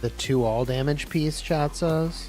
The 2 all damage piece, chat says.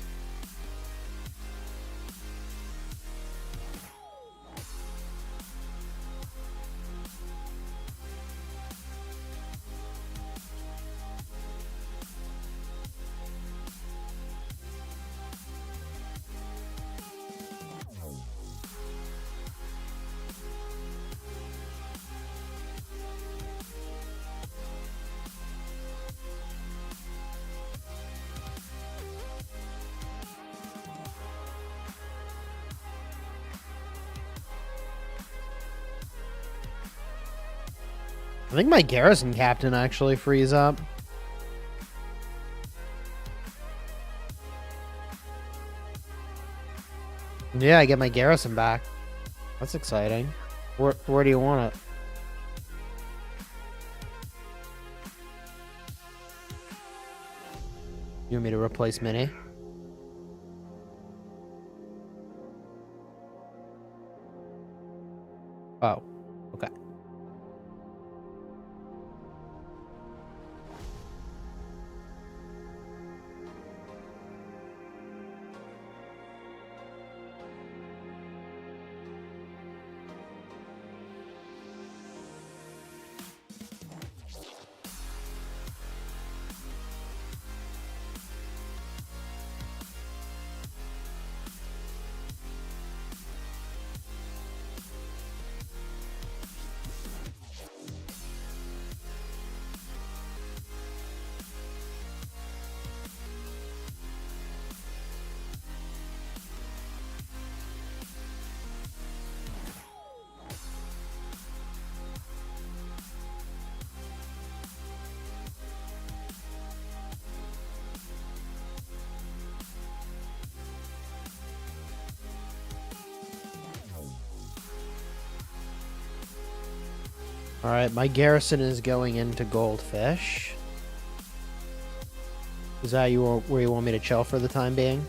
I think my garrison captain actually frees up. Yeah, I get my garrison back. That's exciting. Where do you want it? You want me to replace Mini? Oh, okay. Alright, my garrison is going into Goldfish. Is that where you want me to chill for the time being?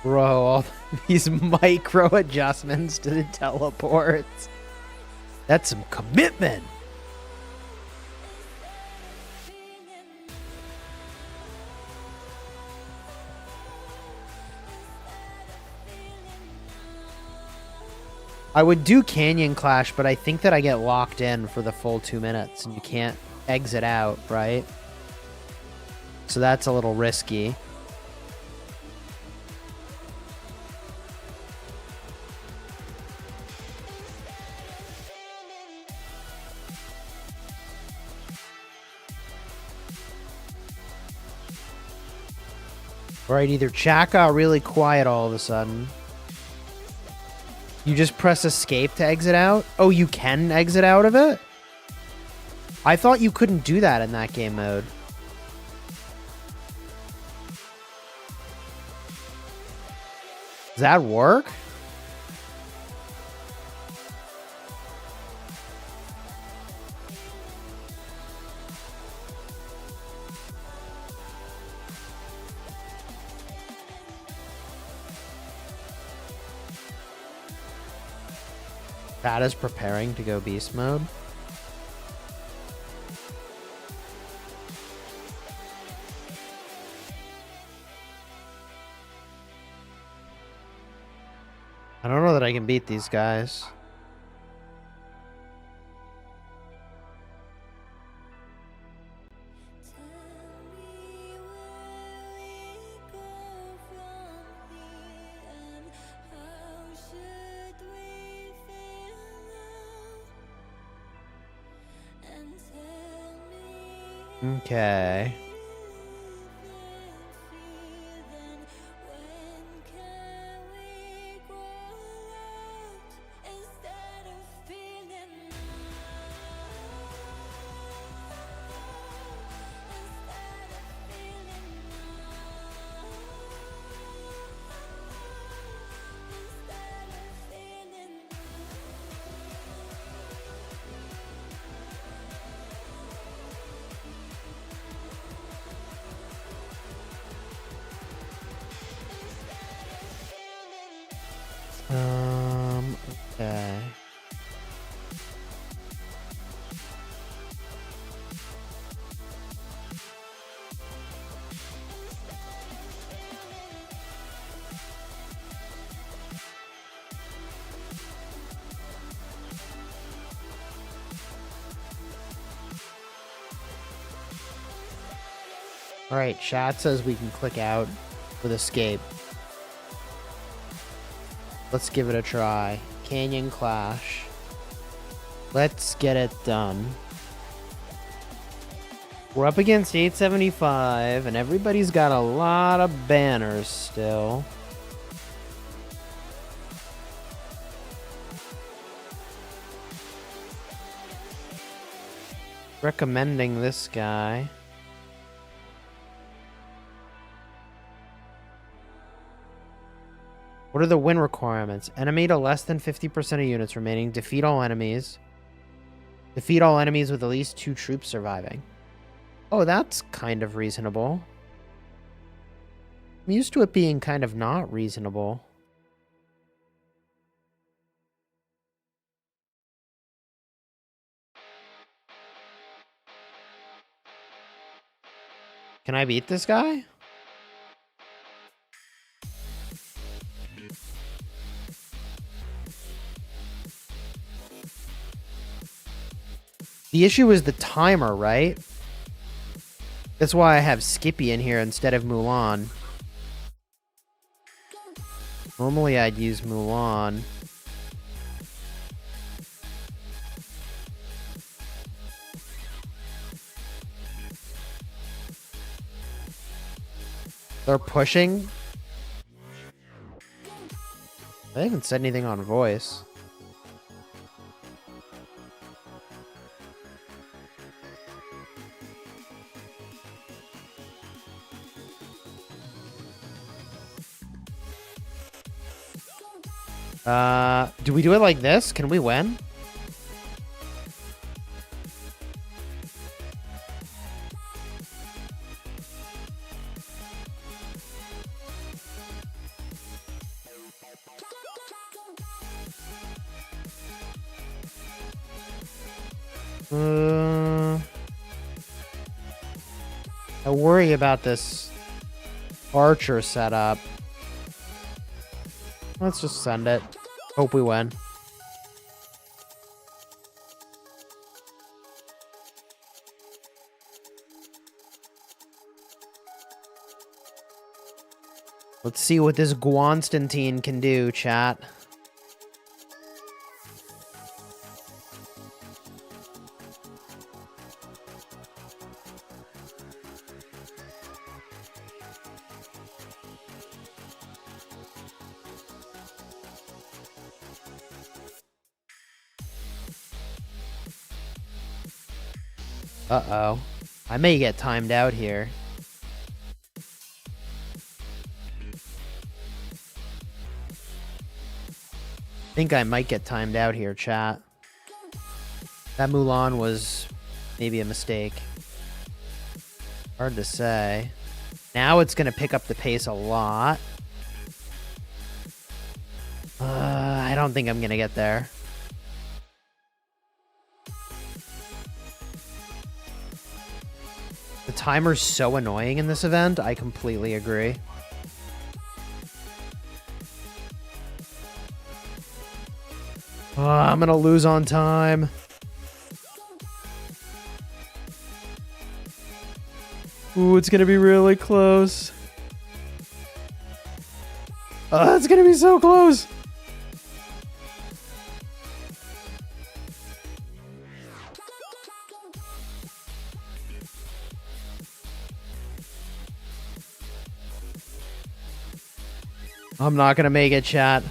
Bro, all these micro adjustments to the teleports. That's some commitment. I would do Canyon Clash, but I think that I get locked in for the full 2 minutes and you can't exit out, right? So that's a little risky. Right, either chat got really quiet all of a sudden. You just press escape to exit out? Oh, you can exit out of it? I thought you couldn't do that in that game mode. Does that work? That is preparing to go beast mode. I don't know that I can beat these guys. Okay. Okay. All right, chat says we can click out with escape. Let's give it a try. Canyon Clash. Let's get it done. We're up against 875, and everybody's got a lot of banners still. Recommending this guy. What are the win requirements? Enemy to less than 50% of units remaining. Defeat all enemies. Defeat all enemies with at least 2 troops surviving. Oh, that's kind of reasonable. I'm used to it being kind of not reasonable. Can I beat this guy? The issue is the timer, right? That's why I have Skippy in here instead of Mulan. Normally I'd use Mulan. They're pushing. I haven't said anything on voice. Do we do it like this? Can we win? I worry about this Archer setup. Let's just send it. Hope we win. Let's see what this Guanstantine can do, chat. Uh-oh. I may get timed out here. I think I might get timed out here, chat. That Mulan was maybe a mistake. Hard to say. Now it's going to pick up the pace a lot. I don't think I'm going to get there. The timer's so annoying in this event. I completely agree. I'm going to lose on time. Ooh, it's going to be really close. Oh, it's going to be so close. I'm not going to make it, chat.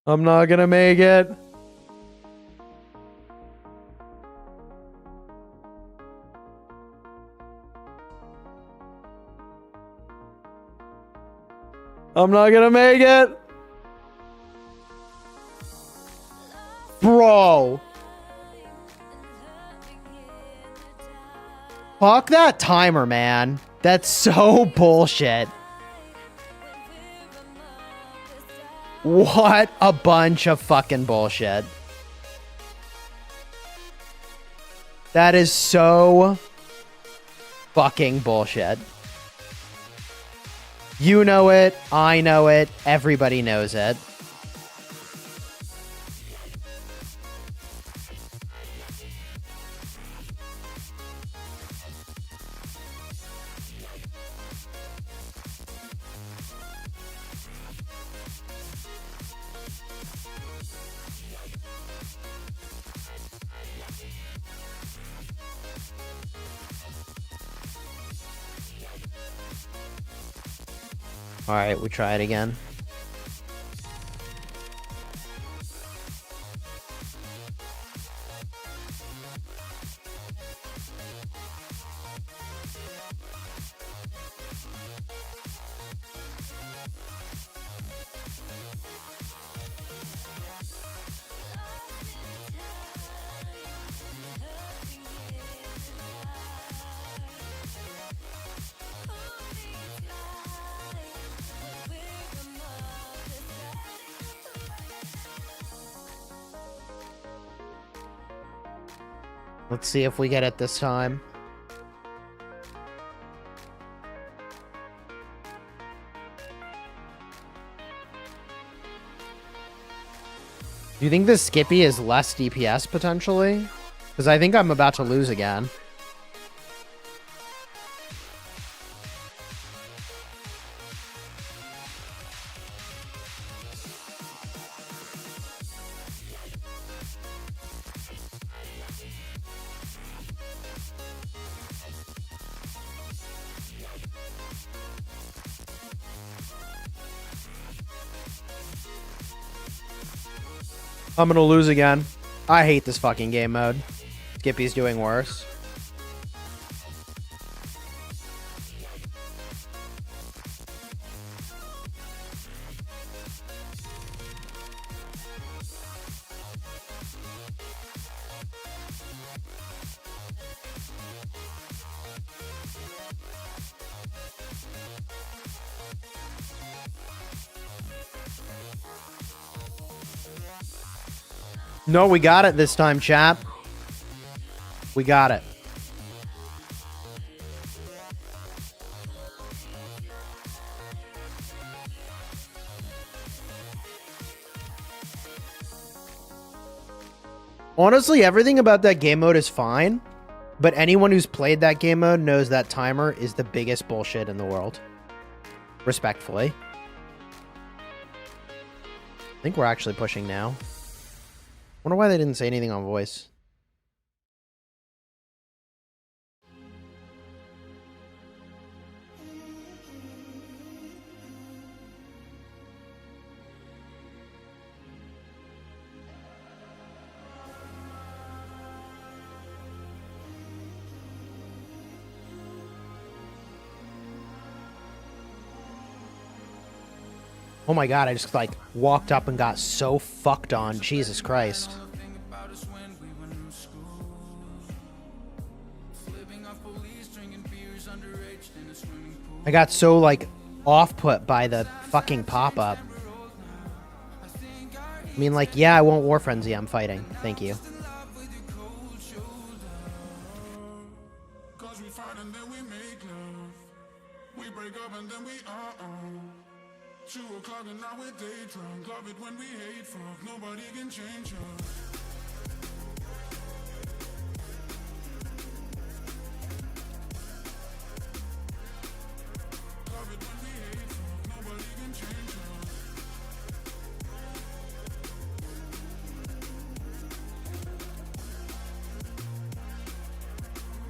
I'm not going to make it. I'm not going to make it. Bro. Fuck that timer, man. That's so bullshit. What a bunch of fucking bullshit. That is so fucking bullshit. You know it, I know it, everybody knows it. Alright, we try it again. Let's see if we get it this time. Do you think this Skippy is less DPS potentially? Because I think I'm about to lose again. I'm gonna lose again. I hate this fucking game mode. Skippy's doing worse. No, we got it this time, chap. We got it. Honestly, everything about that game mode is fine, but anyone who's played that game mode knows that timer is the biggest bullshit in the world. Respectfully. I think we're actually pushing now. Wonder why they didn't say anything on voice. Oh my god, I just like walked up and got so fucked on. Jesus Christ. I got so like off-put by the fucking pop-up. I mean, like, yeah, I won't War Frenzy. I'm fighting. Thank you. And now we're day drunk. Love it when we hate fuck. Nobody can change us. Love it when we hate fuck. Nobody can change us.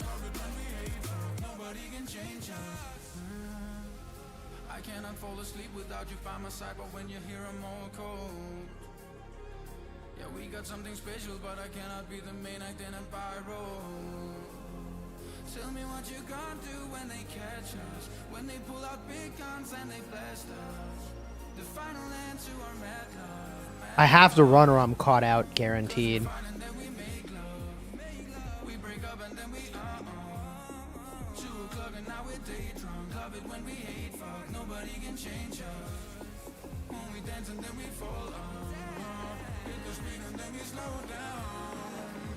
Love it when we hate fuck. Nobody can change us. I cannot fall asleep without you by my side, but when you're here I'm all cold. Yeah, we got something special, but I cannot be the main act in a role. Tell me what you gonna do when they catch us, when they pull out big guns and they blast us. The final end to our mad love. I have to run or I'm caught out, guaranteed. And then we make love. We break up and then we 2 o'clock and now we're day drunk. Love it when we hate fuck. Nobody can change us. When we dance and then we fall on. Hit the speed and then we slow down.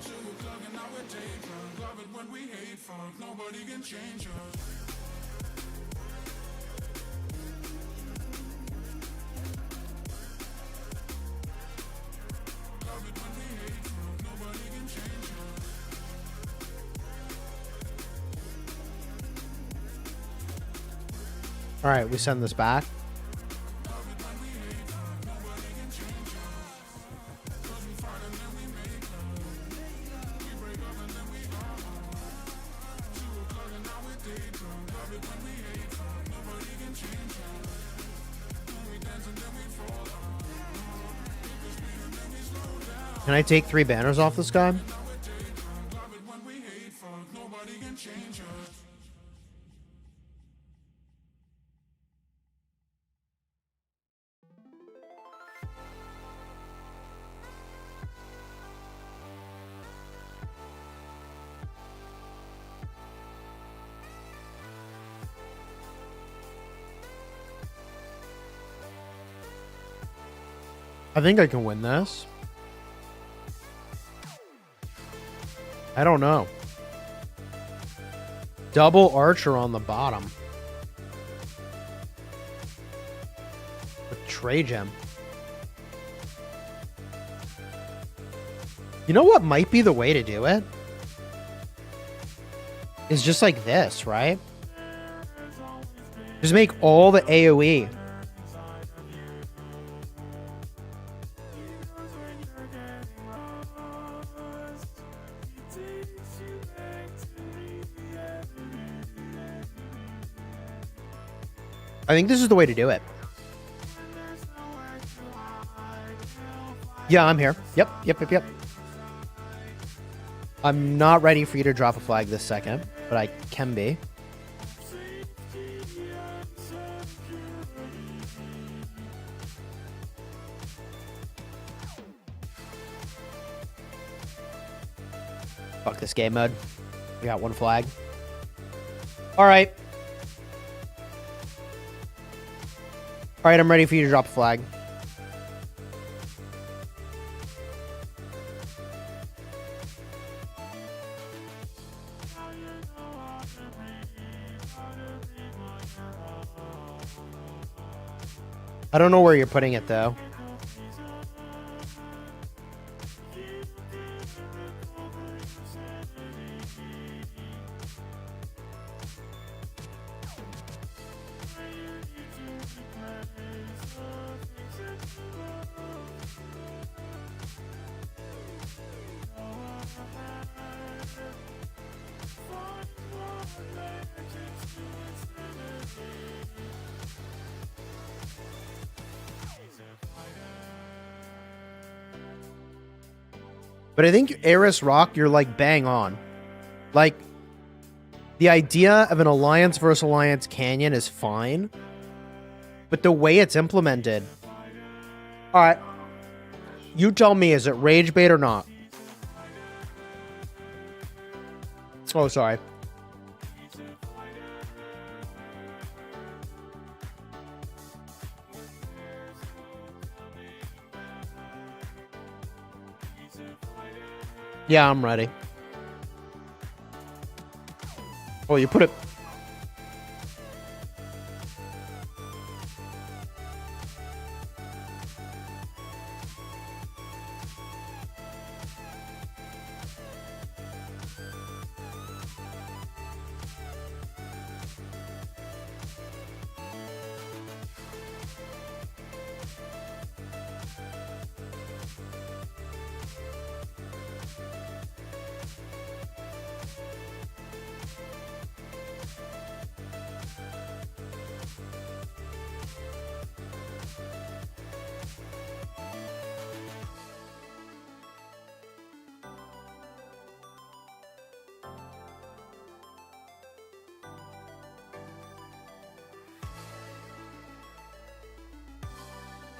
2 o'clock and now we're day drunk. Love it when we hate fuck. Nobody can change us. Love it when we hate fuck. Nobody can change us. All right, we send this back. Can I take 3 banners off this guy? I think I can win this. I don't know. Double Archer on the bottom. With Trey Gem. You know what might be the way to do it? Is just like this, right? Just make all the AoE. I think this is the way to do it. Yeah, I'm here. Yep. I'm not ready for you to drop a flag this second, but I can be. Fuck this game mode. I got 1 flag. All right. All right, I'm ready for you to drop a flag. I don't know where you're putting it though. But I think Eris Rock, you're like bang on. Like, the idea of an Alliance versus Alliance Canyon is fine. But the way it's implemented... Alright. You tell me, is it rage bait or not? Oh, sorry. Yeah, I'm ready. Oh, you put it...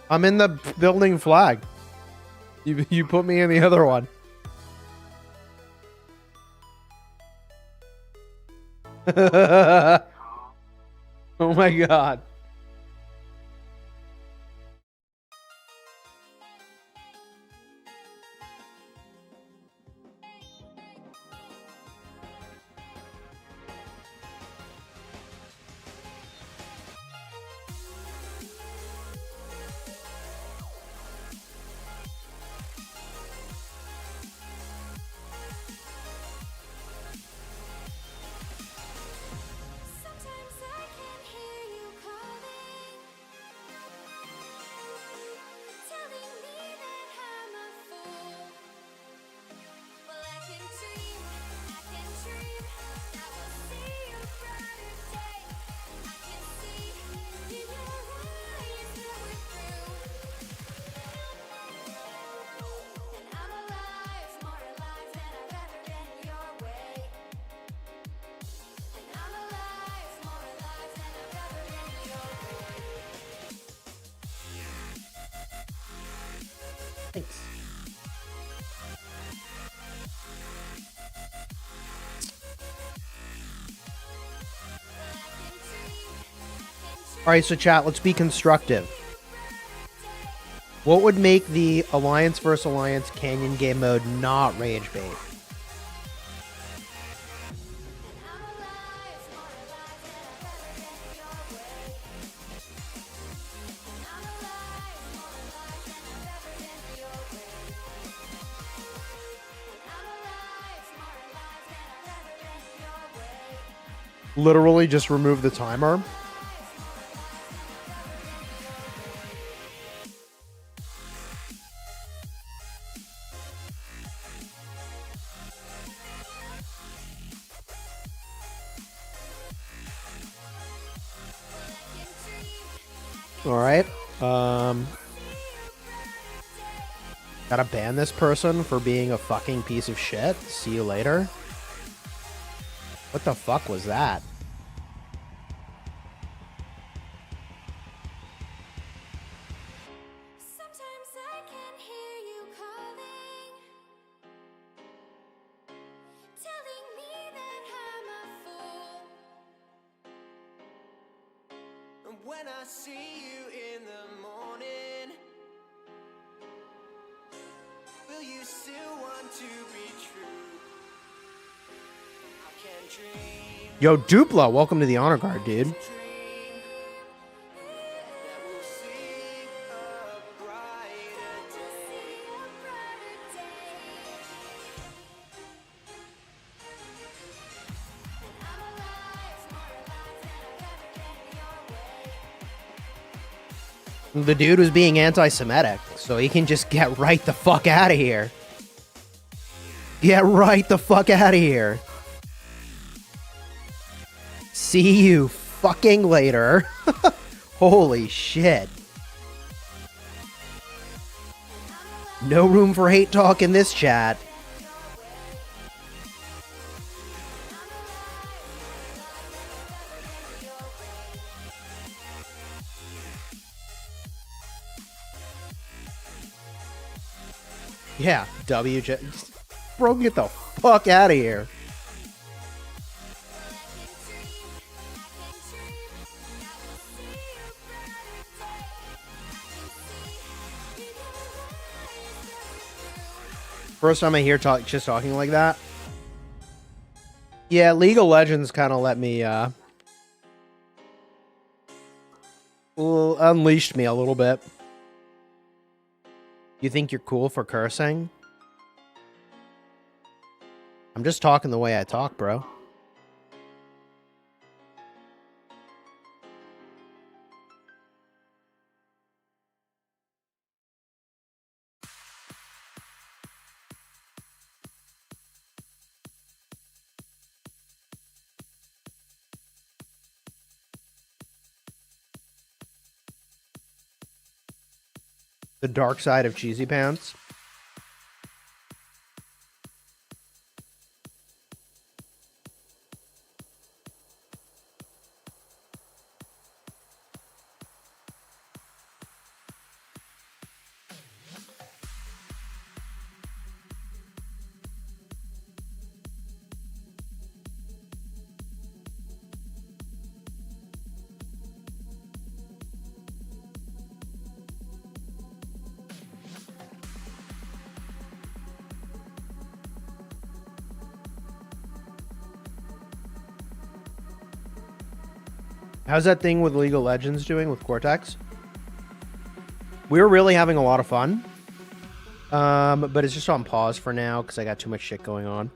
I'm in the building flag. You put me in the other one. Oh my god. Sometimes I can hear you calling, telling me that I'm a fool. Well, I can dream that we'll see a brighter day. I can see in your eyes that we're through, and I'm alive, more alive than I've ever been your way. And I'm alive, more alive than I've ever been your way. Thanks. Alright, so chat, let's be constructive. What would make the Alliance vs. Alliance Canyon game mode not rage bait? I'm alive, more alive than I've ever been your way. And I'm alive, more alive than I've ever been your way. And I'm alive, more alive than I've ever been your way. Literally just remove the timer. Alright. Gotta ban this person for being a fucking piece of shit. See you later. What the fuck was that? Sometimes I can hear you calling, telling me that I'm a fool. And when I see you in the morning, will you still want to be true? I'll Yo, Duplo, welcome to the honor guard, dude. The dude was being anti-Semitic, so he can just get right the fuck out of here. Get right the fuck out of here. See you fucking later. Holy shit. No room for hate talk in this chat. Yeah, Bro, get the fuck out of here. First time I hear just talking like that. Yeah, League of Legends kind of let me, unleashed me a little bit. You think you're cool for cursing? I'm just talking the way I talk, bro. The dark side of cheesy pants. How's that thing with League of Legends doing with Cortex? We're really having a lot of fun. But it's just on pause for now because I got too much shit going on.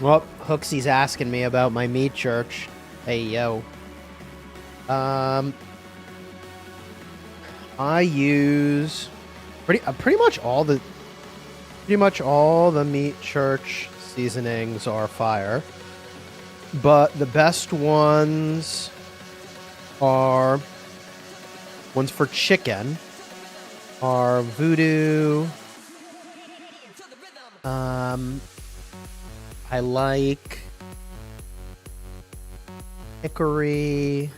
Well, Hooksy's asking me about my meat church. Hey, yo. I use pretty much all the meat church seasonings are fire. But the best ones are ones for chicken are Voodoo. I like hickory,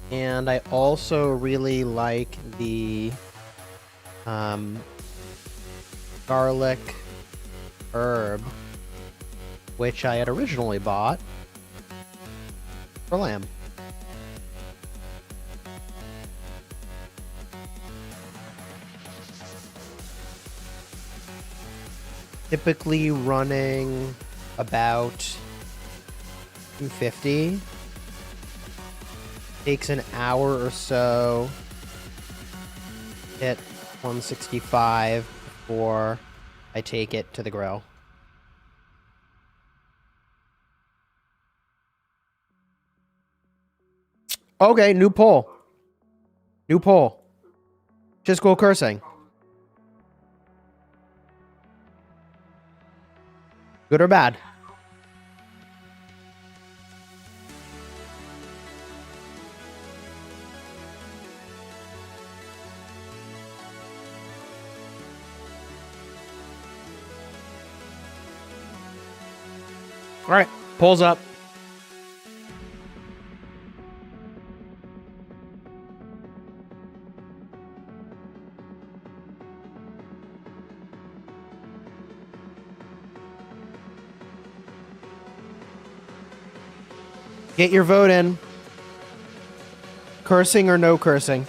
and I also really like the garlic herb, which I had originally bought for lamb. Typically running about 250. Takes an hour or so. Hit 165 before I take it to the grill. Okay, new poll. New poll. Chisgule cursing. Good or bad? All right. Pulls up. Get your vote in. Cursing or no cursing?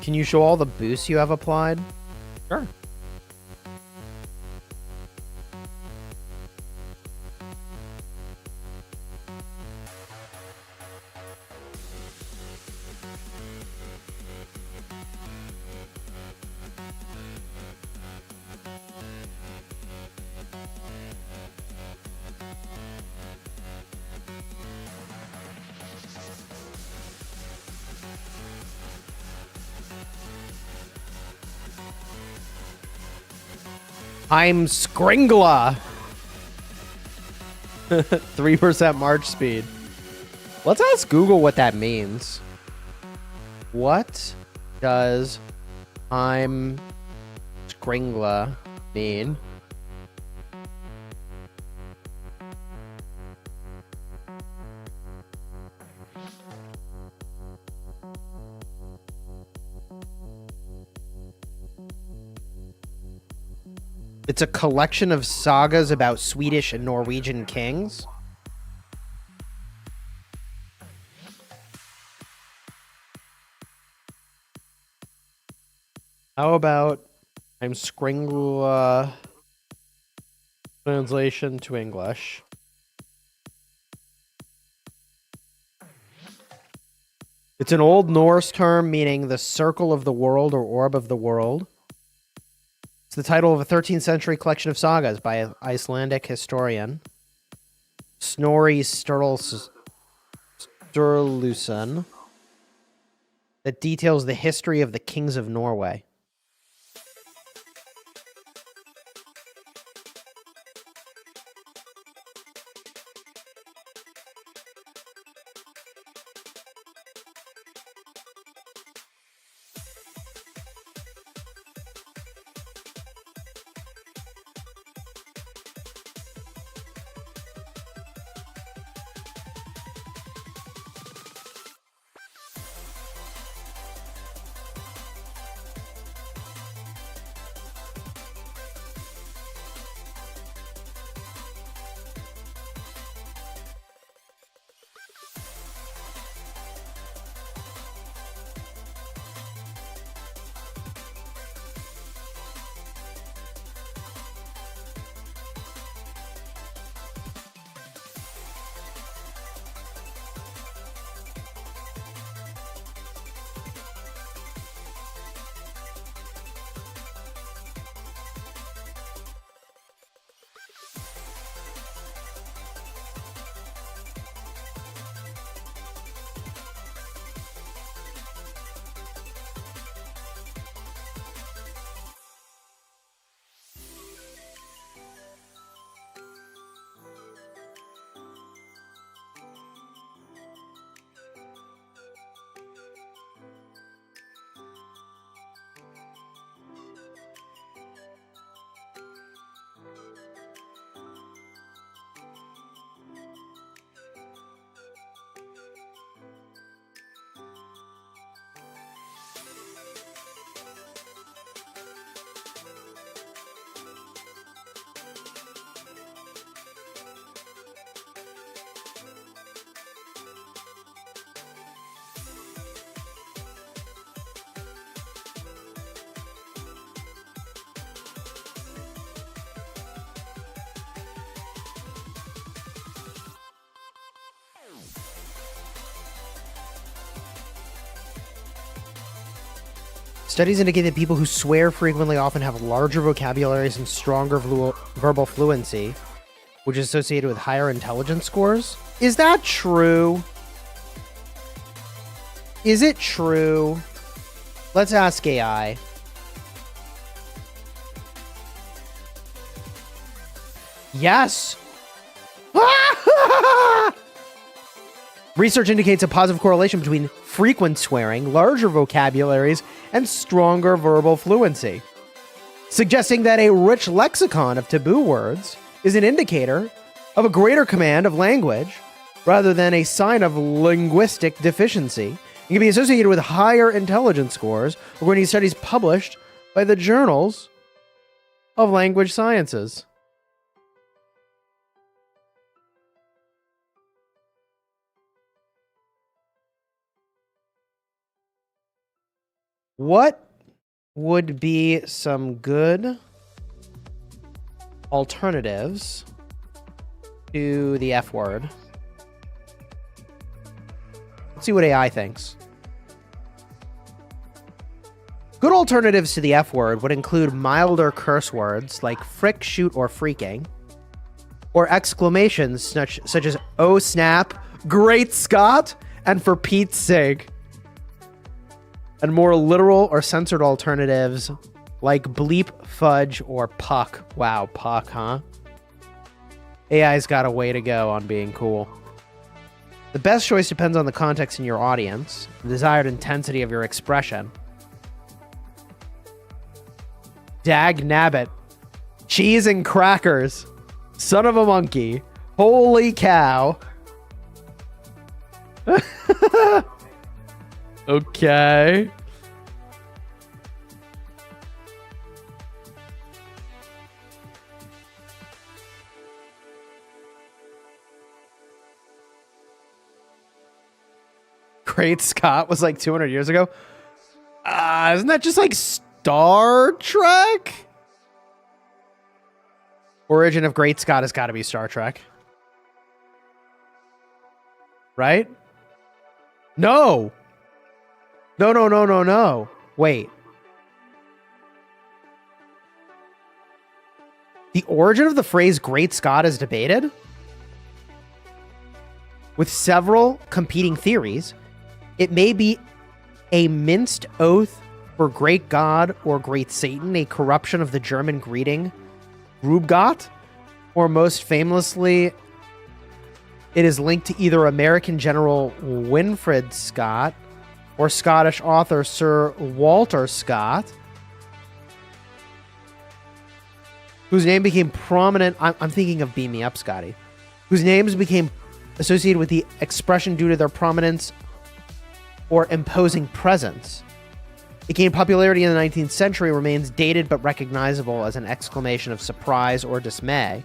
Can you show all the boosts you have applied? Sure. I'm Skringla. 3% March speed. Let's ask Google what that means. What does I'm Skringla mean? It's a collection of sagas about Swedish and Norwegian kings. How about I'm Skringla translation to English? It's an Old Norse term meaning the circle of the world or orb of the world. It's the title of a 13th century collection of sagas by an Icelandic historian, Snorri Sturluson, that details the history of the kings of Norway. Studies indicate that people who swear frequently often have larger vocabularies and stronger verbal fluency, which is associated with higher intelligence scores. Is that true? Is it true? Let's ask AI. Yes. Research indicates a positive correlation between frequent swearing, larger vocabularies, and stronger verbal fluency, suggesting that a rich lexicon of taboo words is an indicator of a greater command of language rather than a sign of linguistic deficiency. It can be associated with higher intelligence scores, according to studies published by the journals of language sciences. What would be some good alternatives to the F word? Let's see what AI thinks. Good alternatives to the F word would include milder curse words like frick, shoot, or freaking, or exclamations such as "Oh snap," "Great Scott," and "For Pete's sake." And more literal or censored alternatives like bleep, fudge, or puck. Wow, puck, huh? AI's got a way to go on being cool. The best choice depends on the context in your audience, the desired intensity of your expression. Dag nabbit. Cheese and crackers. Son of a monkey. Holy cow. Okay. Great Scott was like 200 years ago. Isn't that just like Star Trek? Origin of Great Scott has got to be Star Trek. Right? No. No. Wait. The origin of the phrase Great Scott is debated, with several competing theories. It may be a minced oath for Great God or Great Satan, a corruption of the German greeting Grubgott, or most famously, it is linked to either American General Winfred Scott or Scottish author Sir Walter Scott, whose name became prominent. I'm thinking of Beam Me Up, Scotty. Whose names became associated with the expression due to their prominence or imposing presence. It gained popularity in the 19th century, remains dated but recognizable as an exclamation of surprise or dismay.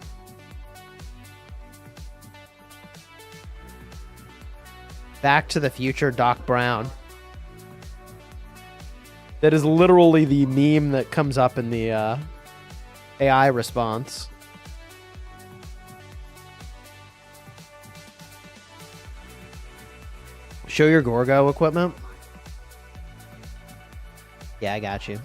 Back to the Future, Doc Brown. That is literally the meme that comes up in the AI response. Show your Gorgo equipment. Yeah, I got you.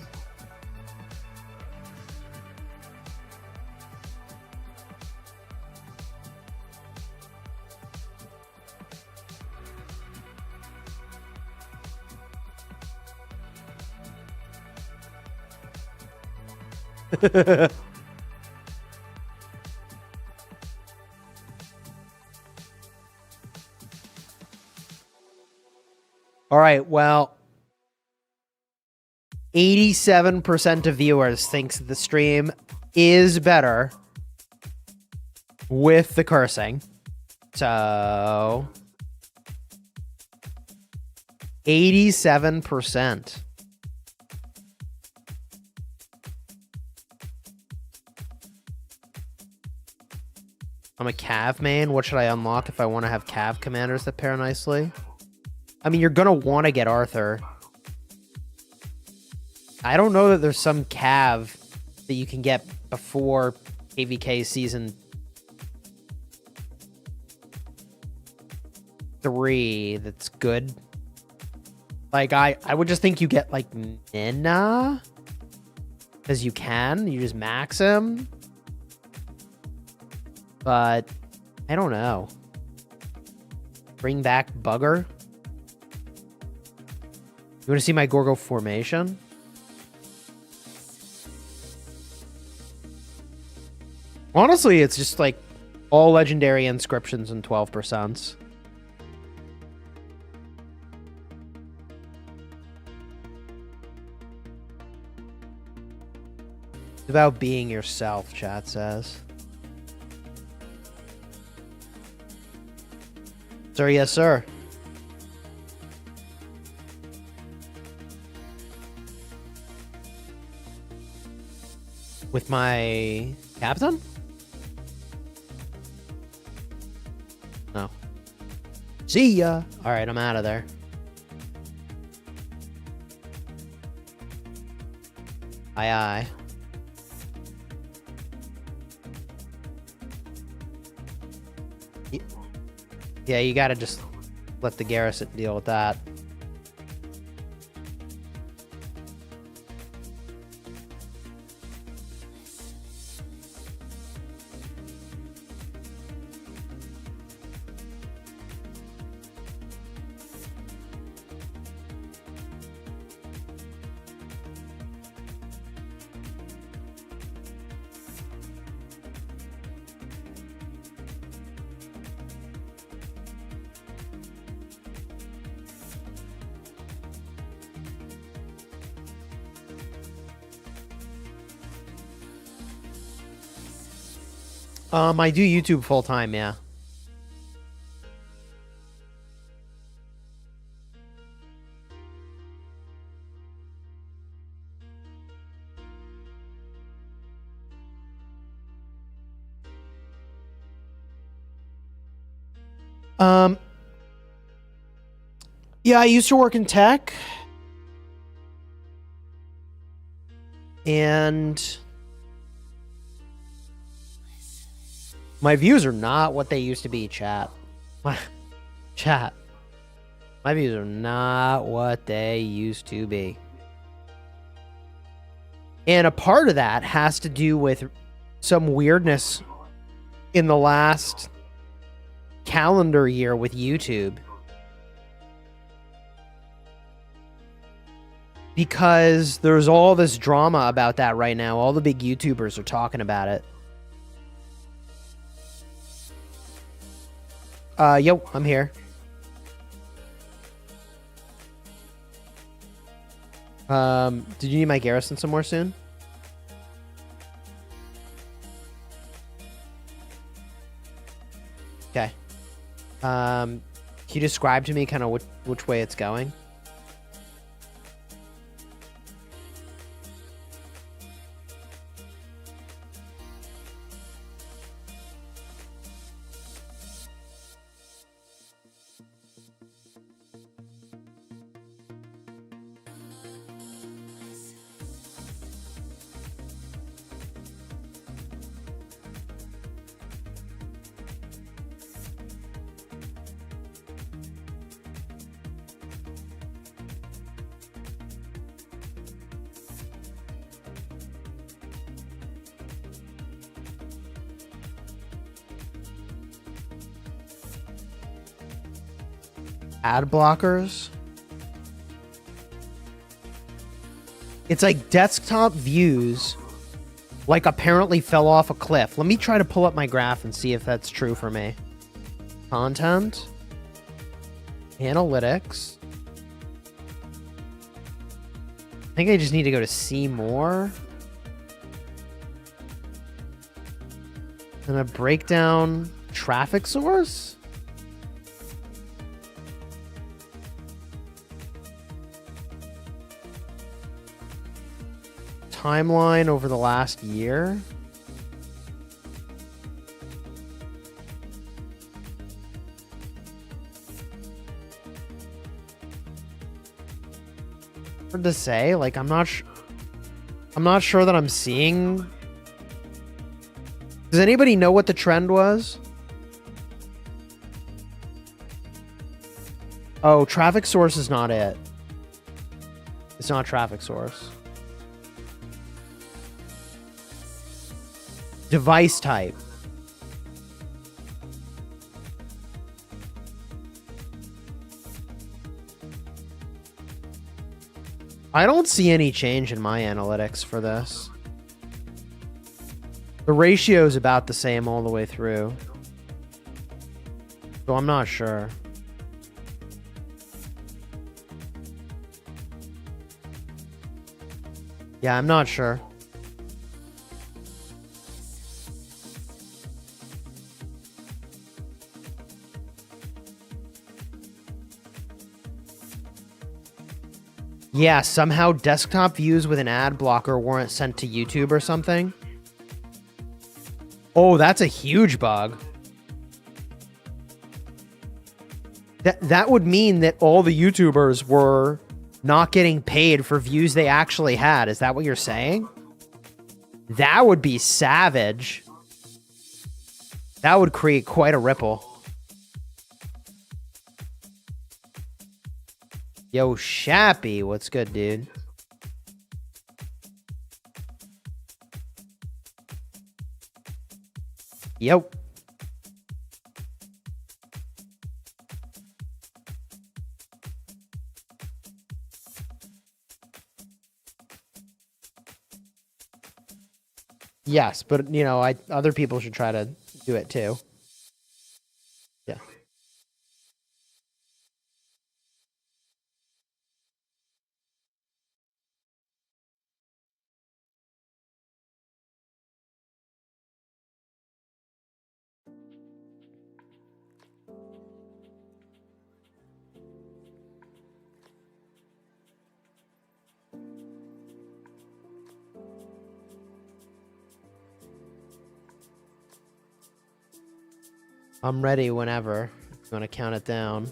All right, well, 87% of viewers thinks the stream is better with the cursing. So 87%. I'm a Cav main. What should I unlock if I want to have Cav commanders that pair nicely? I mean, you're going to want to get Arthur. I don't know that there's some Cav that you can get before AVK season 3 that's good. Like, I would just think you get, like, Nina. Because you can. You just max him. But, I don't know. Bring back Bugger. You want to see my Gorgo formation? Honestly, it's just like all legendary inscriptions and 12%. It's about being yourself, chat says. Sir, yes, sir. With my captain? No. See ya. All right, I'm out of there. Aye, aye. Yeah, you gotta just let the garrison deal with that. I do YouTube full time, yeah. Yeah, I used to work in tech. And my views are not what they used to be, chat. Chat. My views are not what they used to be. And a part of that has to do with some weirdness in the last calendar year with YouTube. Because there's all this drama about that right now. All the big YouTubers are talking about it. Yo, I'm here. Did you need my garrison somewhere soon? Okay. Can you describe to me kind of which way it's going? Ad blockers. It's like desktop views like apparently fell off a cliff. Let me try to pull up my graph and see if that's true for me. Content. Analytics. I think I just need to go to see more. And a breakdown traffic source. Timeline over the last year. Hard to say. Like, I'm not sure that I'm seeing. Does anybody know what the trend was? Oh, traffic source is not it. It's not traffic source. Device type. I don't see any change in my analytics for this. The ratio is about the same all the way through. So I'm not sure. Yeah, I'm not sure. Yeah, somehow desktop views with an ad blocker weren't sent to YouTube or something. Oh, that's a huge bug. That would mean that all the YouTubers were not getting paid for views they actually had. Is that what you're saying? That would be savage. That would create quite a ripple. Yo, Shappy, what's good, dude? Yo. Yes, but you know, other people should try to do it too. Yeah. I'm ready whenever. If you want to count it down.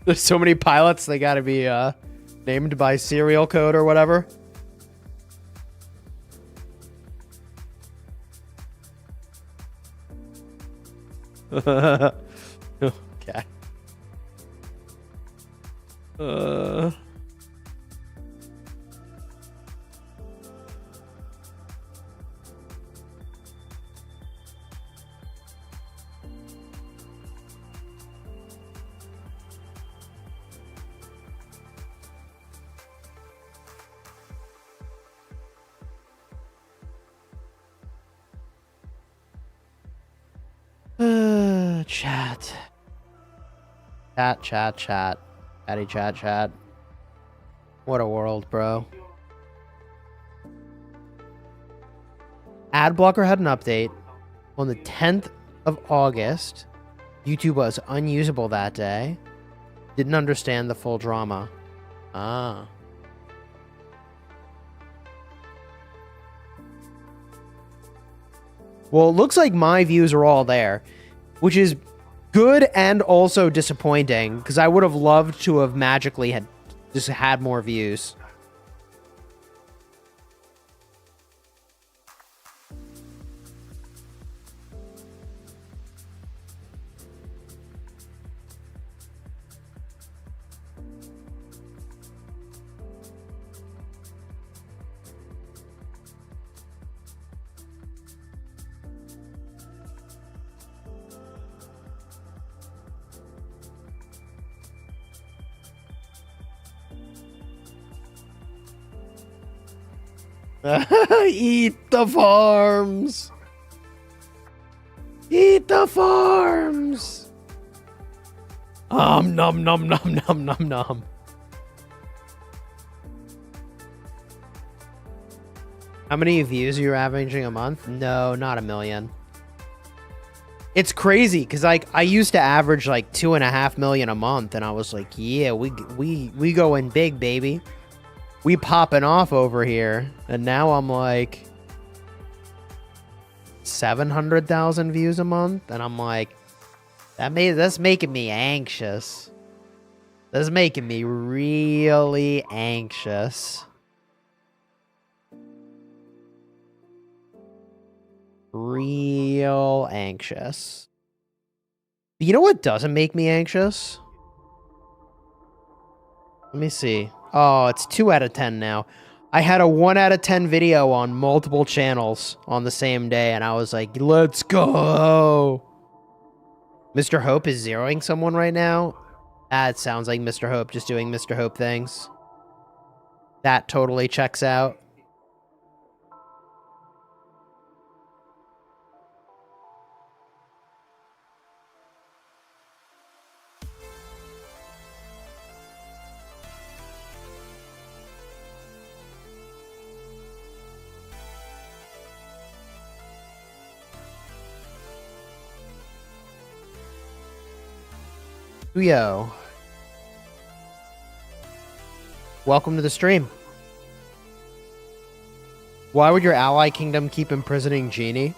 There's so many pilots, they gotta be named by serial code or whatever. Okay. Chat. Chat. Chatty chat. What a world, bro. Ad blocker had an update on the 10th of August. YouTube was unusable that day. Didn't understand the full drama. Ah. Well, it looks like my views are all there, which is good and also disappointing because I would have loved to have magically had more views. Eat the farms. Eat the farms. Nom nom nom nom. How many views are you averaging a month? No, not 1 million. It's crazy because like I used to average like 2.5 million a month, and I was like, yeah, we going big, baby. We popping off over here, and now I'm like 700,000 views a month, and I'm like, that's making me anxious. That's making me really anxious. Real anxious. You know what doesn't make me anxious? Let me see. Oh, it's 2 out of 10 now. I had a 1 out of 10 video on multiple channels on the same day, and I was like, let's go. Mr. Hope is zeroing someone right now. That sounds like Mr. Hope just doing Mr. Hope things. That totally checks out. Yo. Welcome to the stream. Why would your ally kingdom keep imprisoning Genie?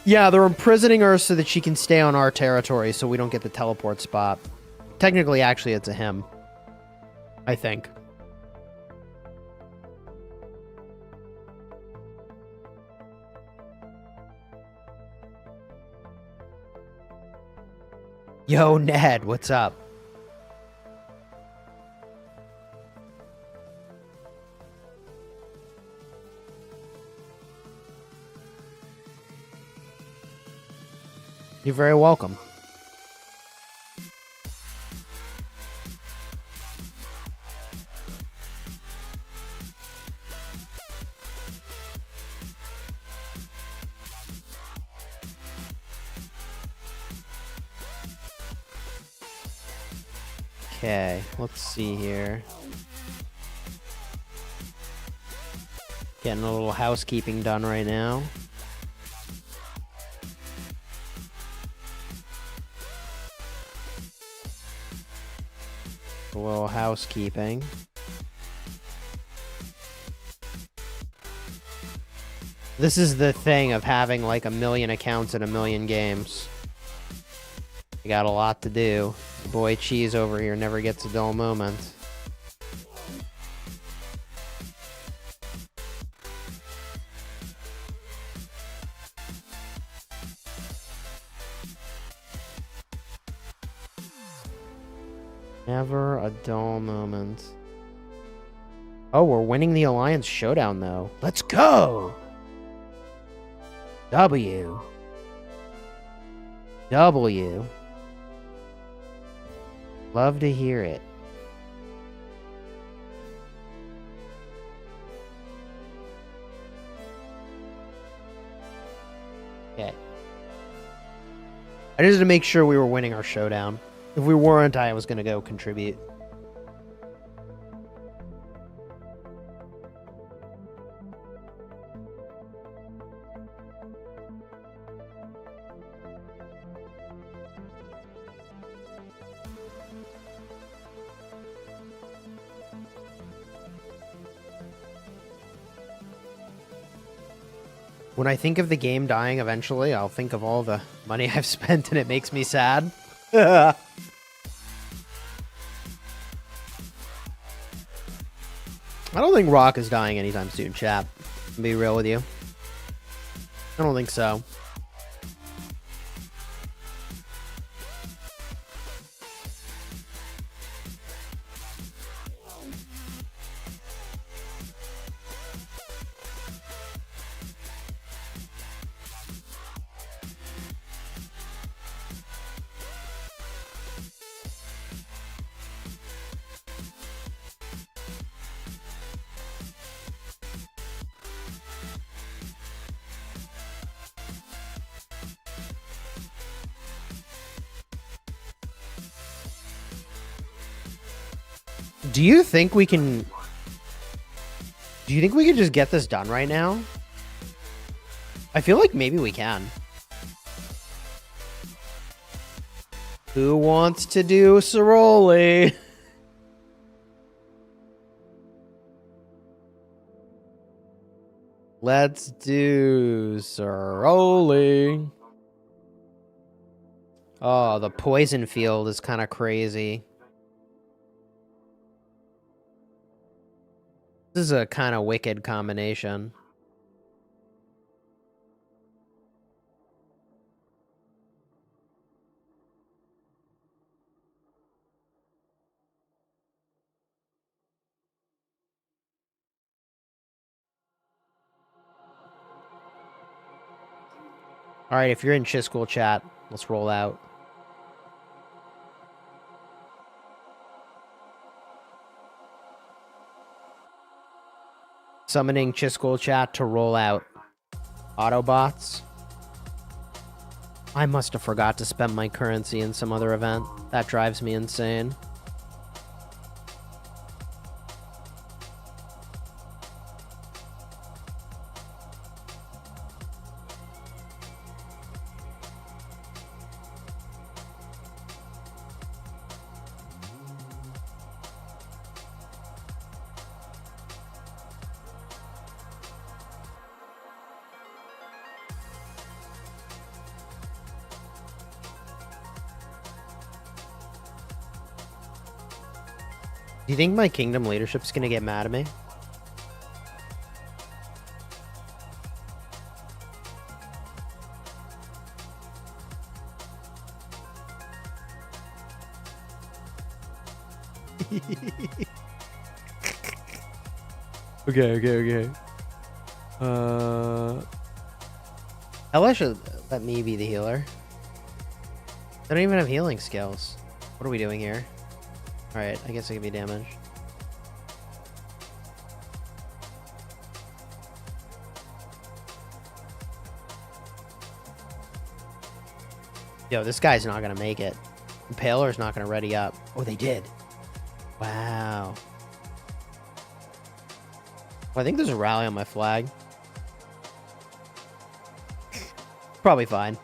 Yeah, they're imprisoning her so that she can stay on our territory so we don't get the teleport spot. Technically, actually, it's a him. I think. Yo, Ned, what's up? You're very welcome. Okay, let's see here. Getting a little housekeeping done right now. A little housekeeping. This is the thing of having like a million accounts and a million games. You got a lot to do. The boy Cheese over here never gets a dull moment. Never a dull moment. Oh, we're winning the Alliance Showdown, though. Let's go! W. W. Love to hear it. Okay. I just had to make sure we were winning our showdown. If we weren't, I was going to go contribute. When I think of the game dying eventually, I'll think of all the money I've spent and it makes me sad. I don't think Rock is dying anytime soon, chap. To be real with you. I don't think so. Do you think we can... Do you think we can just get this done right now? I feel like maybe we can. Who wants to do Ceroli? Let's do Ceroli. Oh, the poison field is kind of crazy. This is a kind of wicked combination. All right, if you're in Chisgule chat, let's roll out. Summoning Chisgule chat to roll out. Autobots. I must have forgot to spend my currency in some other event. That drives me insane. Do you think my kingdom leadership's gonna get mad at me? Okay. Ella should let me be the healer. I don't even have healing skills. What are we doing here? Alright, I guess I can be damaged. Yo, this guy's not gonna make it. Impaler's not gonna ready up. Oh, they did. Wow. Well, I think there's a rally on my flag. Probably fine.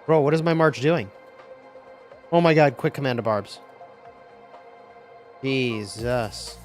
Bro, what is my march doing? Oh my god, quick command to barbs. Jesus.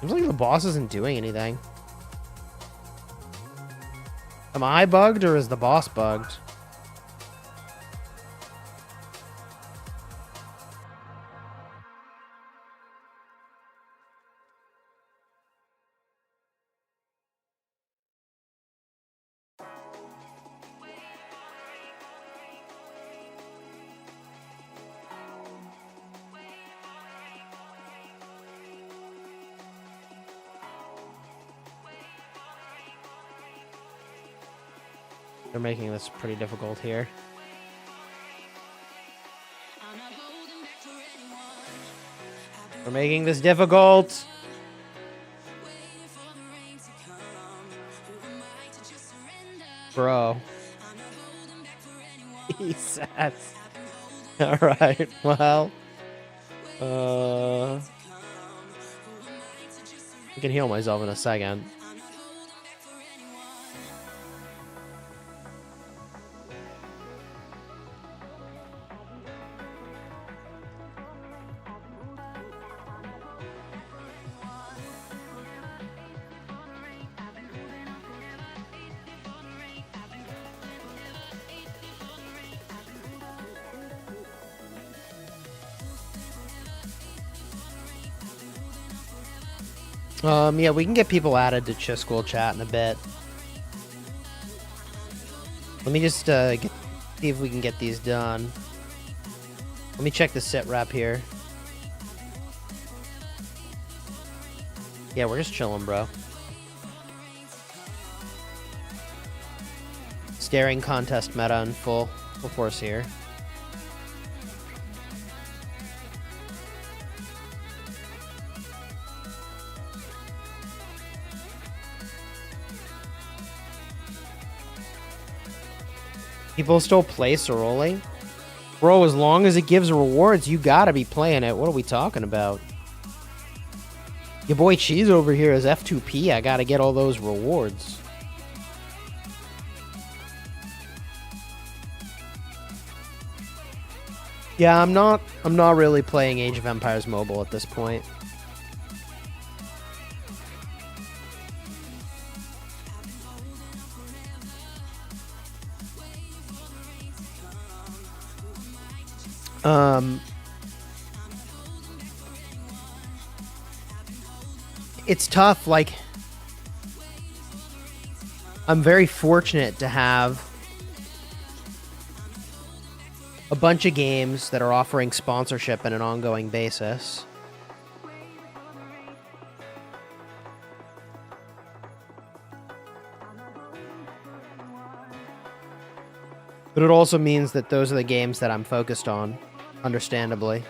Seems like the boss isn't doing anything. Am I bugged or is the boss bugged? They're making this pretty difficult here. We're making this difficult. Bro. Jesus. Alright, well. I can heal myself in a second. Yeah, we can get people added to Chisgule chat in a bit. Let me just see if we can get these done. Let me check the sit rep here. Yeah, we're just chilling, bro. Staring contest meta in full. Full force here. People still play Ceroli? Bro, as long as it gives rewards, you gotta be playing it. What are we talking about? Your boy Cheese over here is F2P. I gotta get all those rewards. Yeah, I'm not really playing Age of Empires Mobile at this point. It's tough, like, I'm very fortunate to have a bunch of games that are offering sponsorship on an ongoing basis. But it also means that those are the games that I'm focused on, understandably.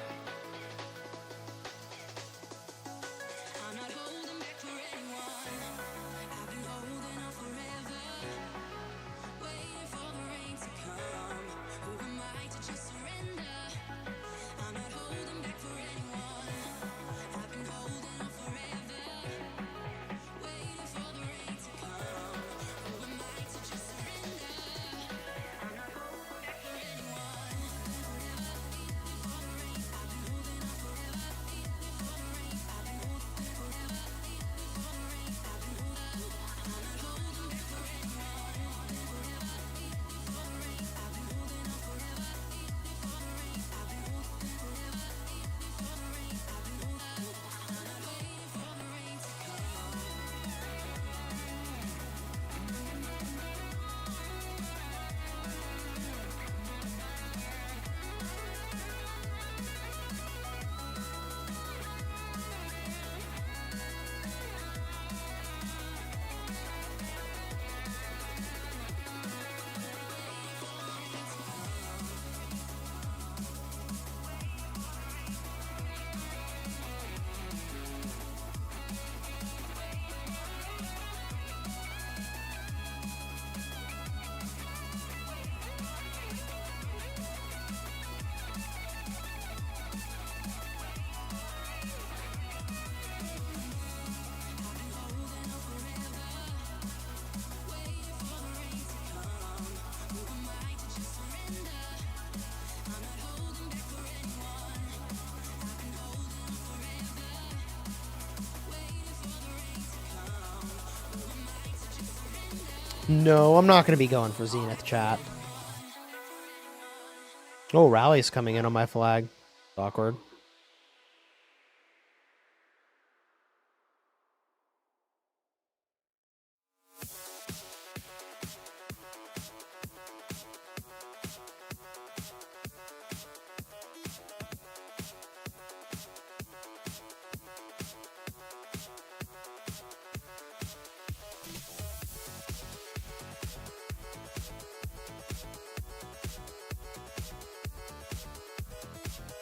No, I'm not going to be going for Zenith, chat. Oh, Rally's coming in on my flag. Awkward.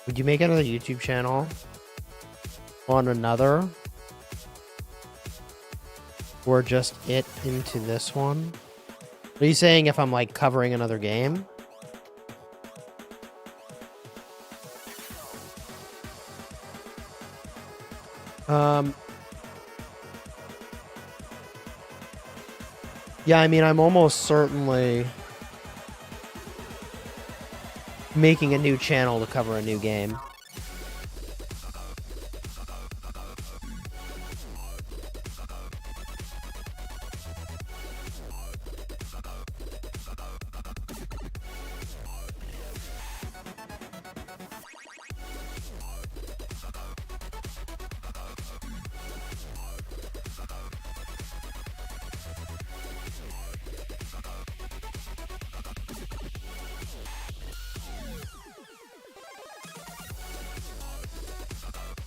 Would you make another YouTube channel on another? Or just it into this one? Are you saying if I'm like covering another game? Yeah, I mean, I'm almost certainly making a new channel to cover a new game.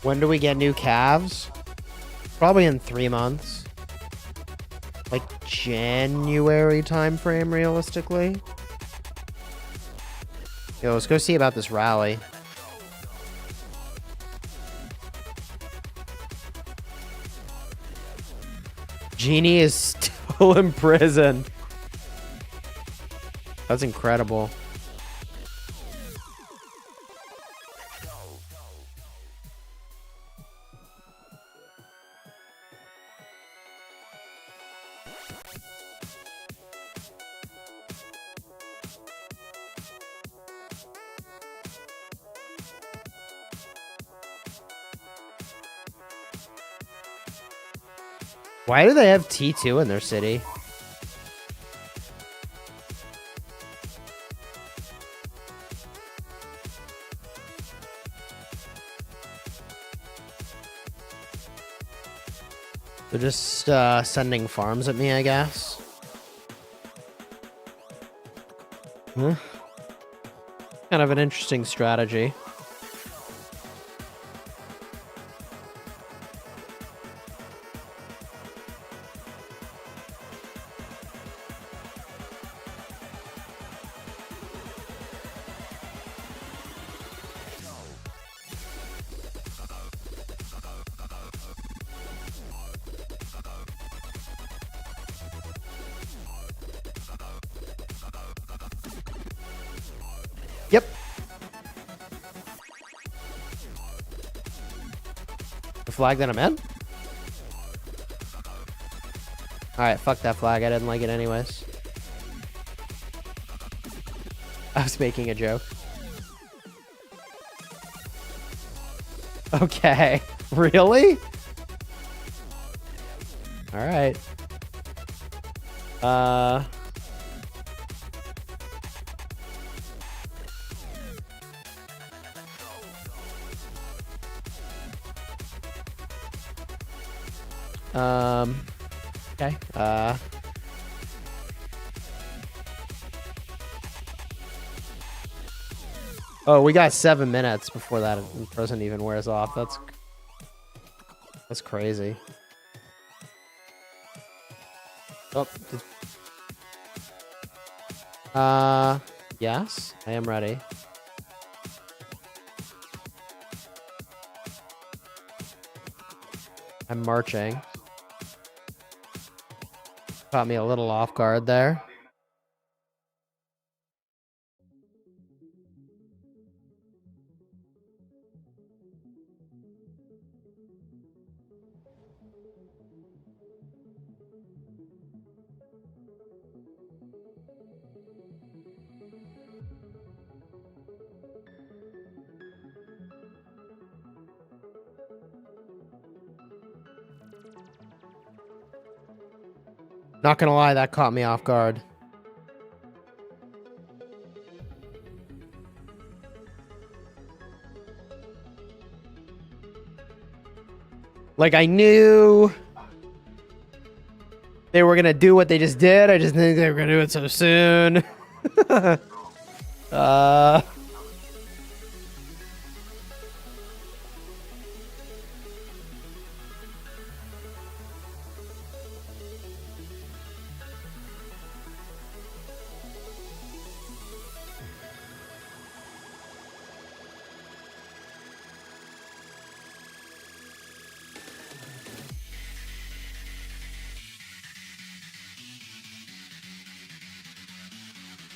When do we get new calves? Probably in 3 months. Like January time frame, realistically. Yo, let's go see about this rally. Genie is still in prison. That's incredible. Why do they have T2 in their city? They're just sending farms at me, I guess. Huh? Kind of an interesting strategy. Yep. The flag that I'm in? Alright, fuck that flag. I didn't like it anyways. I was making a joke. Okay. Really? Alright. Okay. Oh, we got 7 minutes before that prison even wears off. That's crazy. Oh. Yes, I am ready. I'm marching. Caught me a little off guard there. Not gonna lie, that caught me off guard. Like, I knew they were gonna do what they just did. I just didn't think they were gonna do it so soon.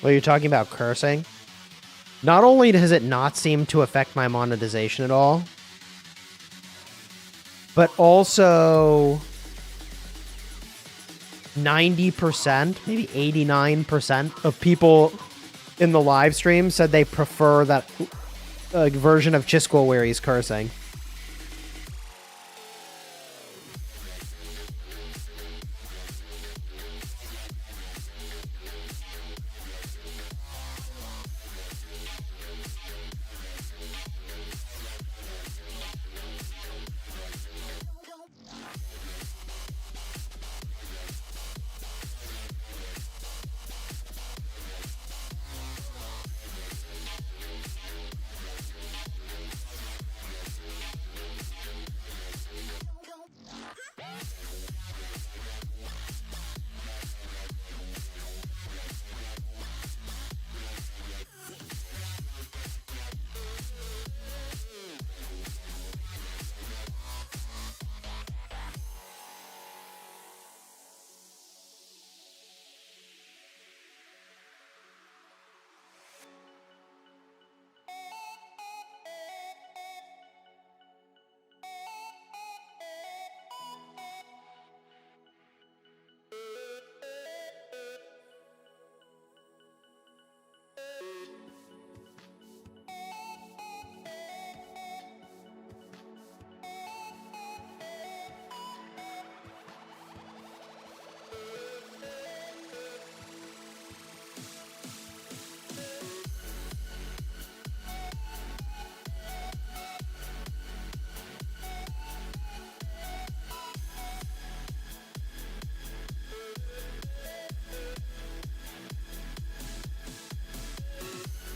Well, you're talking about cursing? Not only does it not seem to affect my monetization at all, but also 90%, maybe 89% of people in the live stream said they prefer that version of Chisgule where he's cursing.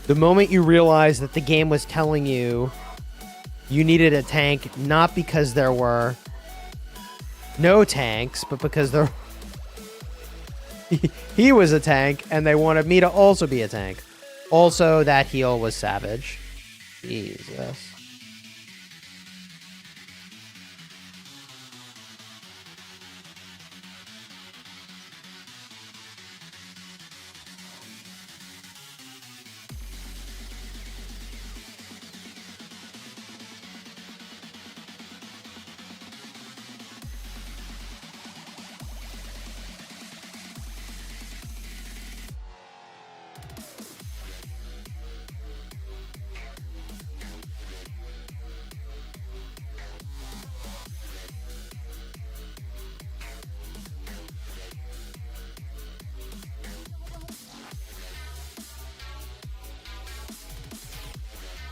The moment you realize that the game was telling you you needed a tank, not because there were no tanks, but because there he was a tank and they wanted me to also be a tank. Also, that heal was savage. Jesus.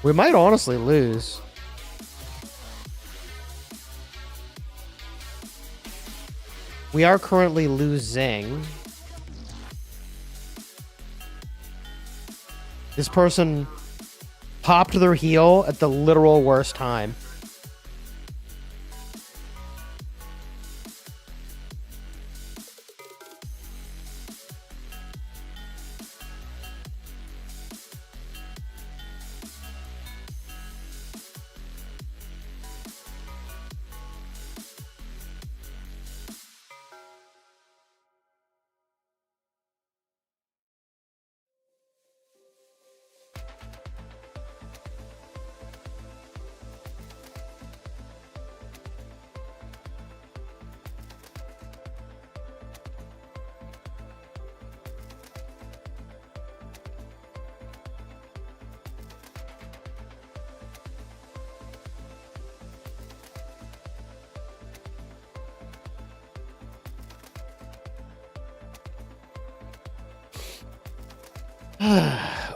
We might honestly lose. We are currently losing. This person popped their heel at the literal worst time.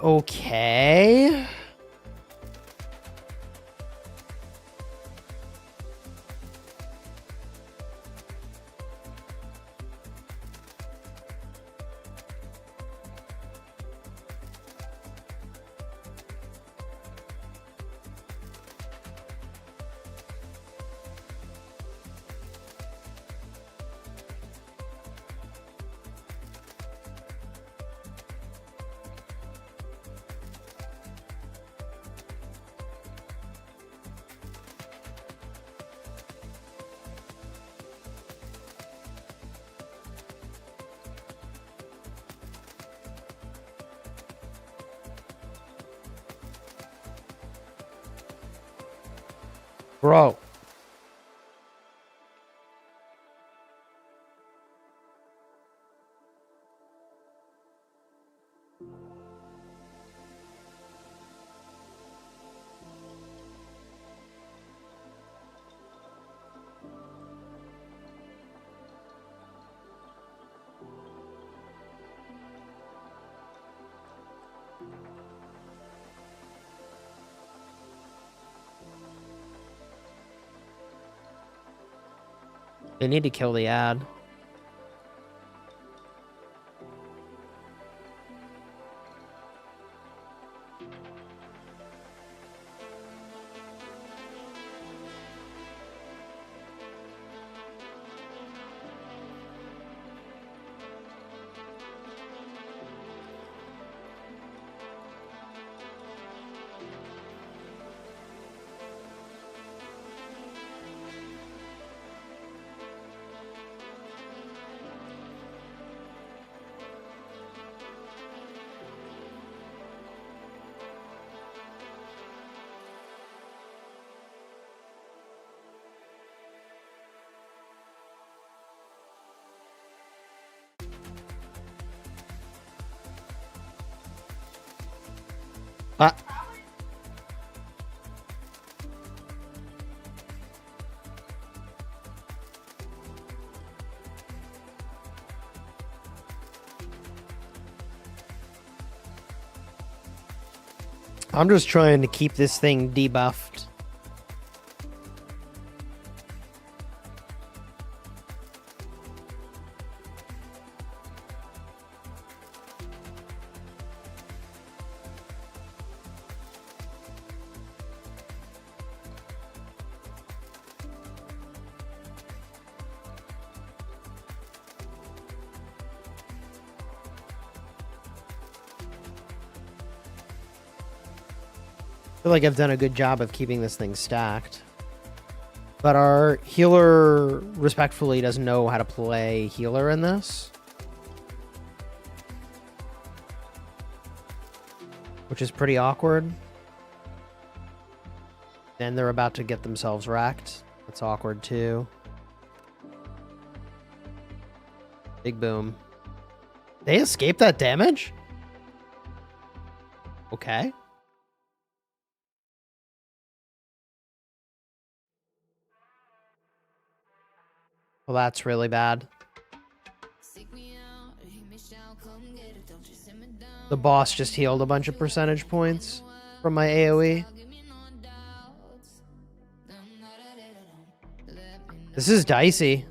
Okay. Bro. They need to kill the ad. Uh, I'm just trying to keep this thing debuffed. feel like I've done a good job of keeping this thing stacked. But our healer respectfully doesn't know how to play healer in this. Which is pretty awkward. And they're about to get themselves wrecked. That's awkward too. Big boom. They escaped that damage? Okay. Well, that's really bad. The boss just healed a bunch of percentage points from my AoE. This is dicey.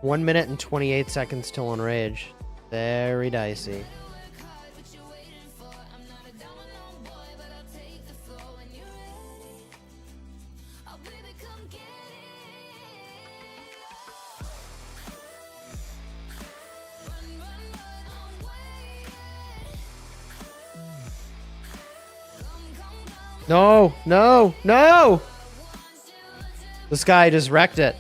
One minute and 28 seconds till on rage. Very dicey. No, no, no! This guy just wrecked it.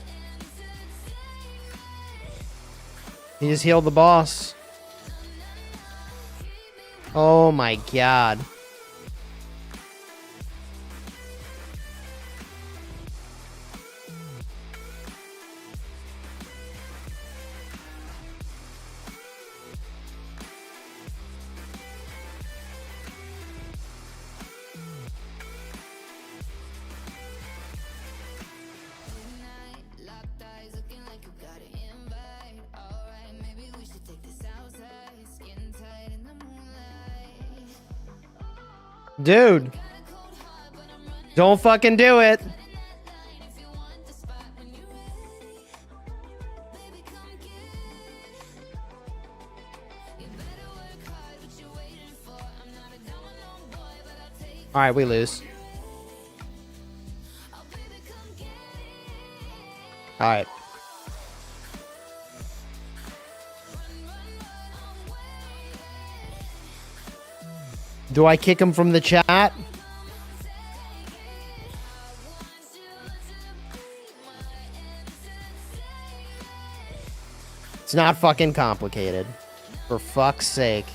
He just healed the boss. Oh my god. Dude. Don't fucking do it. All right, we lose. All right. Do I kick him from the chat? It's not fucking complicated. For fuck's sake.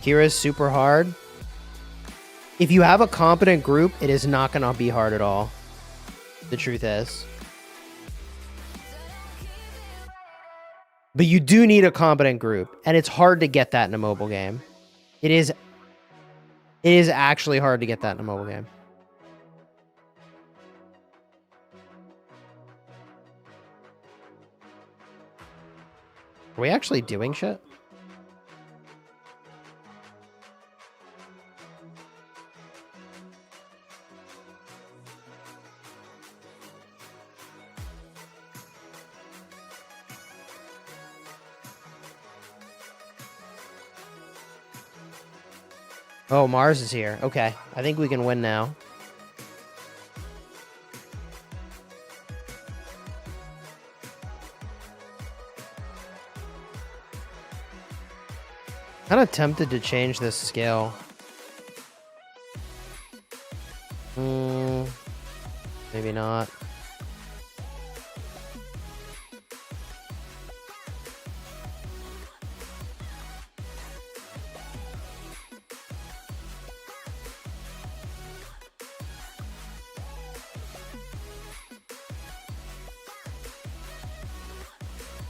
Kira's super hard. If you have a competent group, it is not going to be hard at all. The truth is. But you do need a competent group, and it's hard to get that in a mobile game. It is actually hard to get that in a mobile game. Are we actually doing shit? Oh, Mars is here. Okay. I think we can win now. Kind of tempted to change this skill. Maybe not.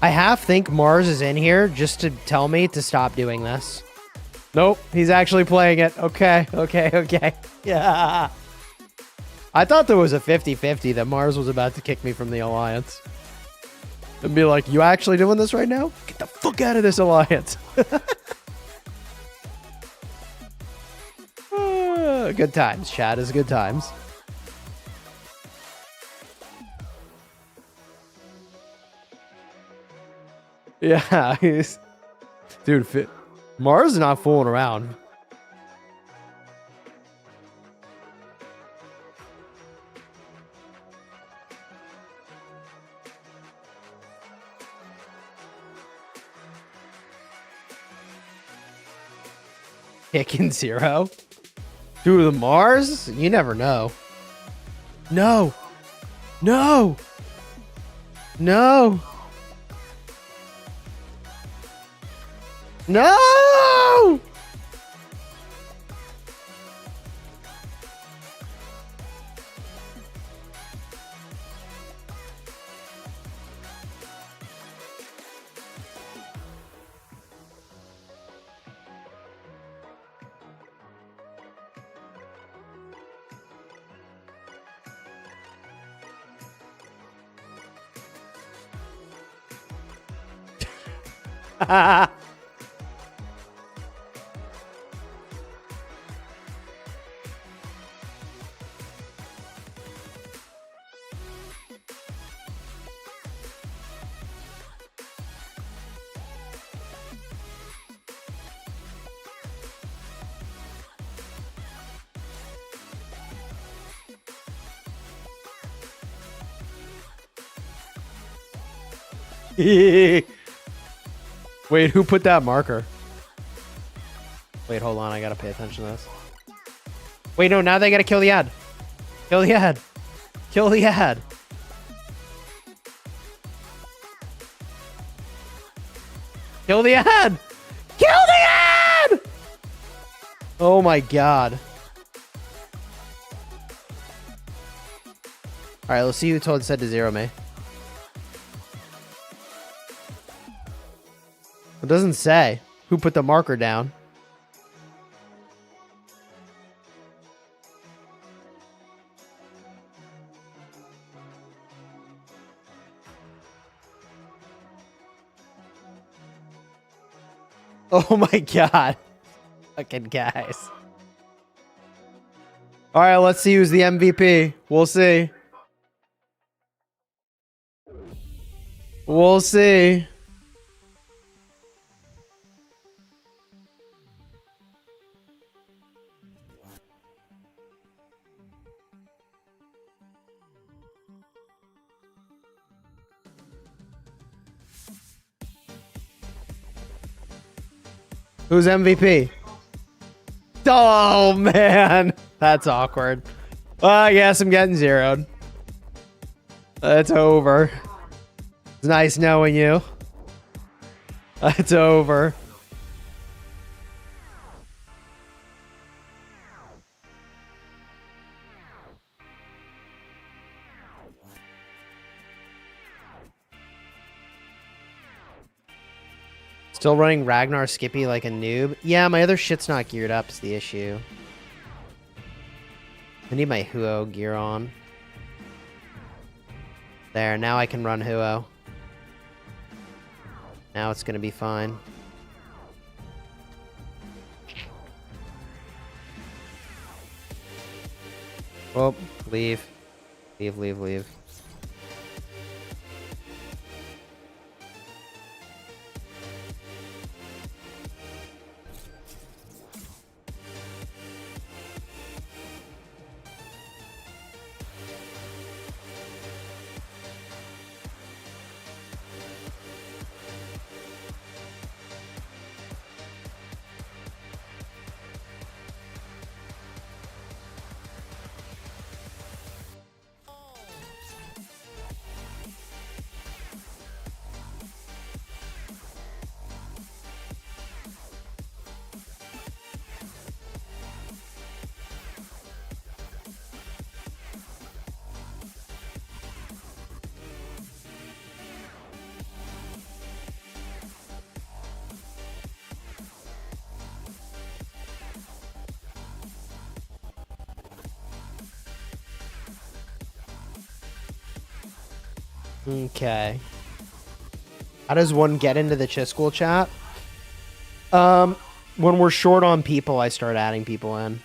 I half think Mars is in here just to tell me to stop doing this. Nope, he's actually playing it. Okay, okay, okay. Yeah. I thought there was a 50-50 that Mars was about to kick me from the alliance. And be like, you actually doing this right now? Get the fuck out of this alliance. Good times, chat is good times. Yeah, he's... Dude, Mars is not fooling around. Kicking 0? Dude, the Mars? You never know. No. No. No. No! Wait, who put that marker? Wait, hold on. I gotta pay attention to this. Wait, no, now they gotta kill the ad. Kill the ad. Kill the ad. Kill the ad. Kill the ad! Oh my god. Alright, let's see who told said to 0 me. It doesn't say who put the marker down. Oh my god. Fucking guys. All right, let's see who's the MVP. We'll see. We'll see. Who's MVP? Oh, man. That's awkward. I guess I'm getting zeroed. It's over. It's nice knowing you. It's over. Still running Ragnar Skippy like a noob. Yeah, my other shit's not geared up is the issue. I need my Huo gear on. There, now I can run Huo. Now it's gonna be fine. Oh, leave. Leave, leave, leave. Okay. How does one get into the Chisgule chat? When we're short on people, I start adding people in.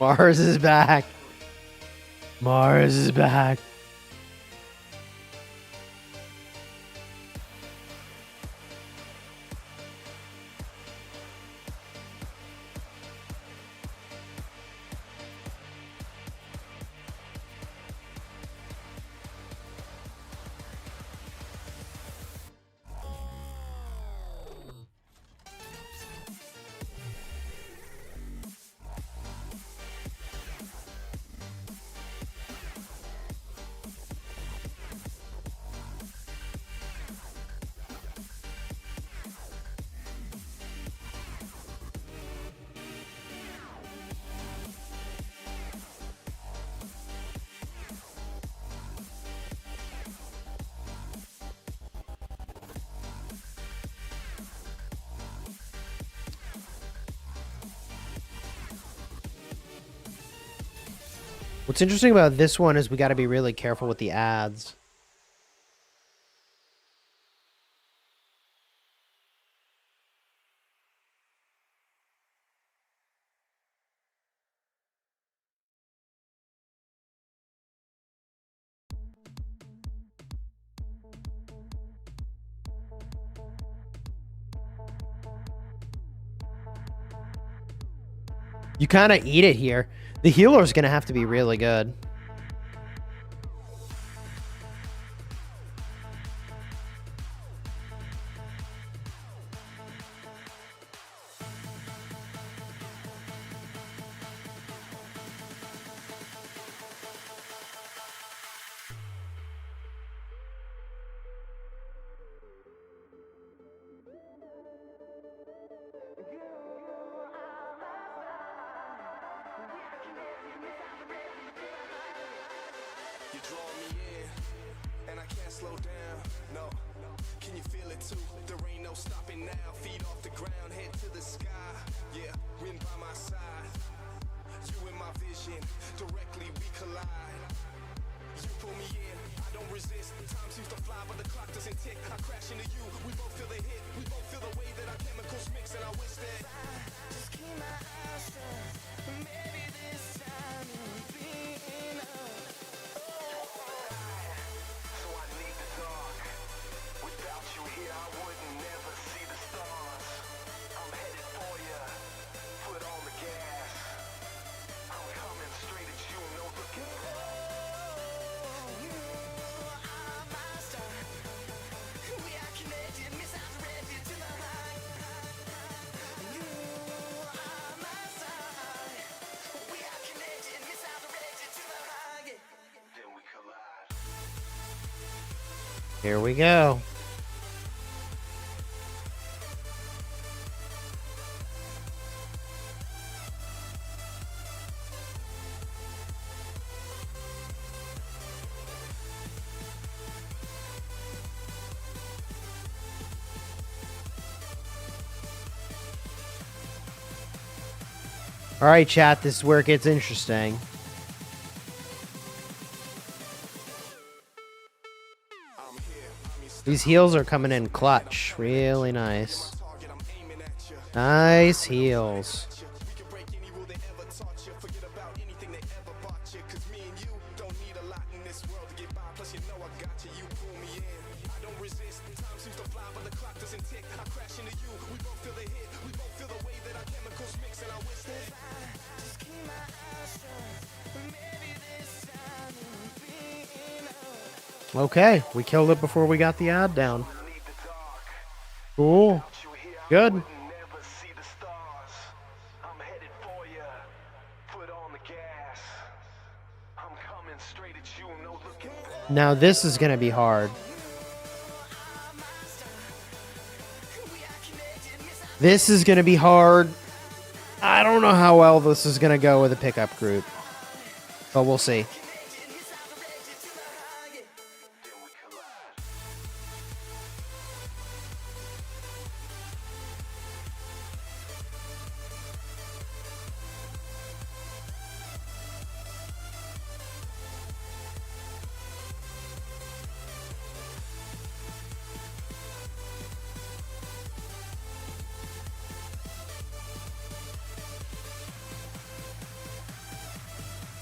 Mars is back. Mars is back. What's interesting about this one is we got to be really careful with the ads. You kind of eat it here. The healer's going to have to be really good. You draw me in, and I can't slow down. No, can you feel it too? There ain't no stopping now. Feet off the ground, head to the sky. Yeah, wind by my side. You in my vision, directly we collide. You pull me in, I don't resist. Time seems to fly, but the clock doesn't tick. I crash into you, we both feel the hit. We both feel the way that our chemicals mix, and I wish that just keep my eyes shut. Maybe this time you'll be enough. So I need the dark. Without you here, I wouldn't never see the stars. I'm headed for ya. Foot on the gas. I'm coming straight at you, no looking back. You are my star. We are connected, misdirected to the high. You are my star. We are connected, misdirected to the high. Then we collide. Here we go. All right, chat, this is where it gets interesting. These heals are coming in clutch. Really nice. Nice heals. Okay, we killed it before we got the ad down. Cool. Good. Now this is going to be hard. This is going to be hard. I don't know how well this is going to go with a pickup group, but we'll see.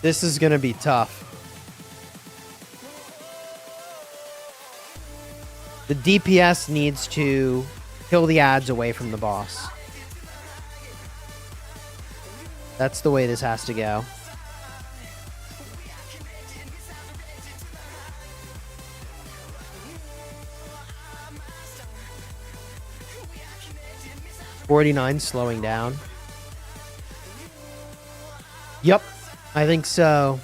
This is going to be tough. The DPS needs to kill the ads away from the boss. That's the way this has to go. .49 slowing down. Yep. I think so.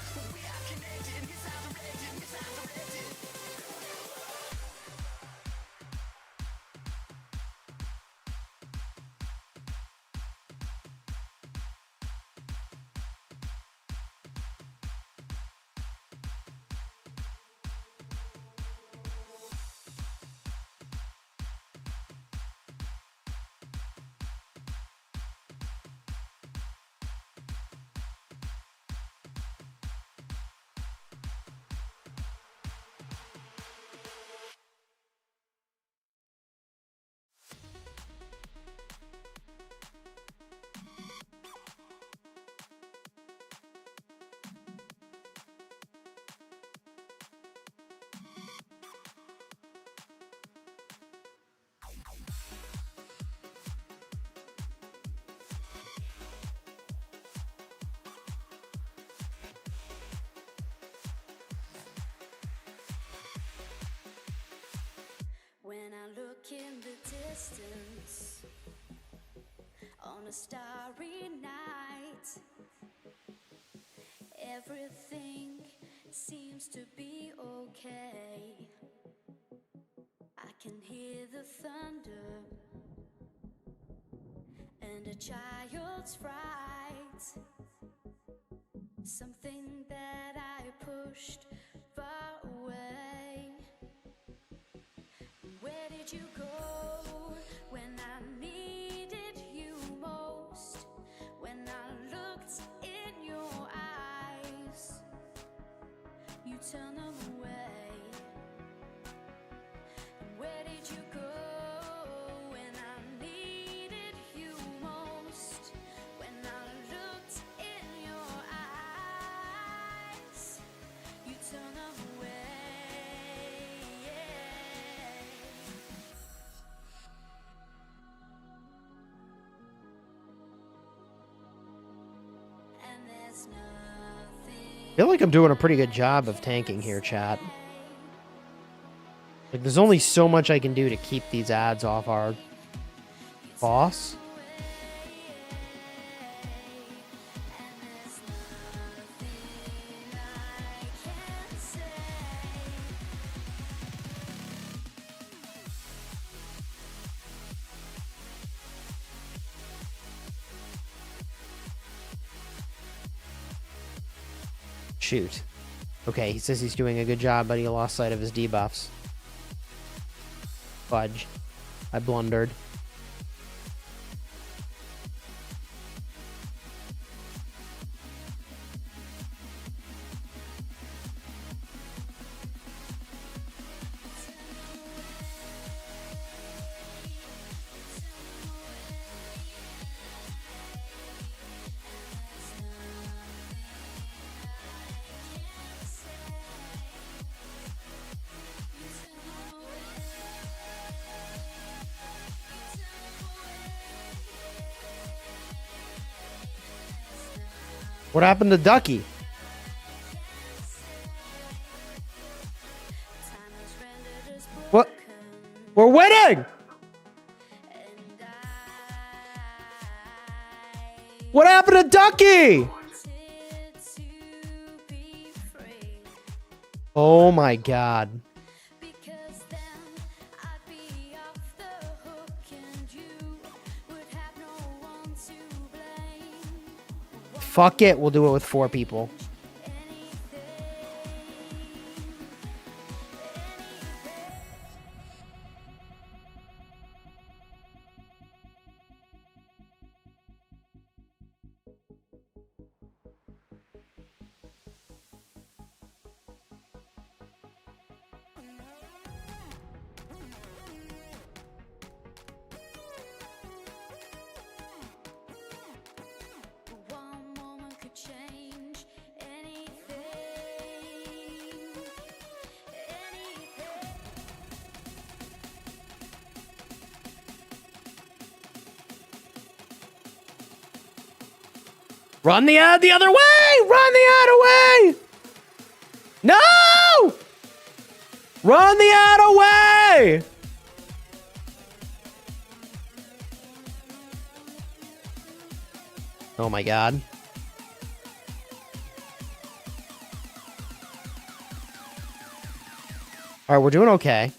When I look in the distance on a starry night, everything seems to be okay. I can hear the thunder and a child's fright, something that I pushed far away. Where did you go when I needed you most? When I looked in your eyes, you turned them away. Where did you go when I needed you most? When I looked in your eyes, you turned them away. I feel like I'm doing a pretty good job of tanking here, chat. Like, there's only so much I can do to keep these ads off our boss. Shoot. Okay, he says he's doing a good job, but he lost sight of his debuffs. Fudge. I blundered. What happened to Ducky? What? We're winning! What happened to Ducky? Oh my god. Fuck it, we'll do it with 4 people. Run the ad the other way! Run the ad away! No! Run the ad away! Oh my god. All right, we're doing okay.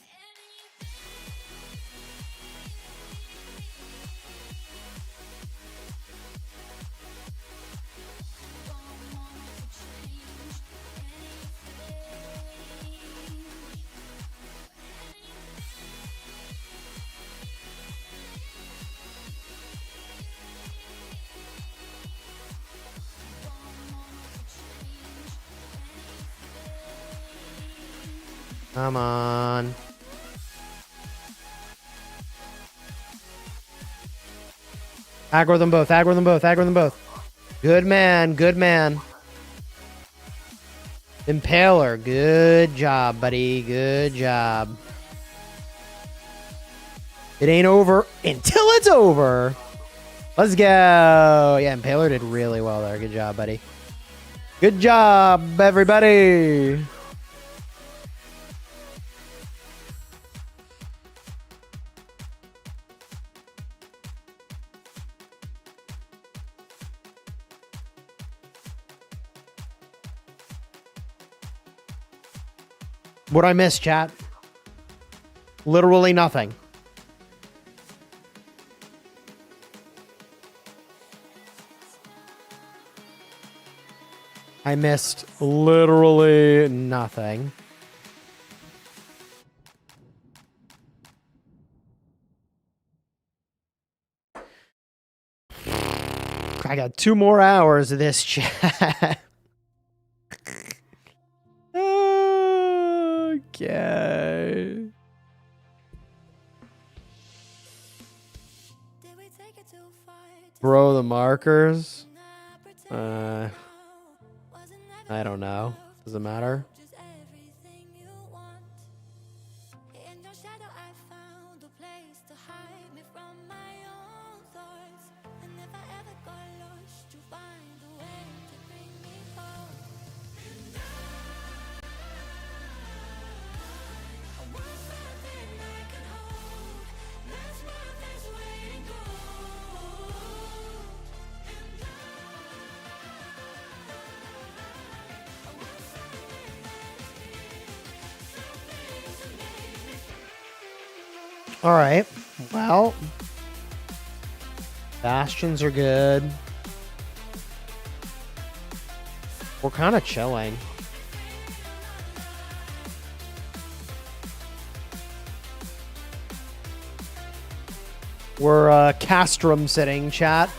Come on. Aggro them both, aggro them both, aggro them both. Good man, good man. Impaler, good job, buddy, good job. It ain't over until it's over. Let's go. Yeah, Impaler did really well there. Good job, buddy. Good job, everybody. What'd I miss, chat? Literally nothing. I missed literally nothing. I got 2 more hours of this chat. Okay. Bro, the markers. I don't know. Does it matter? All right. Well, bastions are good. We're kind of chilling. We're castrum sitting, chat.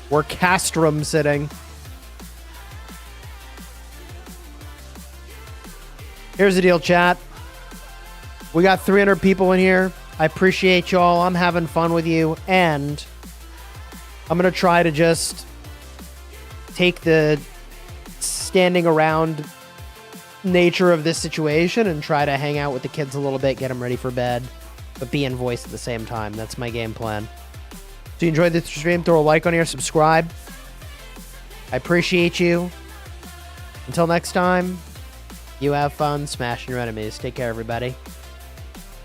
We're castrum sitting. Here's the deal, chat. We got 300 people in here. I appreciate y'all. I'm having fun with you. And I'm going to try to just take the standing around nature of this situation and try to hang out with the kids a little bit, get them ready for bed, but be in voice at the same time. That's my game plan. If you enjoyed this stream, throw a like on here, subscribe. I appreciate you. Until next time, you have fun smashing your enemies. Take care, everybody.